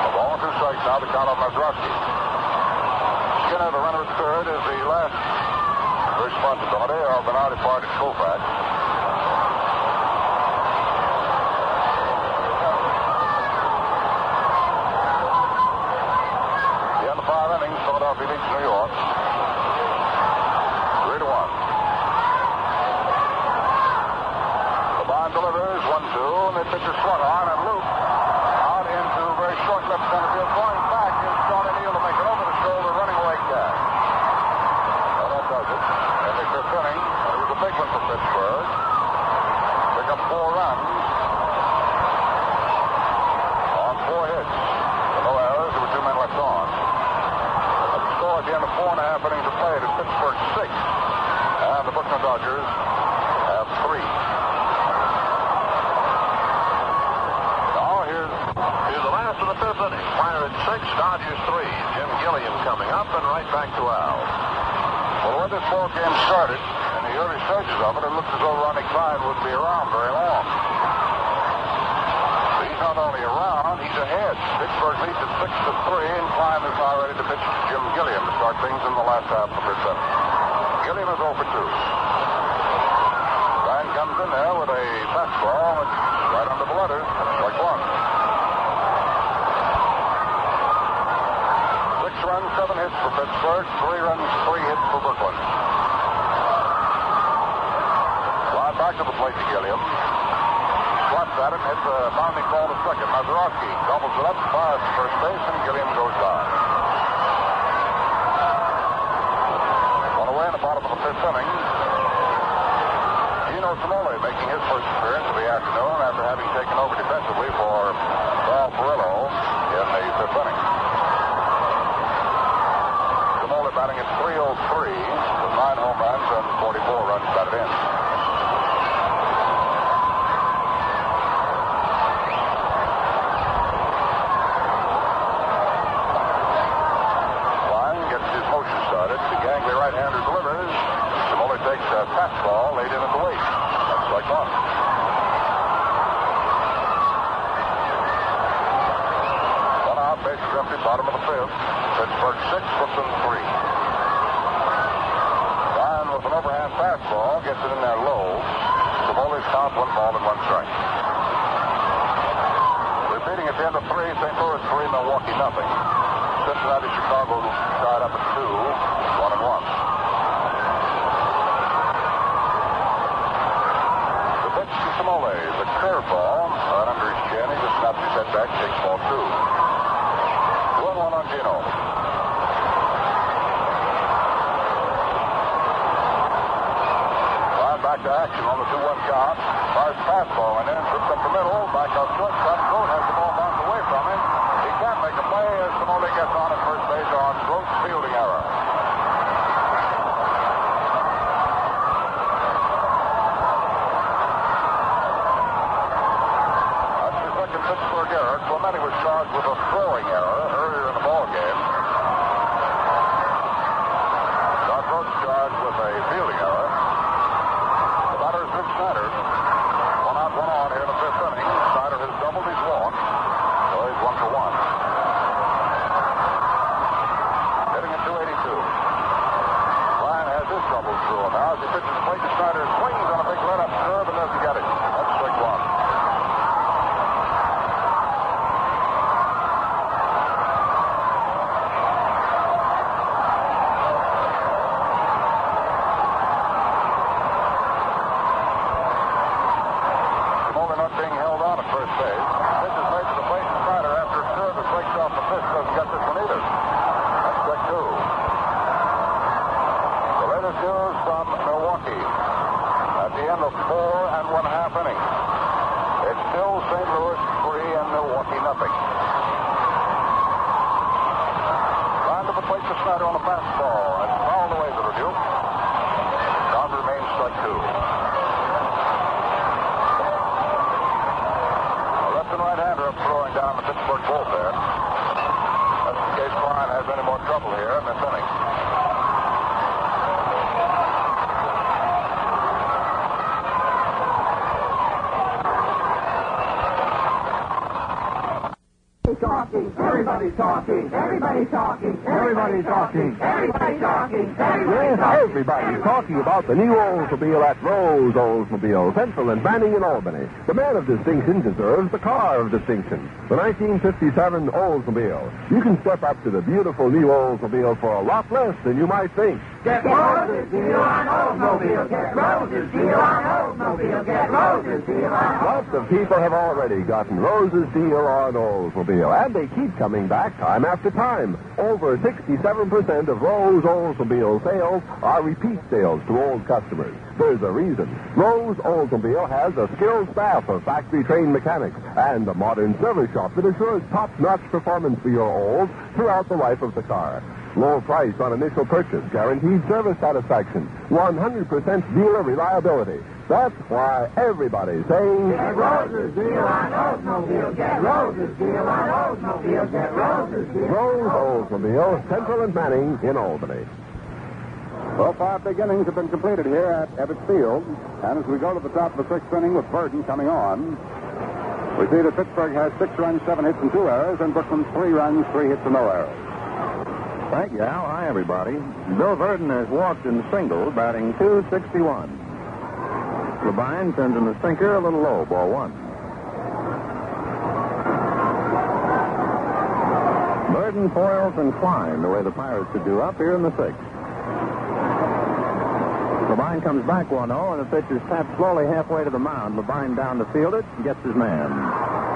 A ball and 2 strikes now to count on Mazeroski. Skinner, the runner at third, is the last responsibility of the now departed Koufax. The end of 5 innings, Philadelphia leads New York. 3-1. Delivers 1-2, and the pitcher swung on and looped out into very short left center field. Going back is Johnny Neal to make an over the shoulder running away catch. Well, that does it. In the 5th inning, it was a big one for Pittsburgh. Pick up 4 runs on 4 hits. No errors. There were 2 men left on. At the score at the end of 4.5 innings of play, it is Pittsburgh 6, and the Brooklyn Dodgers have 3. Here's the last of the 5th inning. Pirates 6, Dodgers 3. Jim Gilliam coming up and right back to Al. Well, when this ball game started, in the early stages of it, it looked as though Ronnie Klein wouldn't be around very long. But he's not only around, he's ahead. Pittsburgh leads at 6-3, and Klein is now ready to pitch to Jim Gilliam to start things in the last half of the 5th inning. Gilliam is 0 for 2. Klein comes in there with a fastball, and right under the letters, strike 1. 6 runs, 7 hits for Pittsburgh. 3 runs, 3 hits for Brooklyn. Slide back to the plate to Gilliam. Slaps at it, hits a bounding ball to second. Mazeroski doubles it up, fires to first base, and Gilliam goes down. On the way in the bottom of the 5th inning, Gino Cimoli making his first appearance of the afternoon after having taken over defensively for Carl Perillo in the 5th inning. Cimoli batting at .303 with 9 home runs and 44 runs batted in. Klein gets his motion started. The gangly right-hander delivers. Cimoli takes a fastball laid in at the weight. That's 2. Pittsburgh 6, Brooklyn 3. Ryan with an overhand fastball gets it in there low. Cavoli's count 1 ball and 1 strike. Repeating at the end of 3, St. Louis 3, Milwaukee nothing. Cincinnati, Chicago tied up at 2, 1-1. The pitch to Simole, the curveball, right under his chin. He just snaps his head back, takes ball 2. 2-1 on Gino. Ryan back to action on the 2-1 count. Fires fastball and then trips up the middle. Back out shortstop. Grote has the ball bounced away from him. He can't make a play as Simone gets on at first base on Grote's fielding error. That's the second Pittsburgh error. Clemente was charged with a throwing error earlier in the ball game. John Grote's charged with a fielding error. The batter is Rich Snider. 1 out, 1 on here in the 5th inning. Snider has doubled his walk. So he's 1 for 1. Hitting at 282. Ryan has his troubles through him now as he pitches plate to Snider. Swings on a big let-up curve and doesn't get it. That's strike 1. Everybody's talking. Everybody's talking. Everybody's talking. Everybody's talking. Yes, everybody's talking about the new Oldsmobile at Rose Oldsmobile, Central and Banning in Albany. The man of distinction deserves the car of distinction. The 1957 Oldsmobile. You can step up to the beautiful new Oldsmobile for a lot less than you might think. Get Rose's deal on Oldsmobile. Get Rose's deal on Oldsmobile. Get Rose's deal on Oldsmobile. Lots of people have already gotten Rose's deal on Oldsmobile, and they keep coming back time after time. Over 67% of Rose Oldsmobile sales are repeat sales to old customers. There's a reason. Rose Oldsmobile has a skilled staff of factory-trained mechanics and a modern service shop that assures top-notch performance for your old throughout the life of the car. Low price on initial purchase, guaranteed service satisfaction, 100% dealer reliability. That's why everybody's saying, Get Rose's deal on Oldsmobile. Get Rose's deal on Oldsmobile. Get Rose's deal. Rose Oldsmobile, Central and Manning in Albany. Well, 5 big innings have been completed here at Ebbets Field. And as we go to the top of the 6th inning with Burton coming on, we see that Pittsburgh has 6 runs, 7 hits, and 2 errors, and Brooklyn 3 runs, 3 hits, and no errors. Thank you, Al. Hi, everybody. Bill Verdon has walked in single, batting .261. Levine sends in the sinker, a little low, ball 1. Verdon foils and Klein, the way the Pirates should do up here in the 6th. Levine comes back 1-0, and the pitch is tapped slowly halfway to the mound. Levine down to field it and gets his man.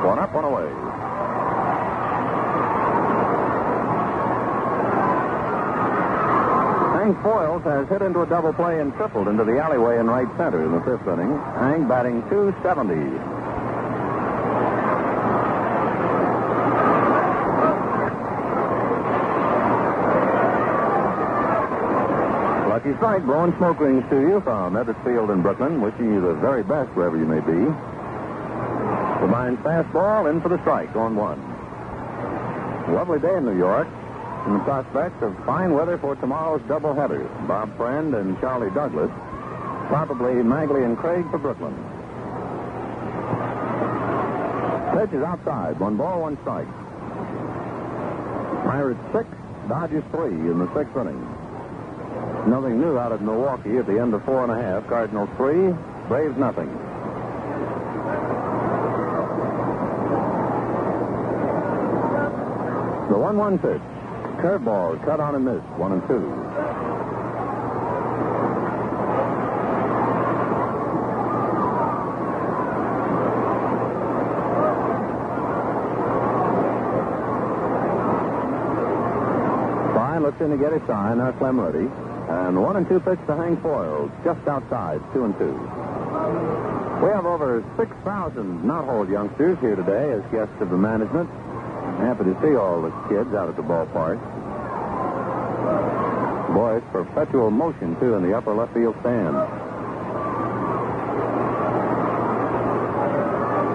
1 up, 1 away. Hank Foyles has hit into a double play and tripled into the alleyway in right center in the 5th inning. Hank batting .270. Lucky Strike blowing smoke rings to you from Ebbets Field in Brooklyn. Wishing you the very best wherever you may be. Levine's fastball in for the strike on 1. Lovely day in New York. And the prospect of fine weather for tomorrow's doubleheader. Bob Friend and Charlie Douglas. Probably Magley and Craig for Brooklyn. Pitch is outside. 1 ball, 1 strike. Pirates 6, Dodgers 3 in the 6th inning. Nothing new out of Milwaukee at the end of 4 1/2. Cardinals 3, Braves nothing. The 1-1 pitch. Curveball cut on and missed. 1-2. Fine looks in to get a sign. Now Clemente. And 1-2 pitch to Hank Foils. Just outside. 2-2. We have over 6,000 knot-hole youngsters here today as guests of the management. Happy to see all the kids out at the ballpark. Boy, it's perpetual motion, too, in the upper left field stand.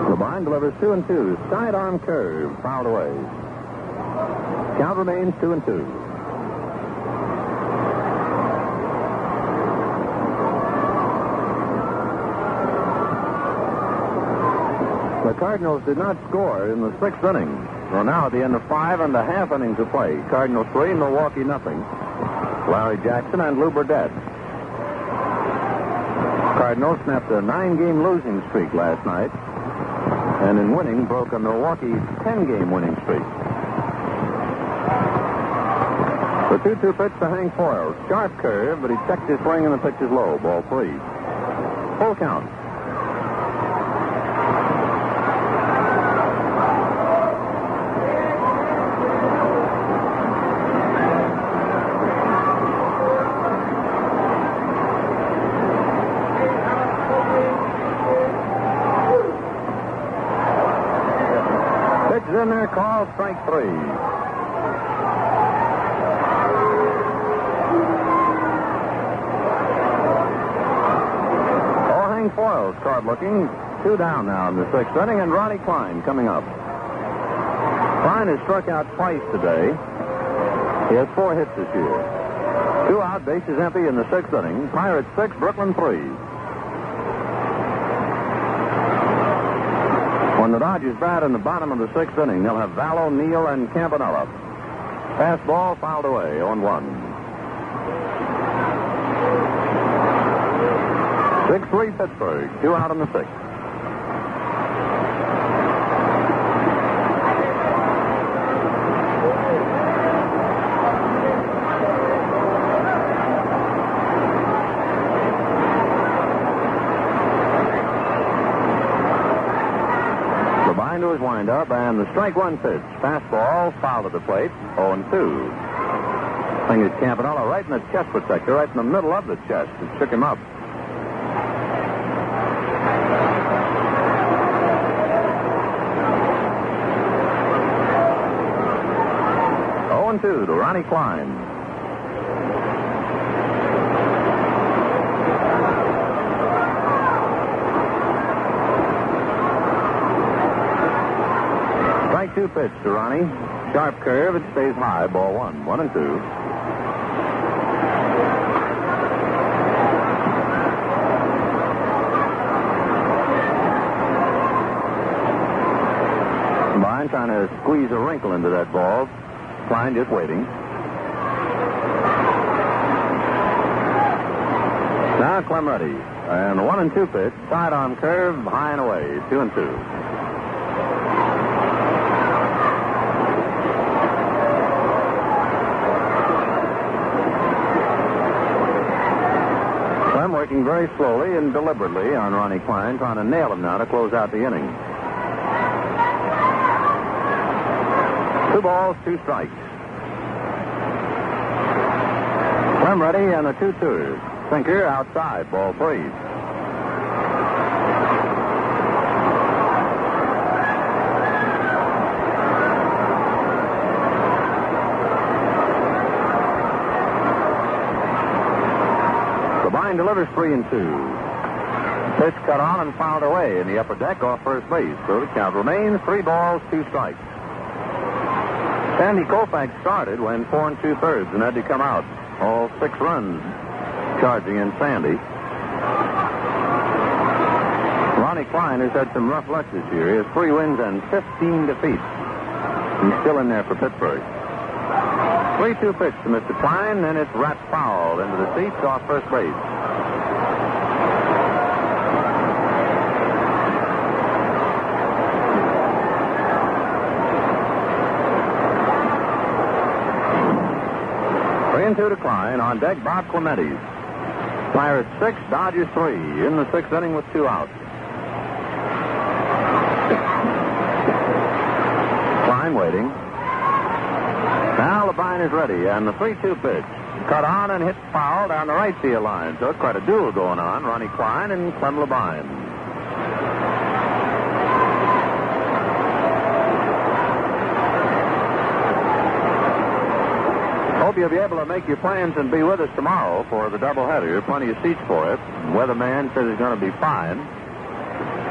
Labine delivers 2-2. Sidearm curve, fouled away. Count remains 2-2. The Cardinals did not score in the 6th inning. So now at the end of 5 1/2 innings of play. Cardinals 3, Milwaukee nothing. Larry Jackson and Lou Burdett. Cardinals snapped a 9-game losing streak last night. And in winning, broke a Milwaukee 10-game winning streak. The 2-2 pitch to Hank Foils. Sharp curve, but he checked his swing and the pitch is low. Ball 3. Full count. In there, call strike 3. Oh, Hank Foils caught looking. 2 down now in the 6th inning, and Ronnie Klein coming up. Klein has struck out twice today. He has 4 hits this year. 2 out, bases empty in the 6th inning. Pirates 6, Brooklyn 3. When the Dodgers bat in the bottom of the 6th inning, they'll have Vallo, Neal, and Campanella. Fastball fouled away, 0-1. 6-3 Pittsburgh, 2 out in the 6th. To his windup, and the strike 1 pitch. Fastball, foul to the plate, 0-2. Thing is Campanella right in the chest protector, right in the middle of the chest. It shook him up. To Ronnie Klein. Strike 2 pitch to Ronnie. Sharp curve. It stays high. Ball 1. 1-2. Klein trying to squeeze a wrinkle into that ball. Klein just waiting. Now Clemente. And 1-2 pitch. Sidearm curve. High and away. 2-2. Clem working very slowly and deliberately on Ronnie Klein, trying to nail him now to close out the inning. 2 balls, 2 strikes. Clem ready and a 2-2. Sinker outside, ball 3. Labine delivers 3-2. Pitch cut on and fouled away in the upper deck off first base. So the count remains 3 balls, 2 strikes. Sandy Koufax started when 4 2/3 and had to come out. All 6 runs charging in Sandy. Ronnie Klein has had some rough luck this year. He has 3 wins and 15 defeats. He's still in there for Pittsburgh. 3-2 pitch to Mr. Klein, and it's rat foul into the seats off first base. Two to Klein. On deck, Bob Clemente. Pirates 6, Dodgers 3 in the 6th inning with 2 outs. Klein waiting. Now Levine is ready, and the 3-2 pitch. Cut on and hit foul down the right field line. So it's quite a duel going on. Ronnie Klein and Clem Levine. Hope you'll be able to make your plans and be with us tomorrow for the doubleheader. Plenty of seats for it. Weatherman says it's going to be fine.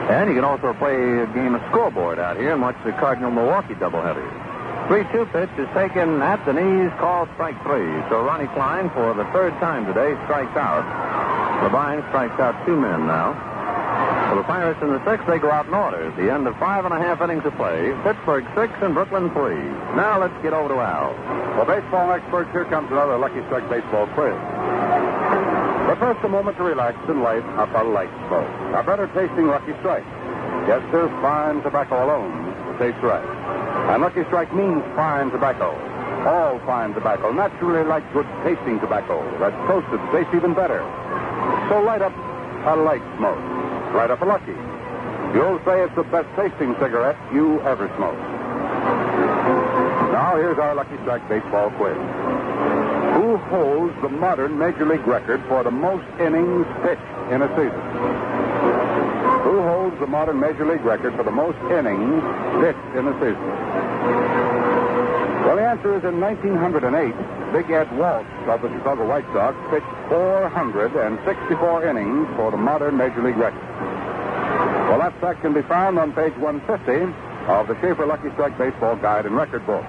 And you can also play a game of scoreboard out here and watch the Cardinal-Milwaukee doubleheader. 3-2 pitch is taken at the knees, called strike 3. So Ronnie Klein, for the 3rd time today, strikes out. Levine strikes out 2 men now. For the Pirates in the 6th, they go out in order at the end of 5.5 innings of play. Pittsburgh 6 and Brooklyn 3. Now let's get over to Al. Well, baseball experts, here comes another Lucky Strike baseball quiz. But first, a moment to relax and light up a light smoke. A better tasting Lucky Strike. Yes, sir, fine tobacco alone tastes right. And Lucky Strike means fine tobacco. All fine tobacco, naturally like good tasting tobacco. That's toasted, tastes even better. So light up a light smoke. Light up a Lucky. You'll say it's the best tasting cigarette you ever smoked. Now, here's our Lucky Strike baseball quiz. Who holds the modern Major League record for the most innings pitched in a season? Who holds the modern Major League record for the most innings pitched in a season? Well, the answer is in 1908, Big Ed Walsh of the Chicago White Sox pitched 464 innings for the modern Major League record. Well, that fact can be found on page 150 of the Schaefer Lucky Strike Baseball Guide and Record Book.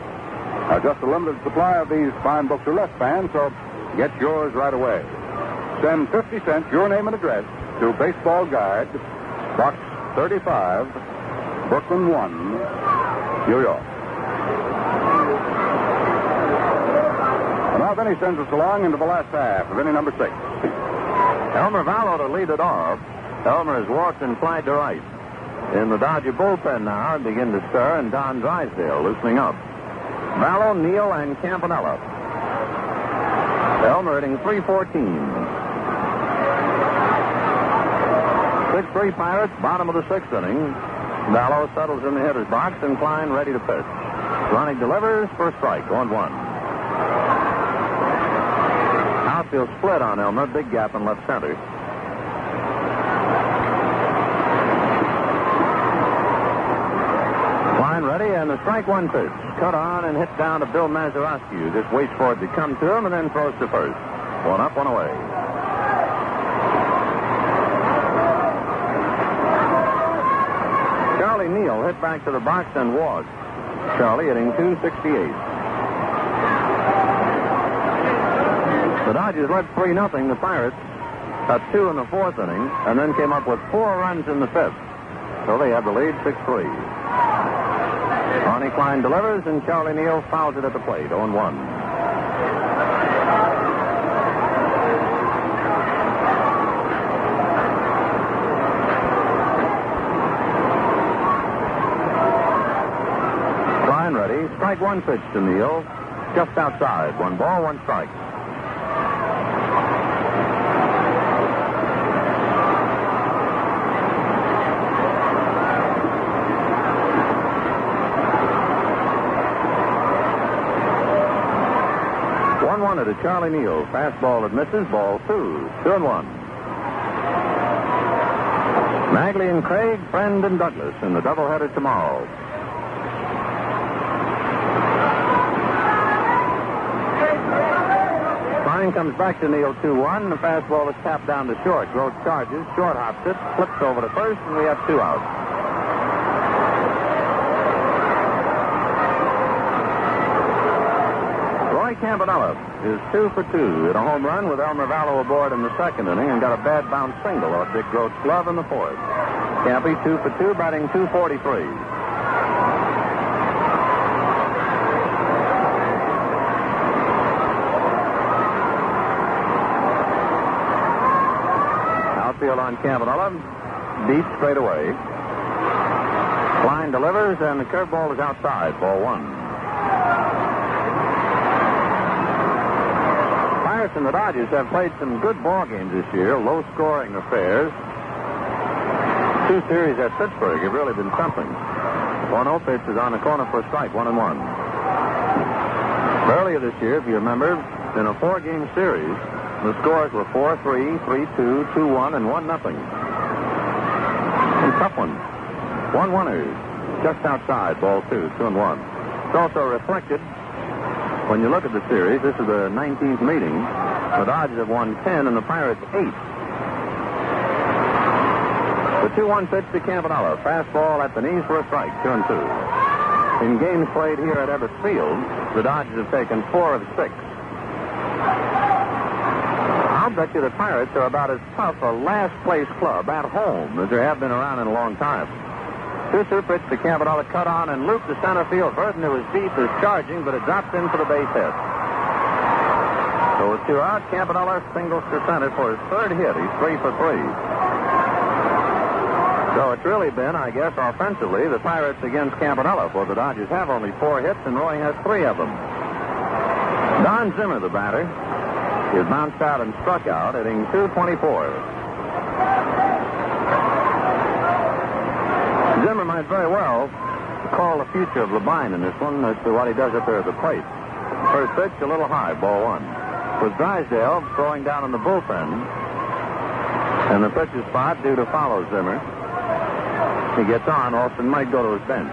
Now, just a limited supply of these fine books are left, fans, so get yours right away. Send 50 cents, your name and address, to Baseball Guide, Box 35, Brooklyn 1, New York. And now Benny sends us along into the last half of inning number 6. Elmer Vallow to lead it off. Elmer has walked and flied to right. In the Dodger bullpen now, begin to stir, and Don Drysdale loosening up. Vallow, Neal, and Campanella. Elmer hitting .314. 6-3 Pirates, bottom of the 6th inning. Vallow settles in the hitter's box, and Klein ready to pitch. Ronnie delivers for a strike, 1-1. Outfield split on Elmer, big gap in left center. Klein ready, and the strike 1 pitch. Cut on and hit down to Bill Mazeroski, who just waits for it to come to him and then throws to first. 1 up, 1 away. Charlie Neal hit back to the box and walked. Charlie hitting .268. The Dodgers led 3-0. The Pirates got 2 in the 4th inning and then came up with 4 runs in the 5th. So they have the lead 6-3. Ronnie Klein delivers, and Charlie Neal fouls it at the plate, 0-1. Klein ready. Strike 1 pitch to Neal. Just outside. 1 ball, 1 strike. To Charlie Neal. Fastball that misses. Ball 2. 2-1. Magley and Craig, Friend and Douglas in the doubleheader tomorrow. Klein comes back to Neal 2-1. The fastball is tapped down to short. Grote charges. Short hops it. Flips over to first, and we have 2 outs. Campanella is 2 for 2. Hit a home run with Elmer Vallow aboard in the 2nd inning and got a bad bounce single off Dick Grote's glove in the 4th. Campy 2 for 2, batting .243. deal on Campanella. Deep straight away. Line delivers, and the curveball is outside. Ball one. Pirates and the Dodgers have played some good ball games this year, low-scoring affairs. 2 series at Pittsburgh have really been something. 1-0 pitch is on the corner for a strike, 1-1. Earlier this year, if you remember, in a 4-game series, the scores were 4-3, 3-2, 2-1, and 1-0. And tough ones. 1-1ers, just outside, ball 2, 2-1. It's also reflected when you look at the series. This is the 19th meeting. The Dodgers have won 10 and the Pirates 8. The 2-1 pitch to Campanella. Fastball at the knees for a strike, 2-2. In games played here at Ebbets Field, the Dodgers have taken 4 of 6. I'll bet you the Pirates are about as tough a last-place club at home as there have been around in a long time. 2-2 pitch to Campanella, cut on and looped to center field. Verdon, who is deep, is charging, but it drops in for the base hit. So with 2 out, Campanella singles to center for his 3rd hit. He's 3 for 3. So it's really been, I guess, offensively, the Pirates against Campanella, for the Dodgers have only 4 hits, and Roy has 3 of them. Don Zimmer, the batter, is bounced out and struck out, hitting .224. Zimmer might very well call the future of Labine in this one as to what he does up there at the plate. First pitch, a little high, ball 1. With Drysdale throwing down in the bullpen, and the pitcher's spot due to follow Zimmer. He gets on. Austin might go to his bench.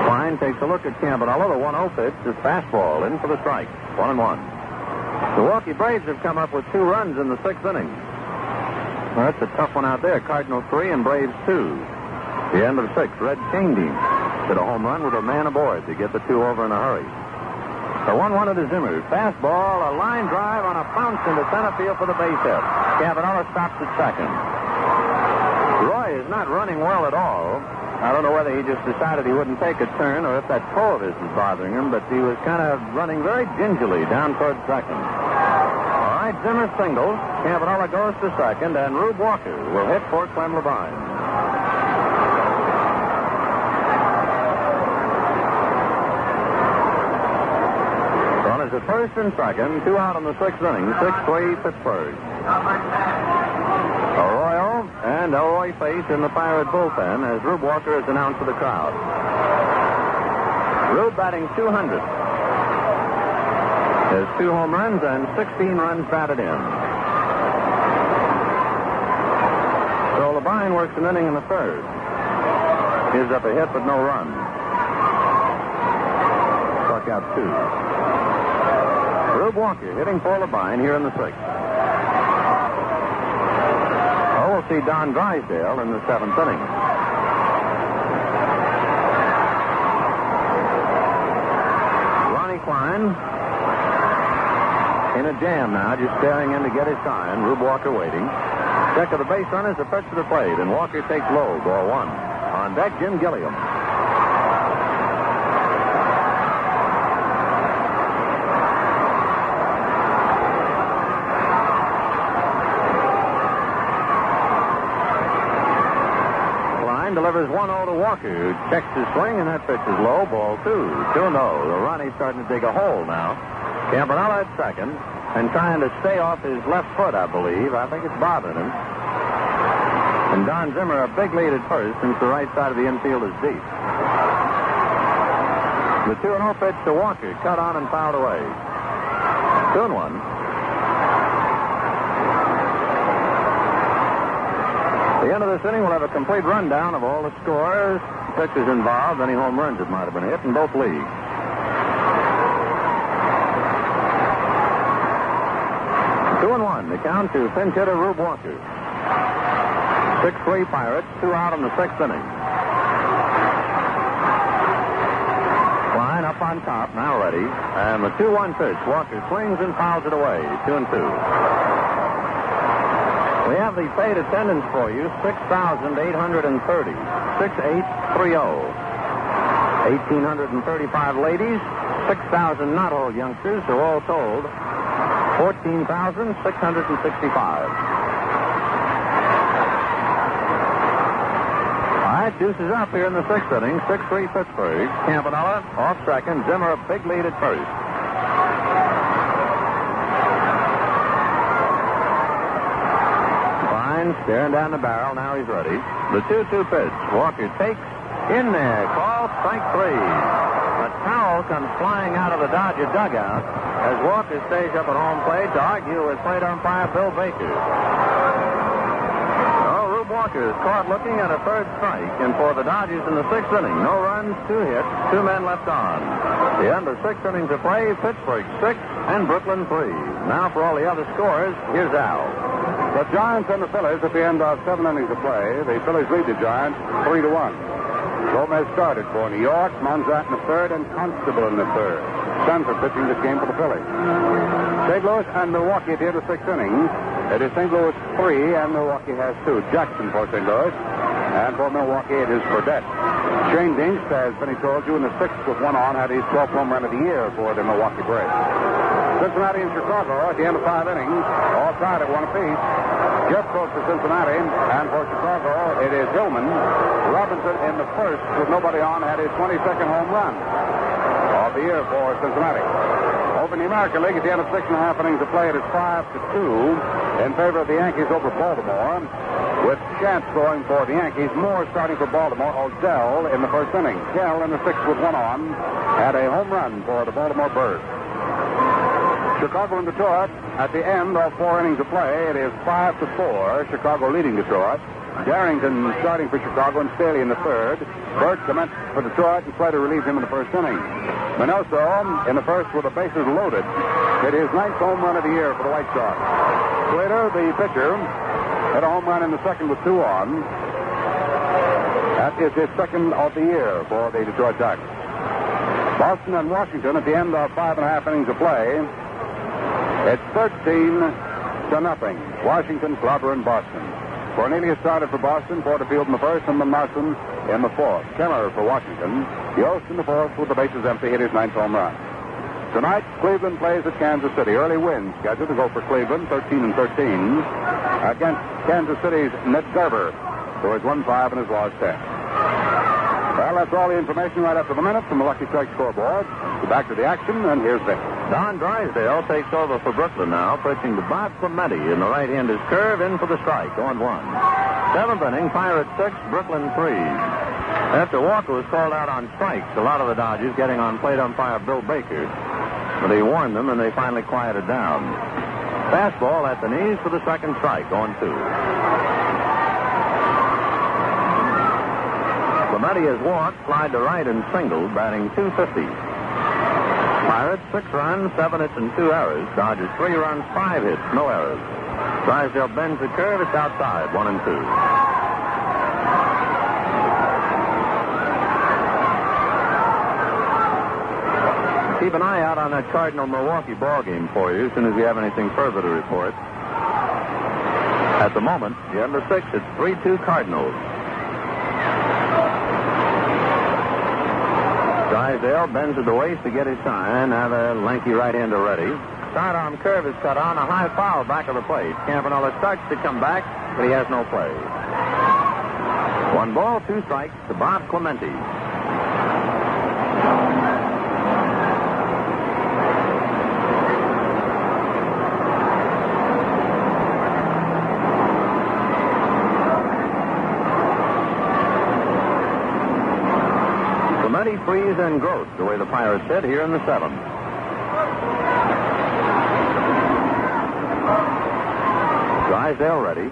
Klein takes a look at Campanella. The 1-0 pitch is fastball in for the strike. 1-1. The Milwaukee Braves have come up with 2 runs in the 6th inning. Well, that's a tough one out there. Cardinals 3 and Braves 2. The end of the 6th. Red Candy hit a home run with a man aboard to get the 2 over in a hurry. The 1-1 to Zimmer. Fastball, a line drive on a bounce into center field for the base hit. Campanella stops at second. Roy is not running well at all. I don't know whether he just decided he wouldn't take a turn or if that toe of his is bothering him, but he was kind of running very gingerly down toward second. All right, Zimmer singles. Campanella goes to second, and Rube Walker will hit for Clem Labine. Runners at first and second, 2 out in the 6th inning, 6-3 Pittsburgh. Arroyo and Elroy Face in the Pirate bullpen as Rube Walker is announced to the crowd. Rube batting .200. Has 2 home runs and 16 runs batted in. So Labine works an inning in the 3rd. Gives up a hit but no run. Struck out 2. Rube Walker hitting for Labine here in the 6th. We'll see Don Drysdale in the 7th inning. Ronnie Klein in a jam now, just staring in to get his sign. Rube Walker waiting. Check of the base runners, a pitch to the plate, and Walker takes low, ball 1. On deck, Jim Gilliam. Delivers 1-0 to Walker, who checks his swing, and that pitch is low, ball 2. 2-0. Ronnie's starting to dig a hole now. Campanella at second, and trying to stay off his left foot, I believe. I think it's bothering him. And Don Zimmer a big lead at first, since the right side of the infield is deep. The 2-0 pitch to Walker, cut on and fouled away. 2-1. The end of this inning, we'll have a complete rundown of all the scores, pitchers involved, any home runs that might have been hit in both leagues. Two and one, the count to pinch hitter Rube Walker. 6-3 Pirates, 2 out in the 6th inning. Klein up on top, now ready, and the 2-1 pitch. Walker swings and fouls it away, 2-2. We have the paid attendance for you, 6,830, 6830. 1,835 ladies, 6,000 not old youngsters, so all told, 14,665. deuces up here in the sixth inning. 6-3 Pittsburgh. Campanella off second. Zimmer a big lead at first. Fine, staring down the barrel. Now he's ready. The 2-2 pitch. Walker takes in there. Call strike three. A towel comes flying out of the Dodger dugout as Walker stays up at home plate to argue with plate umpire Bill Baker. Walker is caught looking at a third strike, and for the Dodgers in the sixth inning, no runs, 2 hits, 2 men left on. The end of 6 innings of play, Pittsburgh 6 and Brooklyn 3. Now for all the other scores, here's Al. The Giants and the Phillies at the end of 7 innings of play. The Phillies lead the Giants 3-1. Gomez started for New York, Monzat in the third, and Constable in the third. Stanford pitching this game for the Phillies. St. Louis and Milwaukee at the end of 6 innings. It is St. Louis 3, and Milwaukee has 2. Jackson for St. Louis, and for Milwaukee it is Burdette. Shane Dinks, as Benny told you, in the 6th with 1 on, had his 12th home run of the year for the Milwaukee Braves. Cincinnati and Chicago at the end of 5 innings, all tied at 1 apiece. Jeff Probst for Cincinnati, and for Chicago it is Hillman. Robinson in the 1st with nobody on had his 22nd home run of the year for Cincinnati. Over in the American League at the end of 6.5 innings of play, it is 5-2 in favor of the Yankees over Baltimore, with Chance going for the Yankees. Moore starting for Baltimore. Odell in the 1st inning. Kell in the 6th with 1 on had a home run for the Baltimore Birds. Chicago and Detroit at the end of 4 innings of play, it is 5-4. Chicago leading Detroit. Darrington starting for Chicago and Staley in the 3rd. Burt commenced for Detroit and Slater relieved him in the 1st inning. Minoso in the 1st with the bases loaded hit his 9th home run of the year for the White Sox. Slater, the pitcher, hit a home run in the 2nd with 2 on. That is his 2nd of the year for the Detroit Tigers. Boston and Washington at the end of 5.5 innings of play. It's 13-0. Washington clobbering Boston. Cornelius started for Boston, Porterfield in the 1st, and Marson in the 4th. Kemmer for Washington. Yost in the 4th with the bases empty, hit his 9th home run. Tonight, Cleveland plays at Kansas City. Early win scheduled to go for Cleveland, 13-13, against Kansas City's Ned Garber, who has won 5 and has lost 10. Well, that's all the information right after the minute from the Lucky Strike scoreboard. We're back to the action, and here's Vic. Don Drysdale takes over for Brooklyn now, pitching to Bob Clemente in the right-hander's curve, in for the strike, 0-1. 7th inning, Pirates 6, Brooklyn 3. After Walker was called out on strikes, a lot of the Dodgers getting on plate umpire Bill Baker, but he warned them, and they finally quieted down. Fastball at the knees for the 2nd strike, 0-2. Clemente has walked, flied to right, and singled, batting .250. Pirates 6 runs, 7 hits, and 2 errors. Dodgers 3 runs, 5 hits, no errors. Drysdale bends the curve. It's outside, 1-2. Keep an eye out on that Cardinal-Milwaukee ball game for you as soon as we have anything further to report. At the moment, the end of 6, it's 3-2 Cardinals. Drysdale bends at the waist to get his sign. Now the lanky right-hander ready. Sidearm curve is cut on. A high foul back of the plate. Campanella starts to come back, but he has no play. 1 ball, 2 strikes to Bob Clemente. Freeze and Gross, the way the Pirates hit here in the 7th. Drysdale ready.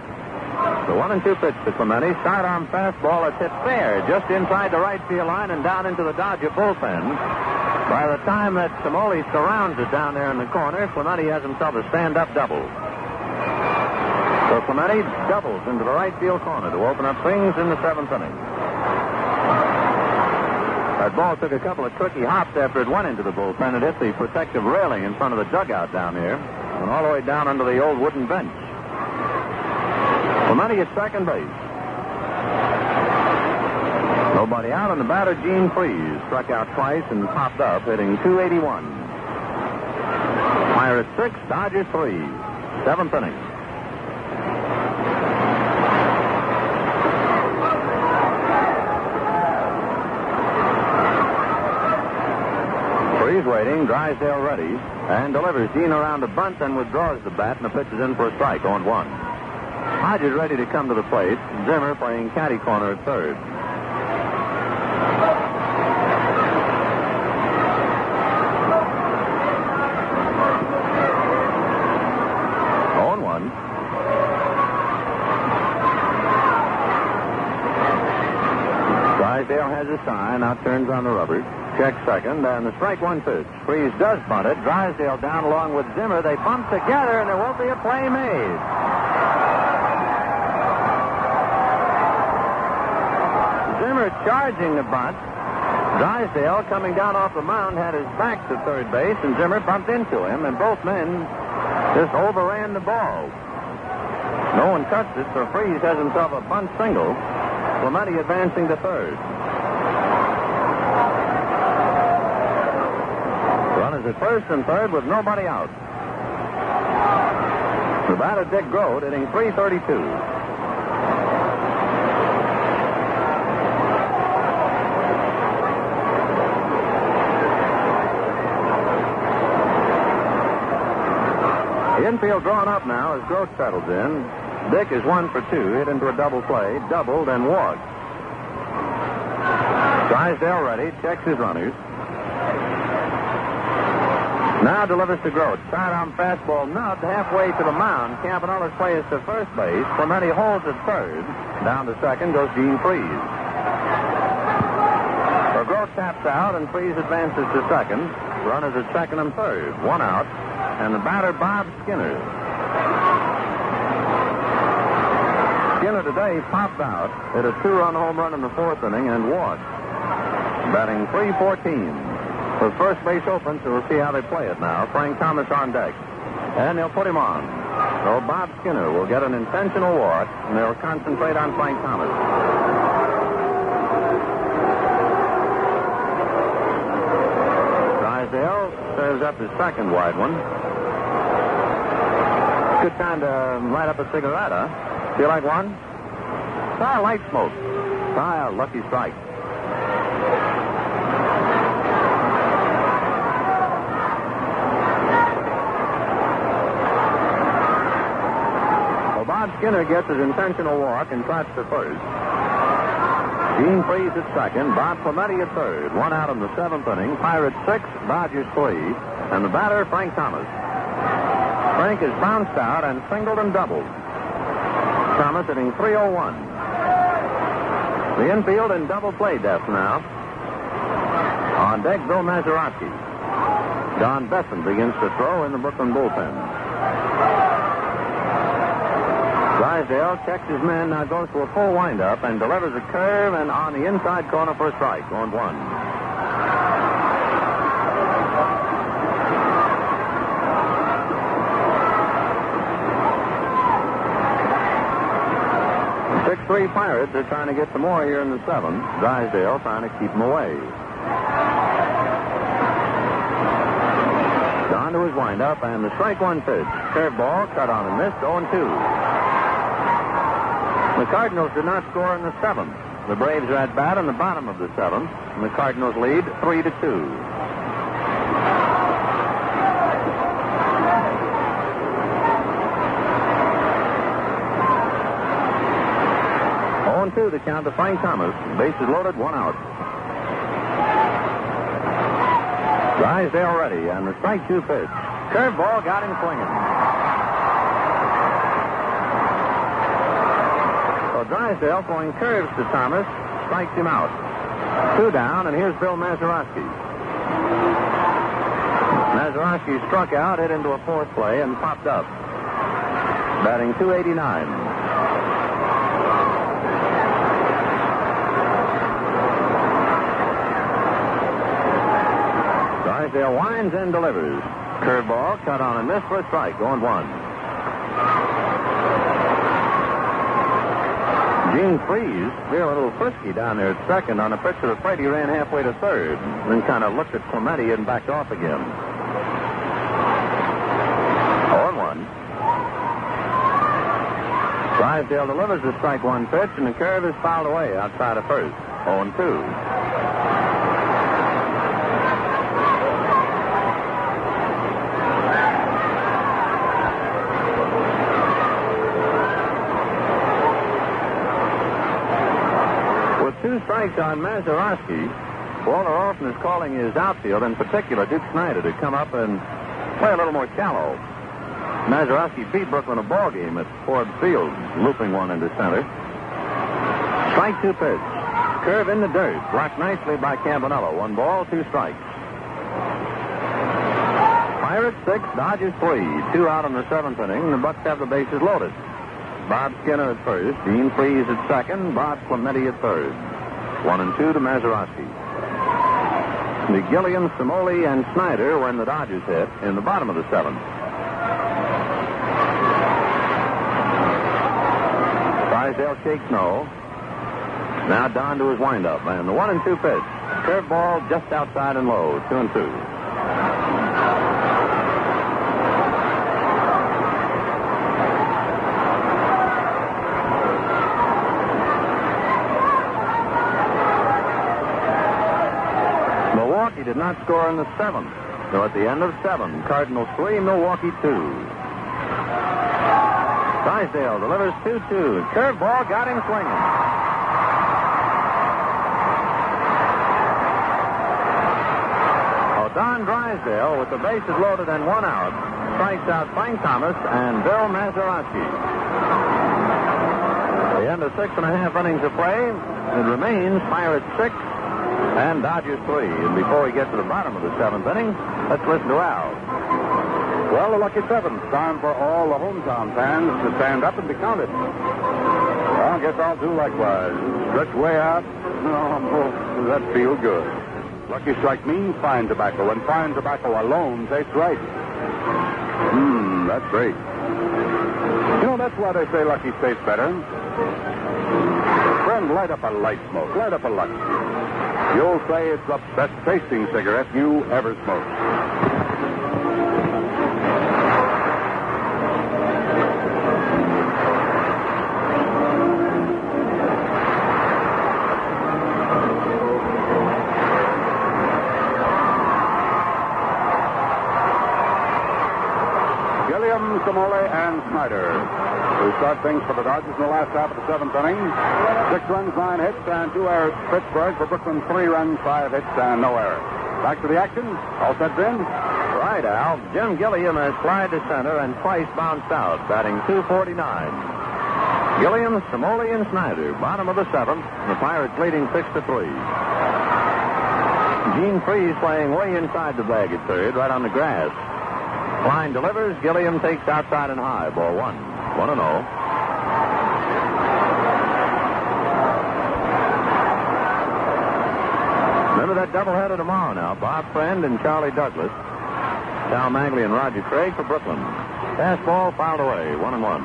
The 1-2 pitch to Clemente. Sidearm fastball. It's hit fair, just inside the right field line and down into the Dodger bullpen. By the time that Samoli surrounds it down there in the corner, Clemente has himself a stand-up double. So Clemente doubles into the right field corner to open up things in the 7th inning. That ball took a couple of tricky hops after it went into the bullpen. It hit the protective railing in front of the dugout down here and all the way down under the old wooden bench. Clemente at second base. Nobody out, and the batter, Gene Freeze, struck out twice and popped up, hitting .281. Pirates 6, Dodgers 3. 7th inning. 2-1. Drysdale ready and delivers Dean around a bunt, then withdraws the bat, and the pitch is in for a strike, 0-1. Hodges ready to come to the plate. Zimmer playing caddy corner at third. Drysdale has a sign, now turns on the rubber. Checks second, and the strike one pitch. Freeze does bunt it. Drysdale down along with Zimmer. They bump together, and there won't be a play made. Zimmer charging the bunt. Drysdale, coming down off the mound, had his back to third base, and Zimmer bumped into him, and both men just overran the ball. No one touched it, so Freeze has himself a bunt single. Clemente advancing to third. Runners at first and third with nobody out. The batter, Dick Grote, hitting .332. The infield drawn up now as Grote settles in. Dick is 1 for 2, hit into a double play, doubled, and walked. Drysdale ready, checks his runners. Now delivers to Grote. Sidearm fastball nubbed halfway to the mound. Campanella plays to first base. Clemente holds at third. Down to second goes Gene Freeze. So Grote taps out, and Freeze advances to second. Runners at second and third. One out. And the batter, Bob Skinner. Skinner today popped out, hit a 2-run home run in the fourth inning, and walked. Batting .314. With first base open, so we'll see how they play it now. Frank Thomas on deck. And they'll put him on. So Bob Skinner will get an intentional walk, and they'll concentrate on Frank Thomas. Drysdale serves up his second wide one. Good time to light up a cigarette, huh? Feel like one? Try a light smoke. Try a lucky strike. Well, Bob Skinner gets his intentional walk and trots to first. Gene Freeze at second. Bob Clemente at third. One out in the seventh inning. Pirates 6, Dodgers 3. And the batter, Frank Thomas. Frank is bounced out and singled and doubled. Thomas hitting .301. The infield in double play depth now. On deck, Bill Mazeroski. Don Besson begins to throw in the Brooklyn bullpen. Drysdale checks his men, now goes to a full windup and delivers a curve and on the inside corner for a strike, 0-1. Three Pirates are trying to get some more here in the seventh. Drysdale trying to keep them away. Down to his windup, and the strike one pitch. Curveball, cut on and missed, 0-2. The Cardinals did not score in the seventh. The Braves are at bat in the bottom of the seventh, and the Cardinals lead 3-2. The count to Frank Thomas. Bases loaded, one out. Drysdale ready, and the strike two pitch. Curveball got him swinging. So Drysdale throwing curves to Thomas, strikes him out. 2 down, and here's Bill Mazeroski. Mazeroski struck out, hit into a fourth play, and popped up. Batting .289. Drysdale winds and delivers. Curveball, cut on and missed for a strike, 0-1. Gene Freeze, feeling a little frisky down there at second on a pitch that afraid he ran halfway to third. Then kind of looked at Clemente and backed off again. 0-1. Drysdale delivers the strike one pitch, and the curve is fouled away outside of first. 0-2. 2 strikes on Mazeroski. Walter Olson is calling his outfield, in particular Duke Snider, to come up and play a little more shallow. Mazeroski beat Brooklyn a ball game at Ford Field, looping one into center. Strike 2 pitch. Curve in the dirt. Blocked nicely by Campanella. 1 ball, 2 strikes. Pirates 6, Dodgers 3. 2 out in the 7th inning. The Bucks have the bases loaded. Bob Skinner at first. Gene Freese at second. Bob Clemente at third. 1 and 2 to Mazeroski. The Gilliam, Samoli, and Snider when the Dodgers hit in the bottom of the 7th. Drysdale shakes no. Now down to his windup. And the 1 and 2 pitch. Curveball just outside and low. 2 and 2. Milwaukee did not score in the 7th. So at the end of 7, Cardinals 3, Milwaukee 2. Drysdale delivers 2-2. Curveball got him swinging. Don Drysdale, with the bases loaded and 1 out, strikes out Frank Thomas and Bill Mazeroski. The end of 6.5 innings of play. It remains Pirates 6 and Dodgers 3. And before we get to the bottom of the 7th inning, let's listen to Al. Well, the lucky 7th. Time for all the hometown fans to stand up and be counted. Well, I guess I'll do likewise. Stretch way out. Oh, does that feel good? Lucky strike means fine tobacco, and fine tobacco alone tastes right. That's great. You know, that's why they say Lucky tastes better. Friend, light up a light smoke. Light up a Lucky. You'll say it's the best tasting cigarette you ever smoked. Samole and Snider to start things for the Dodgers in the last half of the 7th inning. 6 runs, 9 hits, and 2 errors for Pittsburgh. For Brooklyn, 3 runs, 5 hits, and no errors. Back to the action. All set, Vin? Right, Al. Jim Gilliam has flied to center and twice bounced out, batting .249. Gilliam, Samole, and Snider, bottom of the 7th. The Pirates leading 6-3. Gene Freese playing way inside the bag at third, right on the grass. Klein delivers. Gilliam takes outside and high. Ball 1. 1-0. Remember that doubleheader tomorrow now. Bob Friend and Charlie Douglas. Sal Mangley and Roger Craig for Brooklyn. Fastball fouled away. 1-1.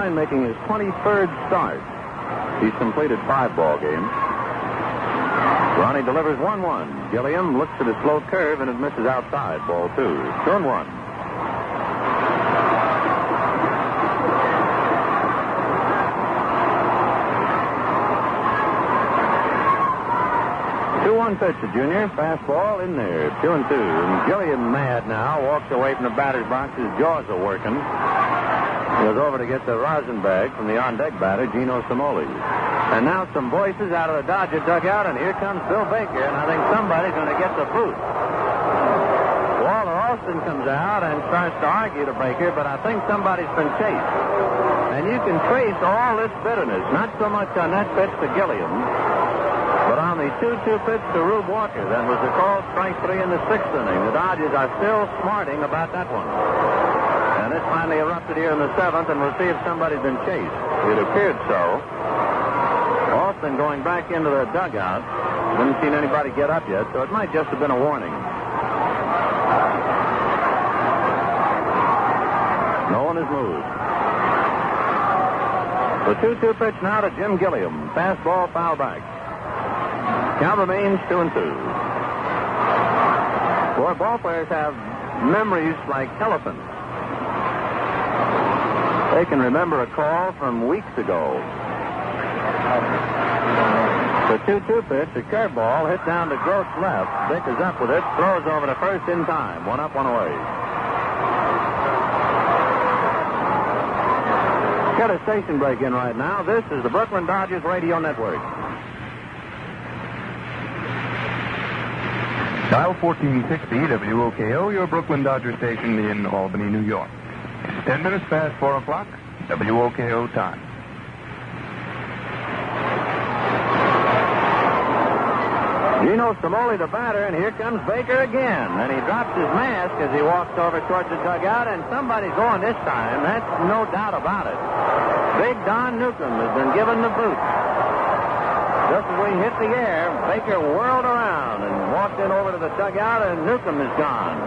Making his 23rd start. He's completed 5 ball games. Ronnie delivers 1-1. Gilliam looks at his slow curve and it misses outside. Ball 2. 2-1. Pitch to Junior. Fastball in there. 2-2. And Gilliam, mad now, walks away from the batter's box. His jaws are working. He goes over to get the rosin bag from the on-deck batter, Gino Samoli. And now some voices out of the Dodger dugout, and here comes Bill Baker, and I think somebody's going to get the boot. Walter Alston comes out and starts to argue to Baker, but I think somebody's been chased. And you can trace all this bitterness, not so much on that pitch to Gilliam, but on the 2-2 pitch to Rube Walker. That was the called strike 3 in the 6th inning. The Dodgers are still smarting about that one. And this finally erupted here in the 7th, and we'll see if somebody's been chased. It appeared so. Austin going back into the dugout. Haven't seen anybody get up yet, so it might just have been a warning. No one has moved. The 2-2 pitch now to Jim Gilliam. Fastball foul back. Count remains 2-2. Boy, ball players have memories like elephants. They can remember a call from weeks ago. The 2-2 pitch, a curveball, hit down to Groth's left. Dick is up with it, throws over to first in time. One up, one away. Get a station break in right now. This is the Brooklyn Dodgers Radio Network. Dial 1460 WOKO, your Brooklyn Dodger station in Albany, New York. It's 10 minutes past 4 o'clock, WOKO time. Gino Smoley, the batter, and here comes Baker again. And he drops his mask as he walks over towards the dugout, and somebody's going this time. That's no doubt about it. Big Don Newcomb has been given the boot. Just as we hit the air, Baker whirled around and walked in over to the dugout, and Newcomb is gone.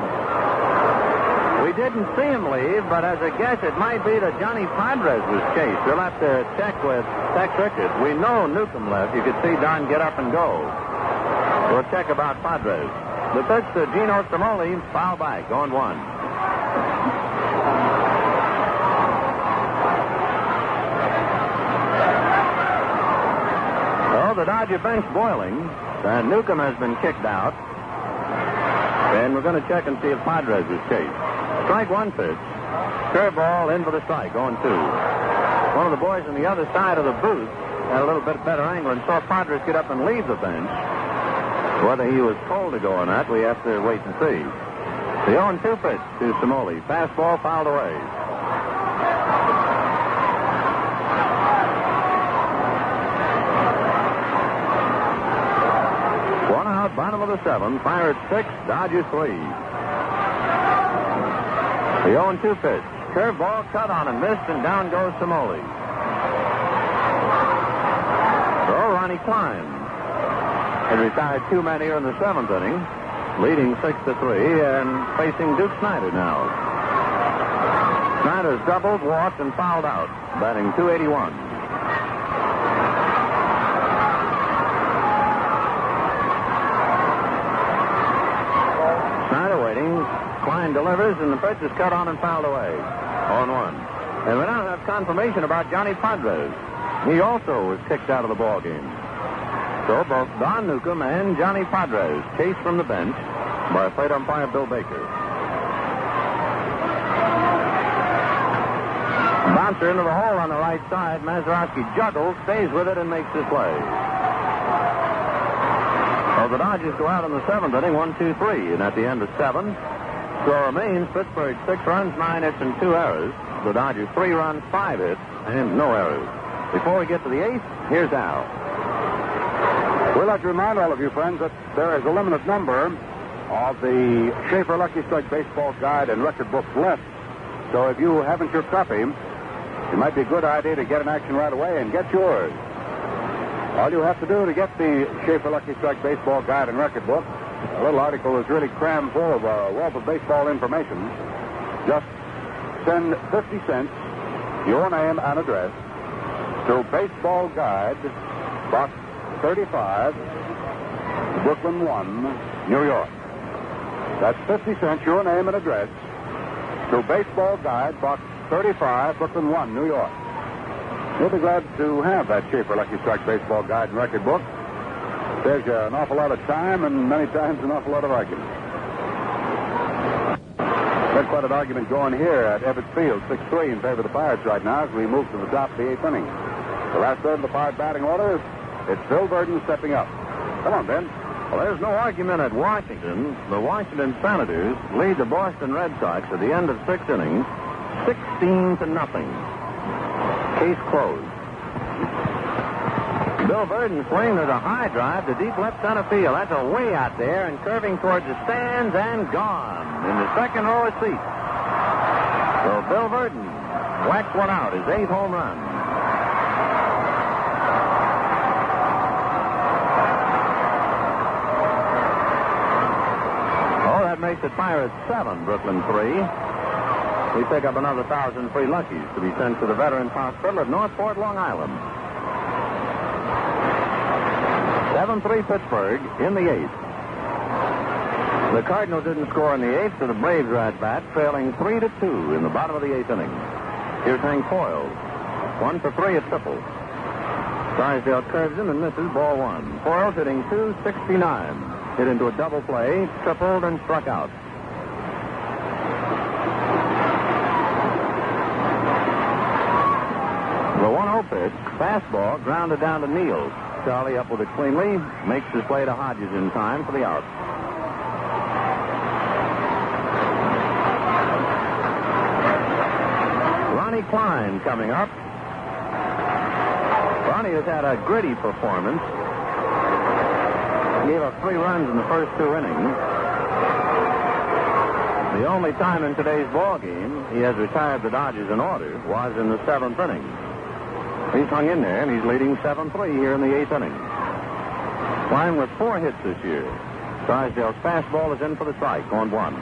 We didn't see him leave, but as a guess, it might be that Johnny Padres was chased. We'll have to check with Tex Richards. We know Newcomb left. You could see Don get up and go. We'll check about Padres. The pitch to Gino Smoley, foul back, going one. Well, the Dodger bench boiling, and Newcomb has been kicked out. And we're going to check and see if Padres is chased. Strike one pitch. Curveball in for the strike, going two. One of the boys on the other side of the booth had a little bit better angle and saw Padres get up and leave the bench. Whether he was told to go or not, we have to wait and see. The 0-2 pitch to Smoley. Fastball fouled away. One out, bottom of the seventh. Pirates 6, Dodgers 3. The 0-2 pitch. Curveball cut on and missed, and down goes Smoley. So Ronnie Klein has retired two men here in the seventh inning, leading 6-3, and facing Duke Snider now. Snider's doubled, walked, and fouled out, batting .281. Snider waiting. Klein delivers, and the pitch is cut on and fouled away. 0-1. And we now have confirmation about Johnny Padres. He also was kicked out of the ball game. So both Don Newcomb and Johnny Padres chased from the bench by plate umpire Bill Baker. Bouncer into the hole on the right side. Mazeroski juggles, stays with it, and makes his play. So the Dodgers go out in the seventh inning, 1-2-3, and at the end of seven, score remains Pittsburgh 6 runs, 9 hits, and 2 errors. The Dodgers 3 runs, 5 hits, and no errors. Before we get to the eighth, here's Al. We'd like to remind all of you, friends, that there is a limited number of the Schaefer Lucky Strike Baseball Guide and Record books left. So if you haven't your copy, it might be a good idea to get in action right away and get yours. All you have to do to get the Schaefer Lucky Strike Baseball Guide and Record book, a little article is really crammed full of a wealth of baseball information. Just send 50 cents, your name and address, to Baseball Guide, Box 35, Brooklyn 1, New York. That's 50 cents, your name and address, to Baseball Guide, Box 35, Brooklyn 1, New York. You'll be glad to have that Schaefer Lucky Strike Baseball Guide and Record book. Saves you an awful lot of time and many times an awful lot of argument. There's quite an argument going here at Ebbets Field, 6-3 in favor of the Pirates right now as we move to the top of the eighth inning. The last third of the Pirate batting order, it's Bill Burden stepping up. Come on, Ben. Well, there's no argument at Washington. The Washington Senators lead the Boston Red Sox at the end of 6 innings, 16-0. Case closed. Bill Burden swings at a high drive to deep left center field. That's a way out there and curving towards the stands and gone in the second row of seats. So Bill Burden whacked one out, his 8th home run. Oh, that makes it Pirates 7, Brooklyn 3. We pick up another 1,000 free Luckies to be sent to the Veterans Hospital at Northport, Long Island. 7-3 Pittsburgh in the 8th. The Cardinals didn't score in the 8th, so the Braves are at bat, trailing 3-2 in the bottom of the 8th inning. Here's Hank Foyle. 1 for 3 at triple. Drysdale curves him and misses ball one. Foyles hitting .269. Hit into a double play, tripled, and struck out. The 1-0 pitch, fastball, grounded down to Neal. Charlie up with it cleanly, makes his play to Hodges in time for the out. Ronnie Klein coming up. Ronnie has had a gritty performance. He gave up 3 runs in the first 2 innings. The only time in today's ball game he has retired the Dodgers in order was in the 7th inning. He's hung in there, and he's leading 7-3 here in the 8th inning. Klein with 4 hits this year. Drysdale's fastball is in for the strike on 1.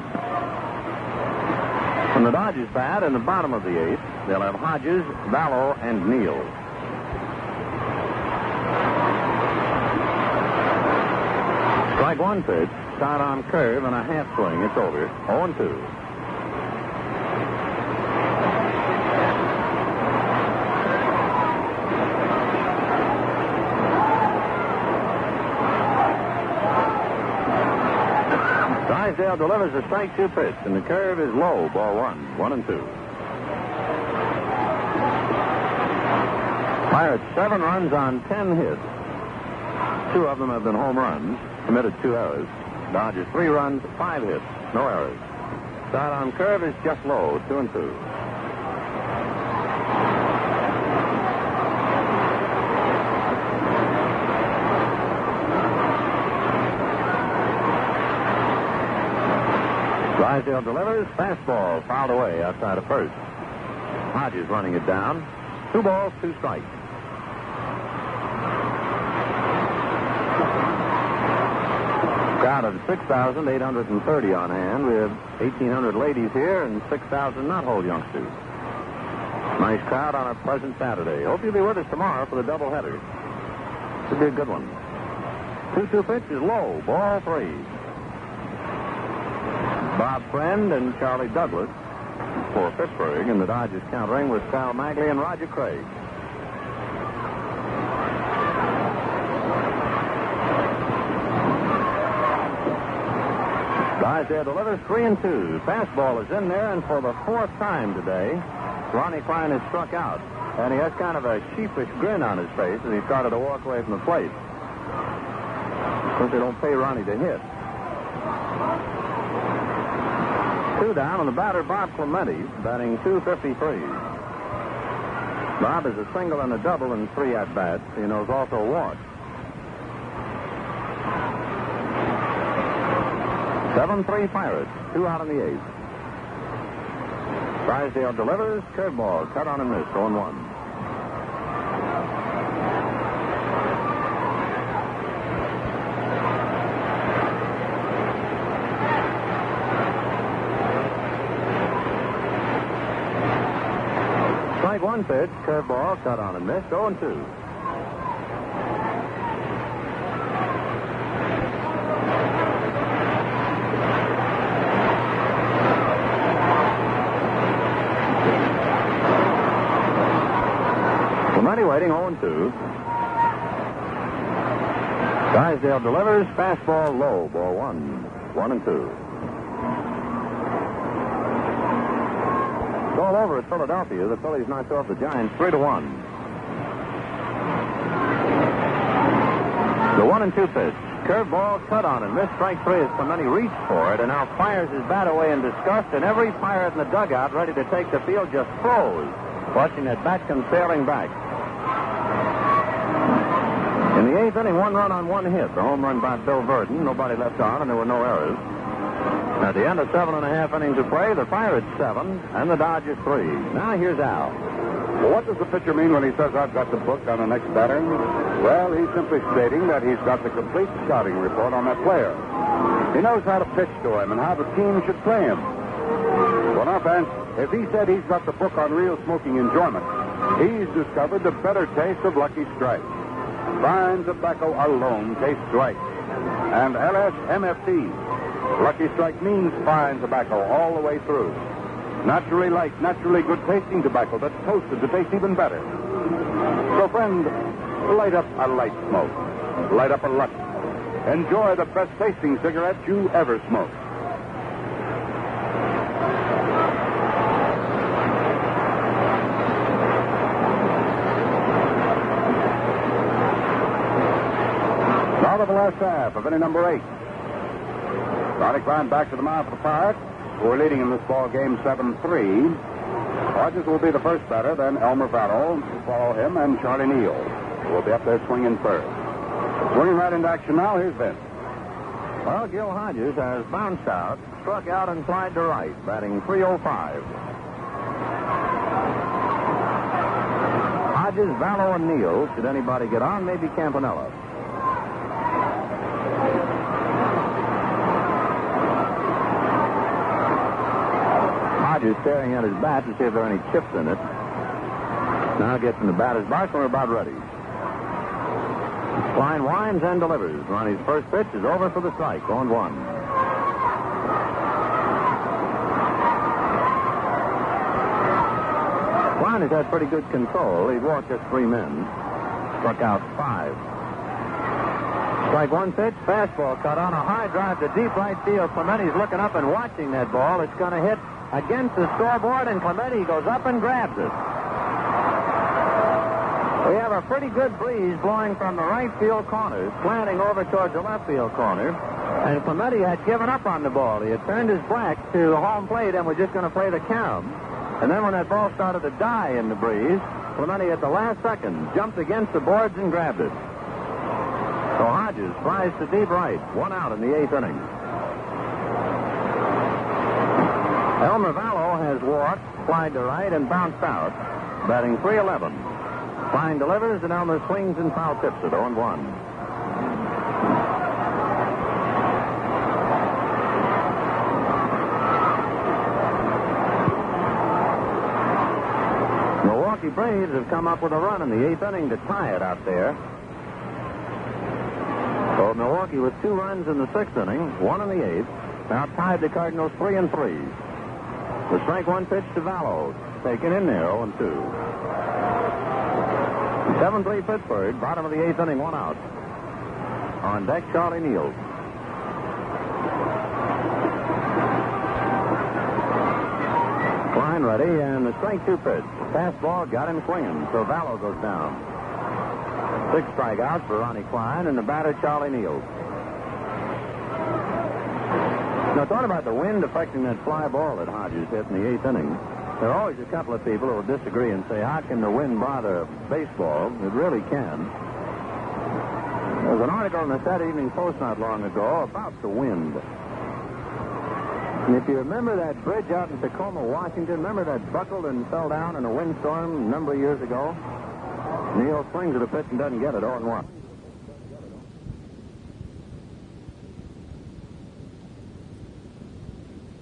From the Dodgers bat in the bottom of the 8th, they'll have Hodges, Vallow, and Neal. Strike 1 pitch, sidearm curve, and a half swing. It's over. 0-2. Drysdale delivers a strike 2 pitch, and the curve is low. Ball 1. 1-2. Pirates 7 runs on 10 hits. 2 of them have been home runs. Committed 2 errors. Dodgers 3 runs, 5 hits, no errors. Sidearm curve is just low. 2-2. Drysdale delivers. Fastball fouled away outside of first. Hodges running it down. 2 balls, 2 strikes. Crowd of 6,830 on hand. We have 1,800 ladies here and 6,000 not-hole youngsters. Nice crowd on a pleasant Saturday. Hope you'll be with us tomorrow for the doubleheader. Should be a good one. 2-2 pitch is low. Ball 3. Bob Friend and Charlie Douglas for Pittsburgh, and the Dodgers countering with Sal Magley and Roger Craig. Drysdale delivers 3-2. Fastball is in there, and for the 4th time today, Ronnie Klein has struck out. And he has kind of a sheepish grin on his face as he started to walk away from the plate. Because they don't pay Ronnie to hit. 2 down, and the batter, Bob Clemente, batting .253. Bob is a single and a double in 3 at-bats. He knows also a walk. 7-3 Pirates, 2 out in the 8th. Drysdale delivers, curveball, cut on and missed, 0-1. Strike 1 pitch, curveball, cut on and missed, 0-2. Waiting 0-2. Drysdale delivers. Fastball low. Ball 1. 1-2. It's all over at Philadelphia. The Phillies knocked off the Giants 3-1. The 1-2 pitch. Curveball cut on and missed. Strike 3 as Clemente reached for it and now fires his bat away in disgust, and every Pirate in the dugout ready to take the field just froze, watching that bat come sailing back. In the 8th inning, 1 run on 1 hit. The home run by Bill Verdon. Nobody left on, and there were no errors. At the end of 7.5 innings of play, the Pirates 7 and the Dodgers 3. Now here's Al. Well, what does the pitcher mean when he says, I've got the book on the next batter? Well, he's simply stating that he's got the complete scouting report on that player. He knows how to pitch to him and how the team should play him. Well, now, fans, if he said he's got the book on real smoking enjoyment, he's discovered the better taste of Lucky Strike. Fine tobacco alone tastes right. And LSMFT. Lucky Strike means fine tobacco all the way through. Naturally light, naturally good tasting tobacco that's toasted to taste even better. So, friend, Light up a light smoke. Light up a Lucky. Enjoy the best tasting cigarette you ever smoked. Now to the last half of inning number 8. Ronnie Klein back to the mound for the Pirates, who are leading in this ball game 7-3. Hodges will be the first batter, then Elmer Vallow will follow him, and Charlie Neal, who will be up there swinging first. Swinging right into action now, here's Vince. Well, Gil Hodges has bounced out, struck out, and flied to right, batting .305. Hodges, Vallow, and Neal. Should anybody get on, maybe Campanella. Hodges staring at his bat to see if there are any chips in it. Now gets in the batter's box, and we're about ready. Klein winds and delivers. Ronnie's first pitch is over for the strike, 0-1. Klein has had pretty good control. He's walked just 3 men. Struck out 5. Strike 1 pitch, fastball cut on a high drive to deep right field. Clemente's looking up and watching that ball. It's going to hit against the scoreboard, and Clemente goes up and grabs it. We have a pretty good breeze blowing from the right field corner, slanting over towards the left field corner. And Clemente had given up on the ball. He had turned his back to home plate and was just going to play the count. And then when that ball started to die in the breeze, Clemente at the last second jumped against the boards and grabbed it. So Hodges flies to deep right, 1 out in the 8th inning. Elmer Vallow has walked, flied to right, and bounced out, batting .311. Klein delivers, and Elmer swings and foul tips it, 0-1. Milwaukee Braves have come up with a run in the 8th inning to tie it out there. So Milwaukee with 2 runs in the 6th inning, 1 in the 8th, now tied the Cardinals 3-3. The strike 1 pitch to Vallow, taken in there, 0-2. 7-3 Pittsburgh, bottom of the 8th inning, 1 out. On deck, Charlie Neal. Klein ready, and the strike 2 pitch. Fastball got him swinging, so Vallow goes down. 6 strikeouts for Ronnie Klein, and the batter, Charlie Neal. Now, talking about the wind affecting that fly ball that Hodges hit in the 8th inning, there are always a couple of people who will disagree and say, how can the wind bother baseball? It really can. There was an article in the Saturday Evening Post not long ago about the wind. And if you remember that bridge out in Tacoma, Washington, remember that buckled and fell down in a windstorm a number of years ago? Neal swings at a pitch and doesn't get it, 0-1.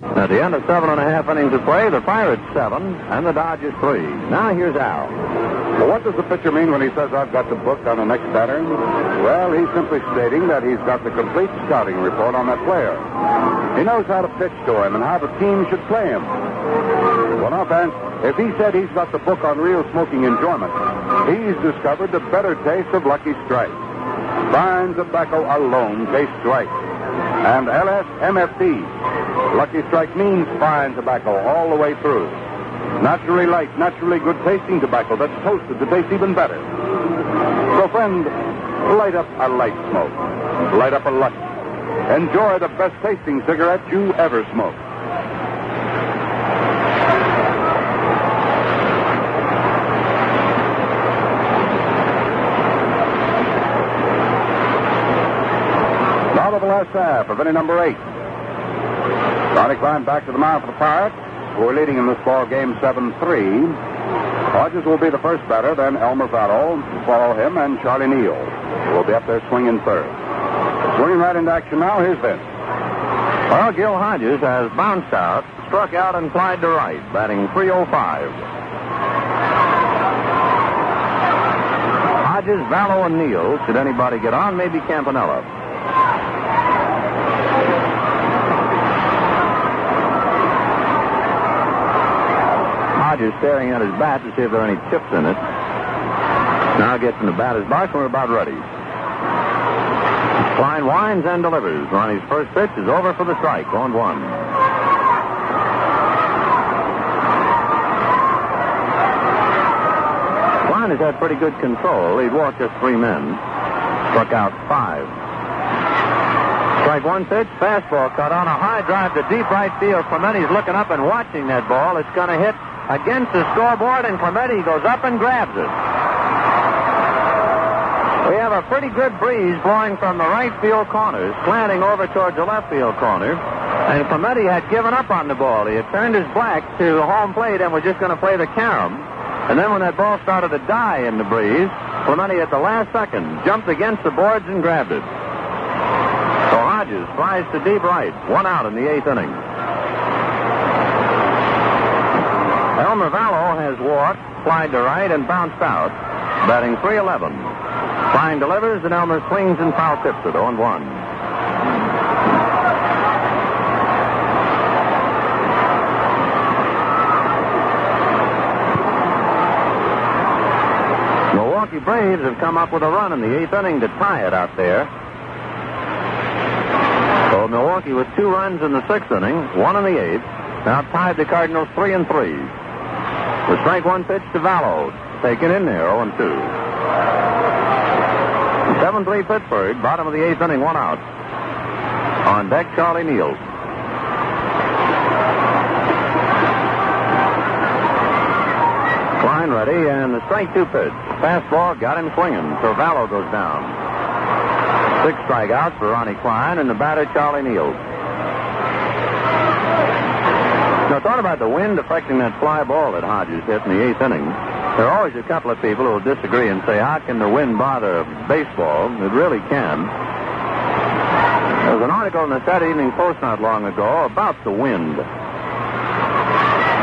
At the end of 7.5 innings of play, the Pirates 7 and the Dodgers 3. Now here's Al. Well, what does the pitcher mean when he says, I've got the book on the next batter? Well, he's simply stating that he's got the complete scouting report on that player. He knows how to pitch to him and how the team should play him. Well, now, fans, if he said he's got the book on real smoking enjoyment, he's discovered the better taste of Lucky Strike. Fine tobacco alone tastes right. And LSMFT. Lucky Strike means fine tobacco all the way through. Naturally light, naturally good tasting tobacco that's toasted to taste even better. So, friend, light up a light smoke. Light up a Lucky. Enjoy the best tasting cigarette you ever smoked. Now to the last half of inning number 8. Ronnie Klein back to the mound for the Pirates, who are leading in this ball game 7-3. Hodges will be the first batter, then Elmer Vallow will follow him, and Charlie Neal, who will be up there swinging first. Swinging right into action now, here's Vince. Well, Gil Hodges has bounced out, struck out, and flied to right, batting .305. Hodges, Vallow, and Neal. Should anybody get on, maybe Campanella. Hodges staring at his bat to see if there are any chips in it. Now gets in the batter's box, and we're about ready. Klein winds and delivers. Ronnie's first pitch is over for the strike, 0-1. Klein has had pretty good control. He'd walked just 3 men. Struck out 5. Strike 1 pitch, fastball cut on a high drive to deep right field. Clemente's looking up and watching that ball. It's going to hit against the scoreboard, and Clemente goes up and grabs it. We have a pretty good breeze blowing from the right field corners, slanting over towards the left field corner. And Clemente had given up on the ball. He had turned his back to home plate and was just going to play the carom. And then when that ball started to die in the breeze, Clemente at the last second jumped against the boards and grabbed it. So Hodges flies to deep right. 1 out in the 8th inning. Elmer Vallow has walked, flied to right, and bounced out, batting .311. Klein delivers, and Elmer swings and foul tips it, 0-1. Milwaukee Braves have come up with a run in the 8th inning to tie it out there. So Milwaukee with 2 runs in the 6th inning, 1 in the 8th, now tied the Cardinals 3-3. The strike 1 pitch to Vallow, taken in there, 0-2. 7-3 Pittsburgh, bottom of the 8th inning, 1 out. On deck, Charlie Neal. Klein ready, and the strike 2 pitch. Fastball got him swinging, so Vallow goes down. 6 strikeouts for Ronnie Klein, and the batter, Charlie Neal. Now, thought about the wind affecting that fly ball that Hodges hit in the 8th inning. There are always a couple of people who will disagree and say, how can the wind bother baseball? It really can. There was an article in the Saturday Evening Post not long ago about the wind.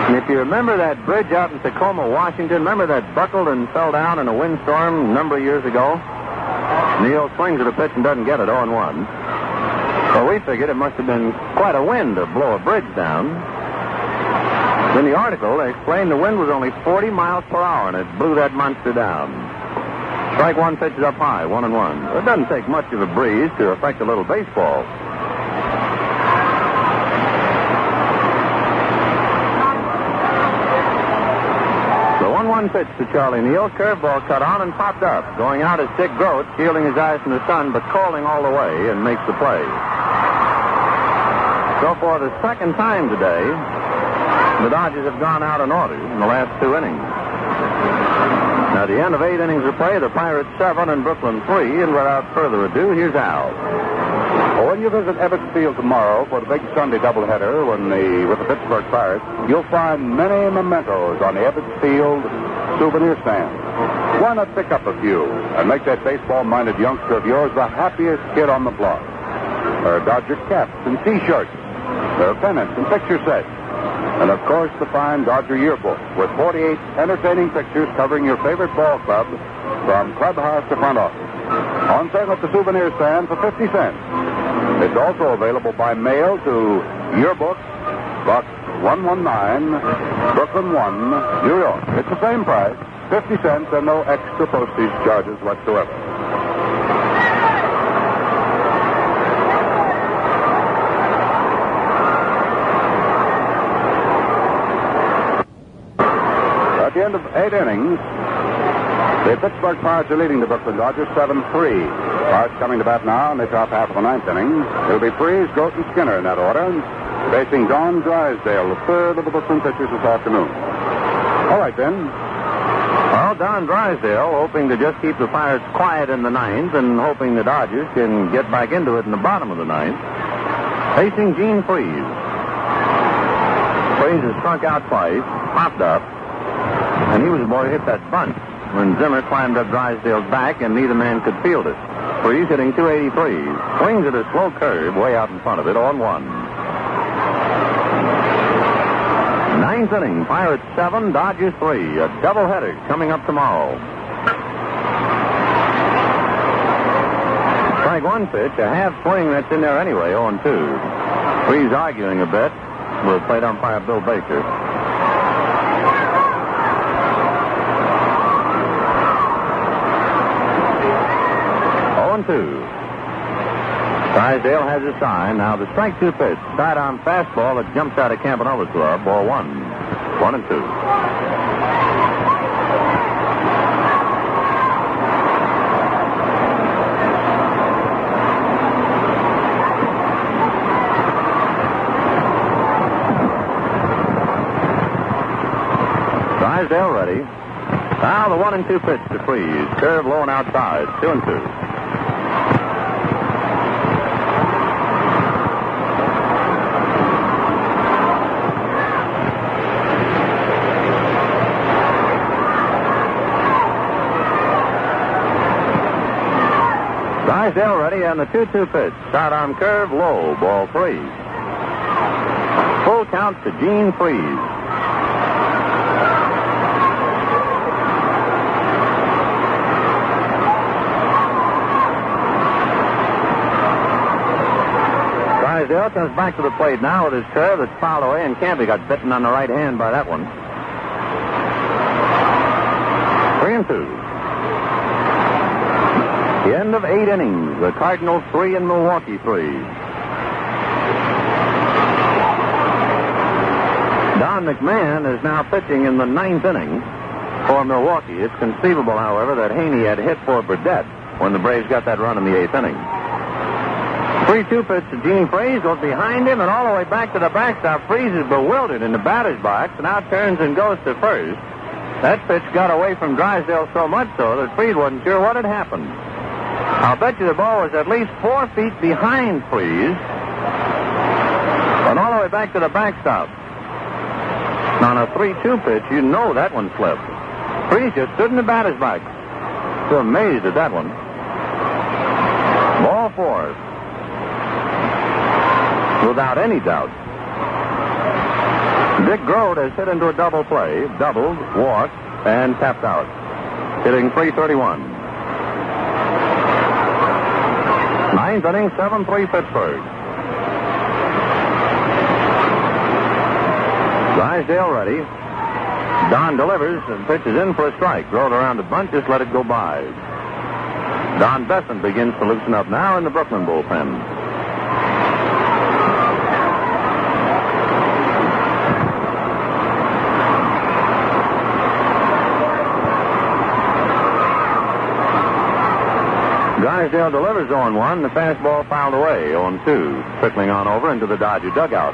And if you remember that bridge out in Tacoma, Washington, remember that buckled and fell down in a windstorm a number of years ago? Neal swings at a pitch and doesn't get it, 0-1. Well, we figured it must have been quite a wind to blow a bridge down. In the article, they explained the wind was only 40 miles per hour, and it blew that monster down. Strike 1 pitch is up high, 1-1. It doesn't take much of a breeze to affect a little baseball. The 1-1 pitch to Charlie Neal. Curveball cut on and popped up. Going out is Dick Groat, shielding his eyes from the sun, but calling all the way, and makes the play. So for the second time today, the Dodgers have gone out in order in the last 2 innings. Now, at the end of 8 innings of play, the Pirates 7 and Brooklyn 3. And without further ado, here's Al. Well, when you visit Ebbets Field tomorrow for the big Sunday doubleheader with the Pittsburgh Pirates, you'll find many mementos on the Ebbets Field souvenir stand. Why not pick up a few and make that baseball-minded youngster of yours the happiest kid on the block? There are Dodger caps and T-shirts. There are pennants and picture sets. And, of course, the fine Dodger yearbook with 48 entertaining pictures covering your favorite ball club from clubhouse to front office. On sale at the souvenir stand for 50 cents. It's also available by mail to Yearbook, Box 119, Brooklyn 1, New York. It's the same price, 50 cents, and no extra postage charges whatsoever. At the end of 8 innings, the Pittsburgh Pirates are leading the Brooklyn Dodgers 7-3. Pirates coming to bat now in the top half of the 9th inning. It'll be Freese, Groat, and Skinner in that order, facing Don Drysdale, the third of the Brooklyn pitchers this afternoon. All right, then. Well, Don Drysdale hoping to just keep the Pirates quiet in the 9th and hoping the Dodgers can get back into it in the bottom of the 9th. Facing Gene Freese. Freese has struck out twice, popped up, and he was the boy who hit that bunt when Zimmer climbed up Drysdale's back and neither man could field it. Freese hitting 283. Swings at a slow curve way out in front of it, 0-1. 9th inning, Pirates 7, Dodgers 3. A doubleheader coming up tomorrow. Strike 1 pitch, a half swing that's in there anyway, 0-2. Freese arguing a bit with plate umpire Bill Baker. 0-2. Drysdale has a sign. Now the strike 2 pitch. Sidearm fastball that jumps out of Campanella's glove. Ball 1. 1-2. Drysdale ready. Now the 1-2 pitch to Freeze. Curve low and outside. 2-2. Drysdale ready and the 2-2 pitch. Sidearm curve low. Ball 3. Full count to Gene Freeze. Drysdale comes back to the plate now with his curve that's fouled away, and Campy got bitten on the right hand by that one. 3-2. The end of 8 innings. The Cardinals 3 and Milwaukee 3. Don McMahon is now pitching in the 9th inning for Milwaukee. It's conceivable, however, that Haney had hit for Burdette when the Braves got that run in the 8th inning. 3-2 pitch to Gene Freeze, goes behind him and all the way back to the backstop. Freeze is bewildered in the batter's box and now turns and goes to first. That pitch got away from Drysdale so much so that Freeze wasn't sure what had happened. I'll bet you the ball was at least 4 feet behind Freeze and all the way back to the backstop. On a 3-2 pitch, you know that one slipped. Freeze just stood in the batter's box. So amazed at that one. Ball 4. Without any doubt. Dick Grode has hit into a double play, doubled, walked, and tapped out. Hitting .331. 9th inning, 7-3 Pittsburgh. Drysdale ready. Don delivers and pitches in for a strike. Grode around the bunt, just let it go by. Don Besson begins to loosen up now in the Brooklyn bullpen. Drysdale delivers 0-1. The fastball fouled away. 0-2. Trickling on over into the Dodger dugout.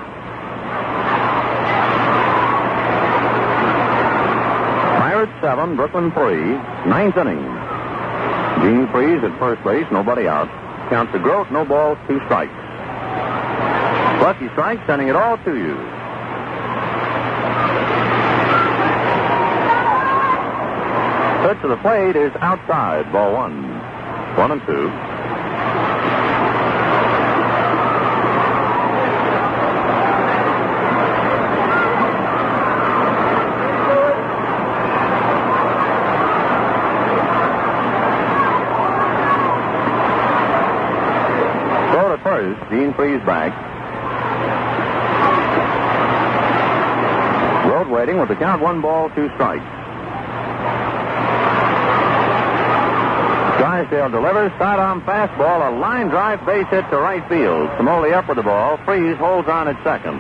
Pirates 7, Brooklyn 3. 9th inning. Gene Freeze at first base. Nobody out. Count to Grote. No balls. 2 strikes. Lucky Strike sending it all to you. Pitch to the plate is outside. Ball 1. 1-2. Throw to first. Gene Freeze back. Road waiting with the count 1 ball, 2 strikes. Drysdale delivers, sidearm fastball, a line drive base hit to right field. Smoley up with the ball. Freeze holds on at second.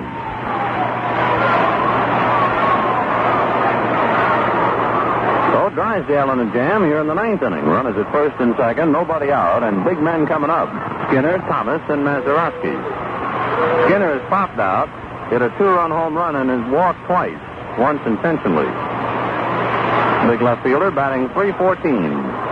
So Drysdale in a jam here in the 9th inning. Runners at first and second, nobody out, and big men coming up. Skinner, Thomas, and Mazeroski. Skinner has popped out, hit a 2-run home run, and has walked twice, once intentionally. Big left fielder batting .314.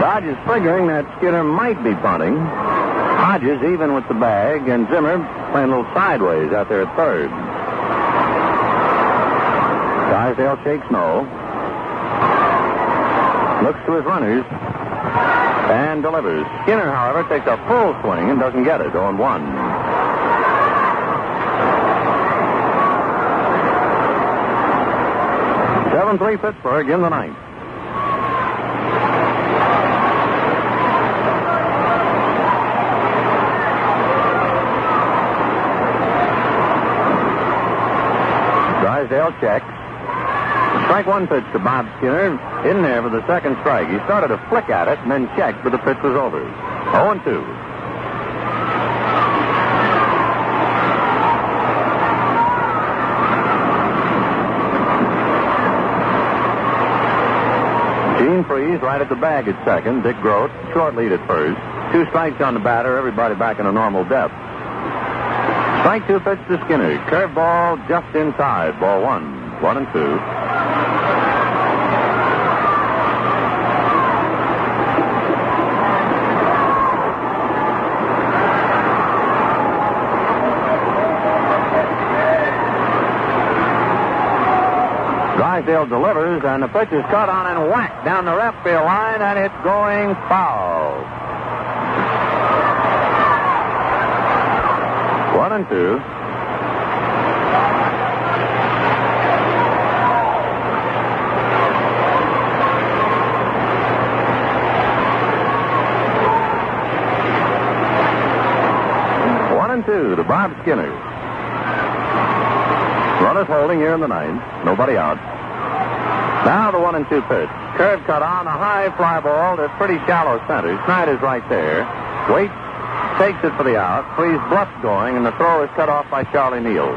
Dodge is figuring that Skinner might be punting. Hodges even with the bag, and Zimmer playing a little sideways out there at third. Drysdale shakes no. Looks to his runners and delivers. Skinner, however, takes a full swing and doesn't get it. 0-1. .7-3 Pittsburgh in the 9th. Drysdale checks. Strike one pitch to Bob Skinner. In there for the second strike. He started to flick at it and then checked, but the pitch was over. 0-2. Gene Freeze right at the bag at second. Dick Grote, short lead at first. 2 strikes on the batter. Everybody back in a normal depth. Strike 2 pitch to Skinner. Curveball just inside. Ball 1. 1-2. Drysdale delivers, and the pitch is cut on and whacked down the left field line, and it's going foul. 1-2. To Bob Skinner. Runners holding here in the ninth. Nobody out. Now the 1-2 pitch. Curve cut on, a high fly ball to pretty shallow center. Snider's right there. Waits, takes it for the out. Freeze bluffs going, and the throw is cut off by Charlie Neal.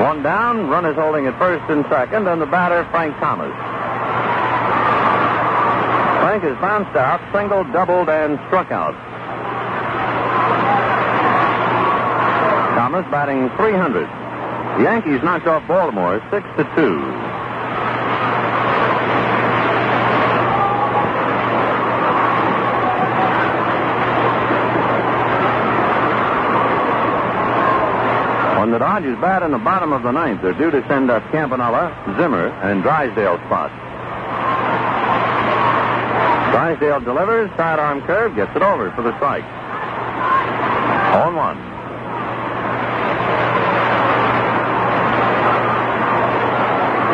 1 down, runners holding at first and second, and the batter, Frank Thomas. Frank has bounced out, singled, doubled, and struck out. Thomas batting .300. The Yankees knocked off Baltimore 6-2. When the Dodgers bat in the bottom of the ninth, they're due to send up Campanella, Zimmer, and Drysdale spot. Drysdale delivers, sidearm curve, gets it over for the strike. 0-1.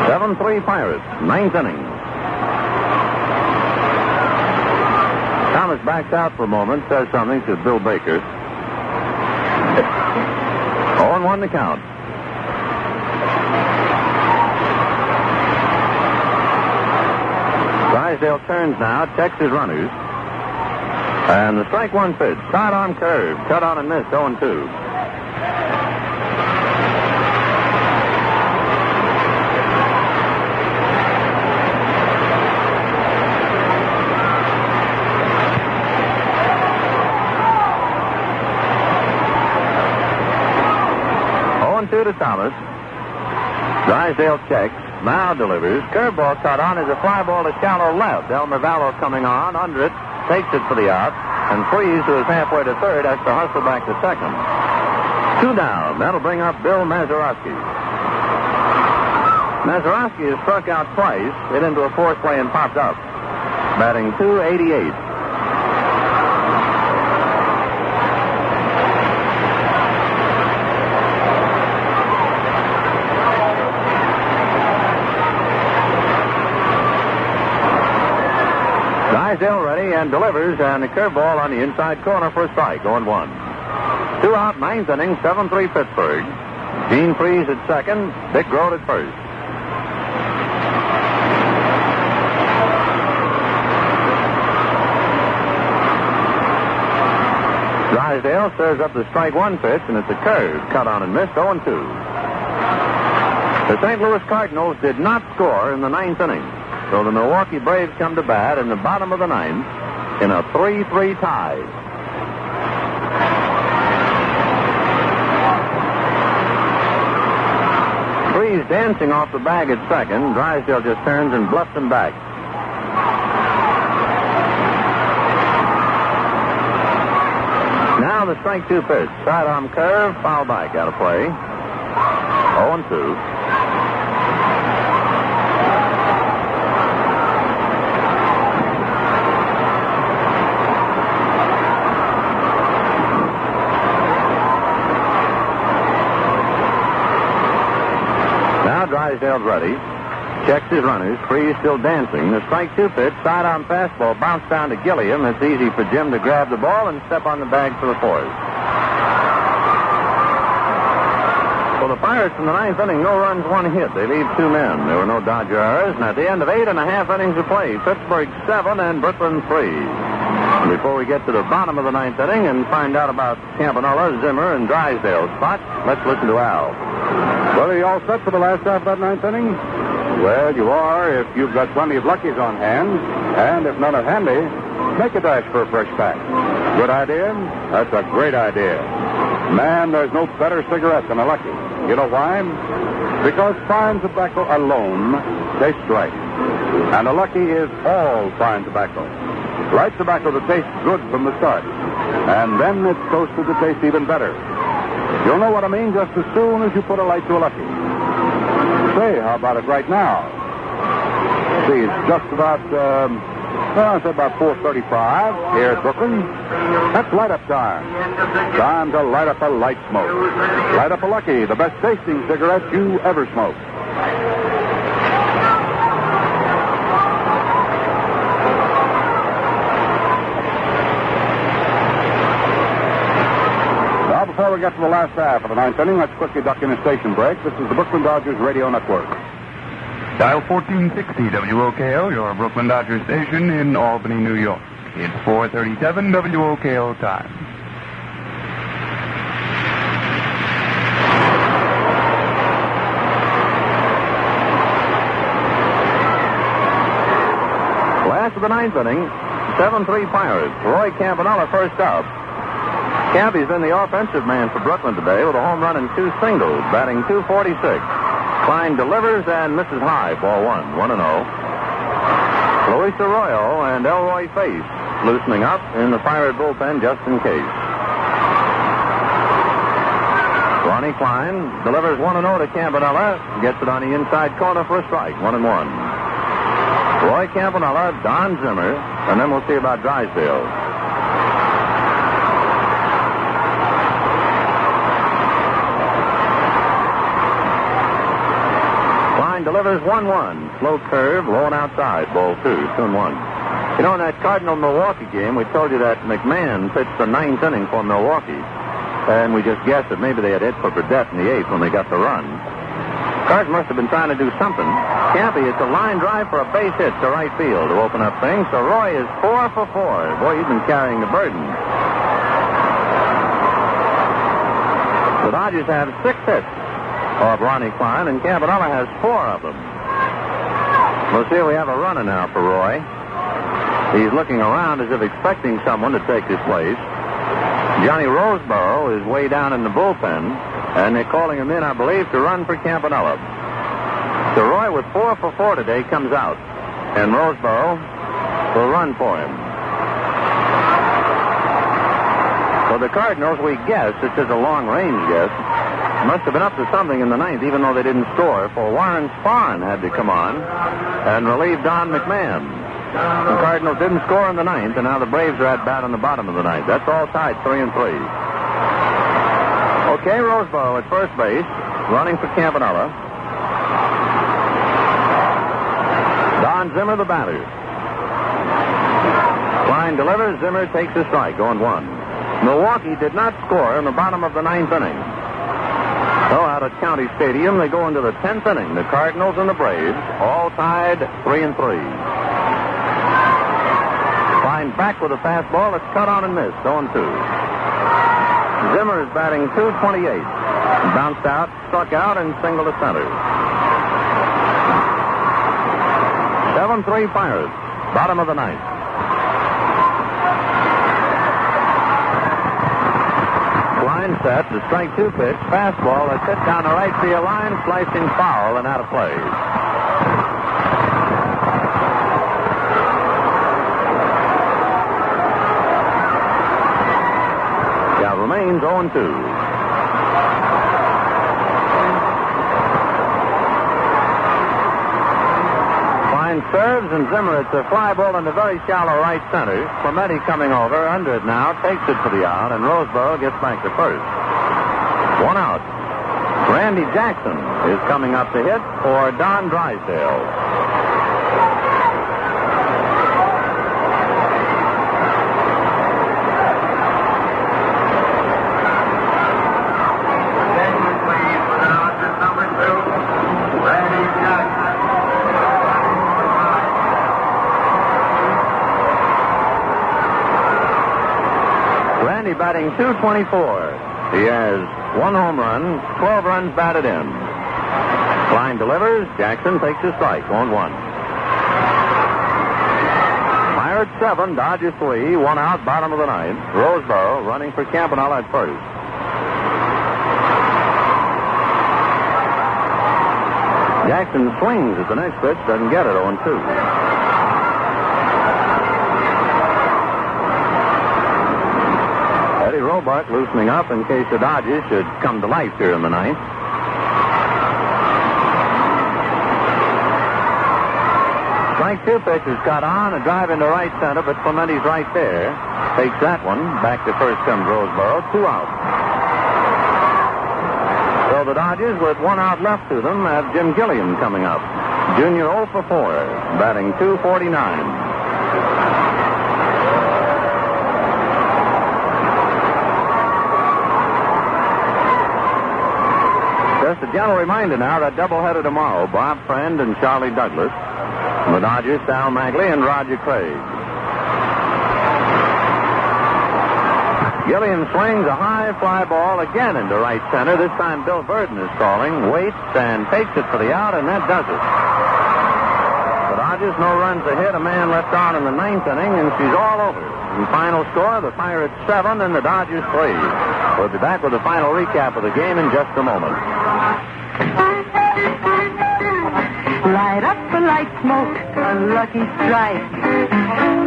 7-3 Pirates, 9th inning. Thomas backs out for a moment, says something to Bill Baker. 0-1 the count. Drysdale turns now, checks his runners. And the strike 1 pitch, sidearm curve, cut on and missed, 0-2. To Thomas. Drysdale checks, now delivers. Curveball cut on is a fly ball to shallow left. Elmer Vallow coming on, under it, takes it for the out, and Freeze, who is halfway to third, has to hustle back to second. 2 down. That'll bring up Bill Mazeroski. Mazeroski has struck out twice, hit into a force play and popped up. Batting .288. Drysdale ready and delivers, and the curveball on the inside corner for a strike, 0-1. 2 out, 9th inning, 7-3 Pittsburgh. Gene Freeze at second, Dick Grote at first. Drysdale stirs up the strike 1 pitch, and it's a curve, cut on and missed, 0-2. The St. Louis Cardinals did not score in the 9th inning. So the Milwaukee Braves come to bat in the bottom of the 9th in a 3-3 tie. Freeze dancing off the bag at second. Drysdale just turns and bluffs him back. Now the strike 2 pitch. Sidearm curve, foul back out of play. 0-2. Drysdale's ready. Checks his runners. Freeze still dancing. The strike 2 pitch. Sidearm fastball bounced down to Gilliam. It's easy for Jim to grab the ball and step on the bag for the fourth. For the Pirates in the ninth inning, no runs, one hit. They leave two men. There were no Dodger errors. And at the end of 8.5 innings of play, Pittsburgh 7 and Brooklyn 3. And before we get to the bottom of the ninth inning and find out about Campanella, Zimmer, and Drysdale's spot, let's listen to Al. Well, are you all set for the last half of that ninth inning? Well, you are if you've got plenty of luckies on hand. And if none are handy, make a dash for a fresh pack. Good idea? That's a great idea. Man, there's no better cigarette than a Lucky. You know why? Because fine tobacco alone tastes right. And a Lucky is all fine tobacco. Light tobacco that tastes good from the start. And then it's toasted to taste even better. You'll know what I mean just as soon as you put a light to a Lucky. Say, how about it right now? See, it's just about, it's about 4:35 here at Brooklyn. That's light-up time. Time to light up a light smoke. Light up a Lucky, the best tasting cigarette you ever smoked. Now, before we get to the last half of the ninth inning, let's quickly duck in a station break. This is the Brooklyn Dodgers Radio Network. Dial 1460 WOKO, your Brooklyn Dodgers station in Albany, New York. It's 4:37 WOKO time. Last of the ninth inning, 7-3 Pirates. Roy Campanella first up. Campy's been the offensive man for Brooklyn today with a home run and two singles, batting .246. Klein delivers and misses high, ball one, 1-0. Luis Arroyo and Elroy Face loosening up in the Pirate bullpen just in case. Ronnie Klein delivers 1-0 to Campanella, gets it on the inside corner for a strike, 1-1. Roy Campanella, Don Zimmer, and then we'll see about Drysdale. Delivers 1-1. Slow curve, low and outside. Ball 2-1. You know, in that Cardinal-Milwaukee game, we told you that McMahon pitched the ninth inning for Milwaukee. And we just guessed that maybe they had hit for Burdett in the eighth when they got the run. Cards must have been trying to do something. Campy, it's a line drive for a base hit to right field to open up things. So Roy is 4 for 4. Boy, he's been carrying the burden. The Dodgers have 6 hits of Ronnie Klein, and Campanella has 4 of them. We'll see if we have a runner now for Roy. He's looking around as if expecting someone to take his place. Johnny Roseboro is way down in the bullpen, and they're calling him in, I believe, to run for Campanella. So Roy, with 4 for 4 today, comes out, and Roseboro will run for him. For the Cardinals, we guess, it's just a long-range guess, must have been up to something in the ninth, even though they didn't score, for Warren Spahn had to come on and relieve Don McMahon. The Cardinals didn't score in the ninth, and now the Braves are at bat on the bottom of the ninth. That's all tied, 3-3. Okay, Roseboro at first base, running for Campanella. Don Zimmer, the batter. Klein delivers, Zimmer takes a strike, going 1. Milwaukee did not score in the bottom of the ninth inning. So out at County Stadium, they go into the 10th inning. The Cardinals and the Braves all tied 3-3. Klein back with a fastball. It's cut on and missed. 0-2. Zimmer is batting .228. Bounced out, struck out, and single to center. 7-3 Pirates. Bottom of the ninth. Klein set, the strike 2 pitch, fastball that's hit down the right field line, slicing foul and out of play. Count remains 0-2. Serves, and Zimmer, it's a fly ball in the very shallow right center. Clemente coming over, under it now, takes it for the out, and Roseboro gets back to first. 1 out. Randy Jackson is coming up to hit for Don Drysdale. Randy batting .224. He has 1 home run, 12 runs batted in. Klein delivers. Jackson takes a strike, 0-1. Pirates 7, Dodgers 3, 1 out, bottom of the ninth. Roseboro running for Campanella at first. Jackson swings at the next pitch, doesn't get it, 0-2. Roebuck loosening up in case the Dodgers should come to life here in the ninth. Strike 2 pitch is cut on, a drive into right center, but Clemente's right there. Takes that one. Back to first comes Roseboro. 2 out. So the Dodgers, with 1 out left to them, have Jim Gilliam coming up. Junior 0 for 4, batting .249. Just a gentle reminder now that doubleheader tomorrow, Bob Friend and Charlie Douglas. The Dodgers, Sal Magley and Roger Craig. Gilliam swings a high fly ball again into right center. This time Bill Burden is calling, waits, and takes it for the out, and that does it. The Dodgers, no runs a hit, a man left on in the 9th inning, and she's all over. And final score, the Pirates 7 and the Dodgers 3. We'll be back with the final recap of the game in just a moment. Light up the light smoke, a lucky strike.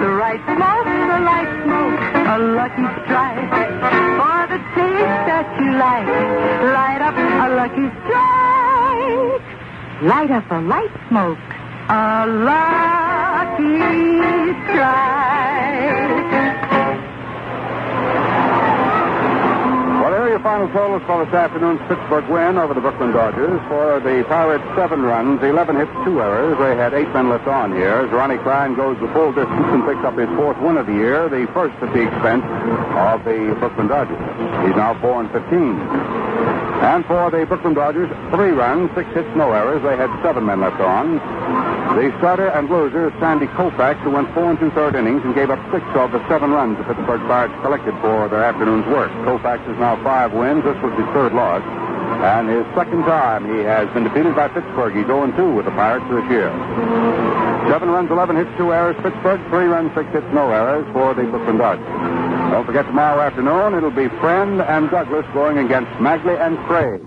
The right smoke, the light smoke, a lucky strike. For the taste that you like, light up a lucky strike. Light up a light smoke, a lucky strike. Your final totals for this afternoon's Pittsburgh win over the Brooklyn Dodgers. For the Pirates, 7 runs, 11 hits, 2 errors. They had 8 men left on here as Ronnie Klein goes the full distance and picks up his 4th win of the year, the first at the expense of the Brooklyn Dodgers. He's now 4-15. And for the Brooklyn Dodgers, 3 runs, 6 hits, no errors. They had 7 men left on. The starter and loser is Sandy Koufax, who went 4 2/3 innings and gave up 6 of the 7 runs the Pittsburgh Pirates collected for their afternoon's work. Koufax is now 5 wins. This was his 3rd loss. And his 2nd time he has been defeated by Pittsburgh. He's 0-2 with the Pirates this year. 7 runs, 11 hits, 2 errors. Pittsburgh, 3 runs, 6 hits, no errors for the Brooklyn Dodgers. Don't forget tomorrow afternoon, it'll be Friend and Douglas going against Magley and Craig.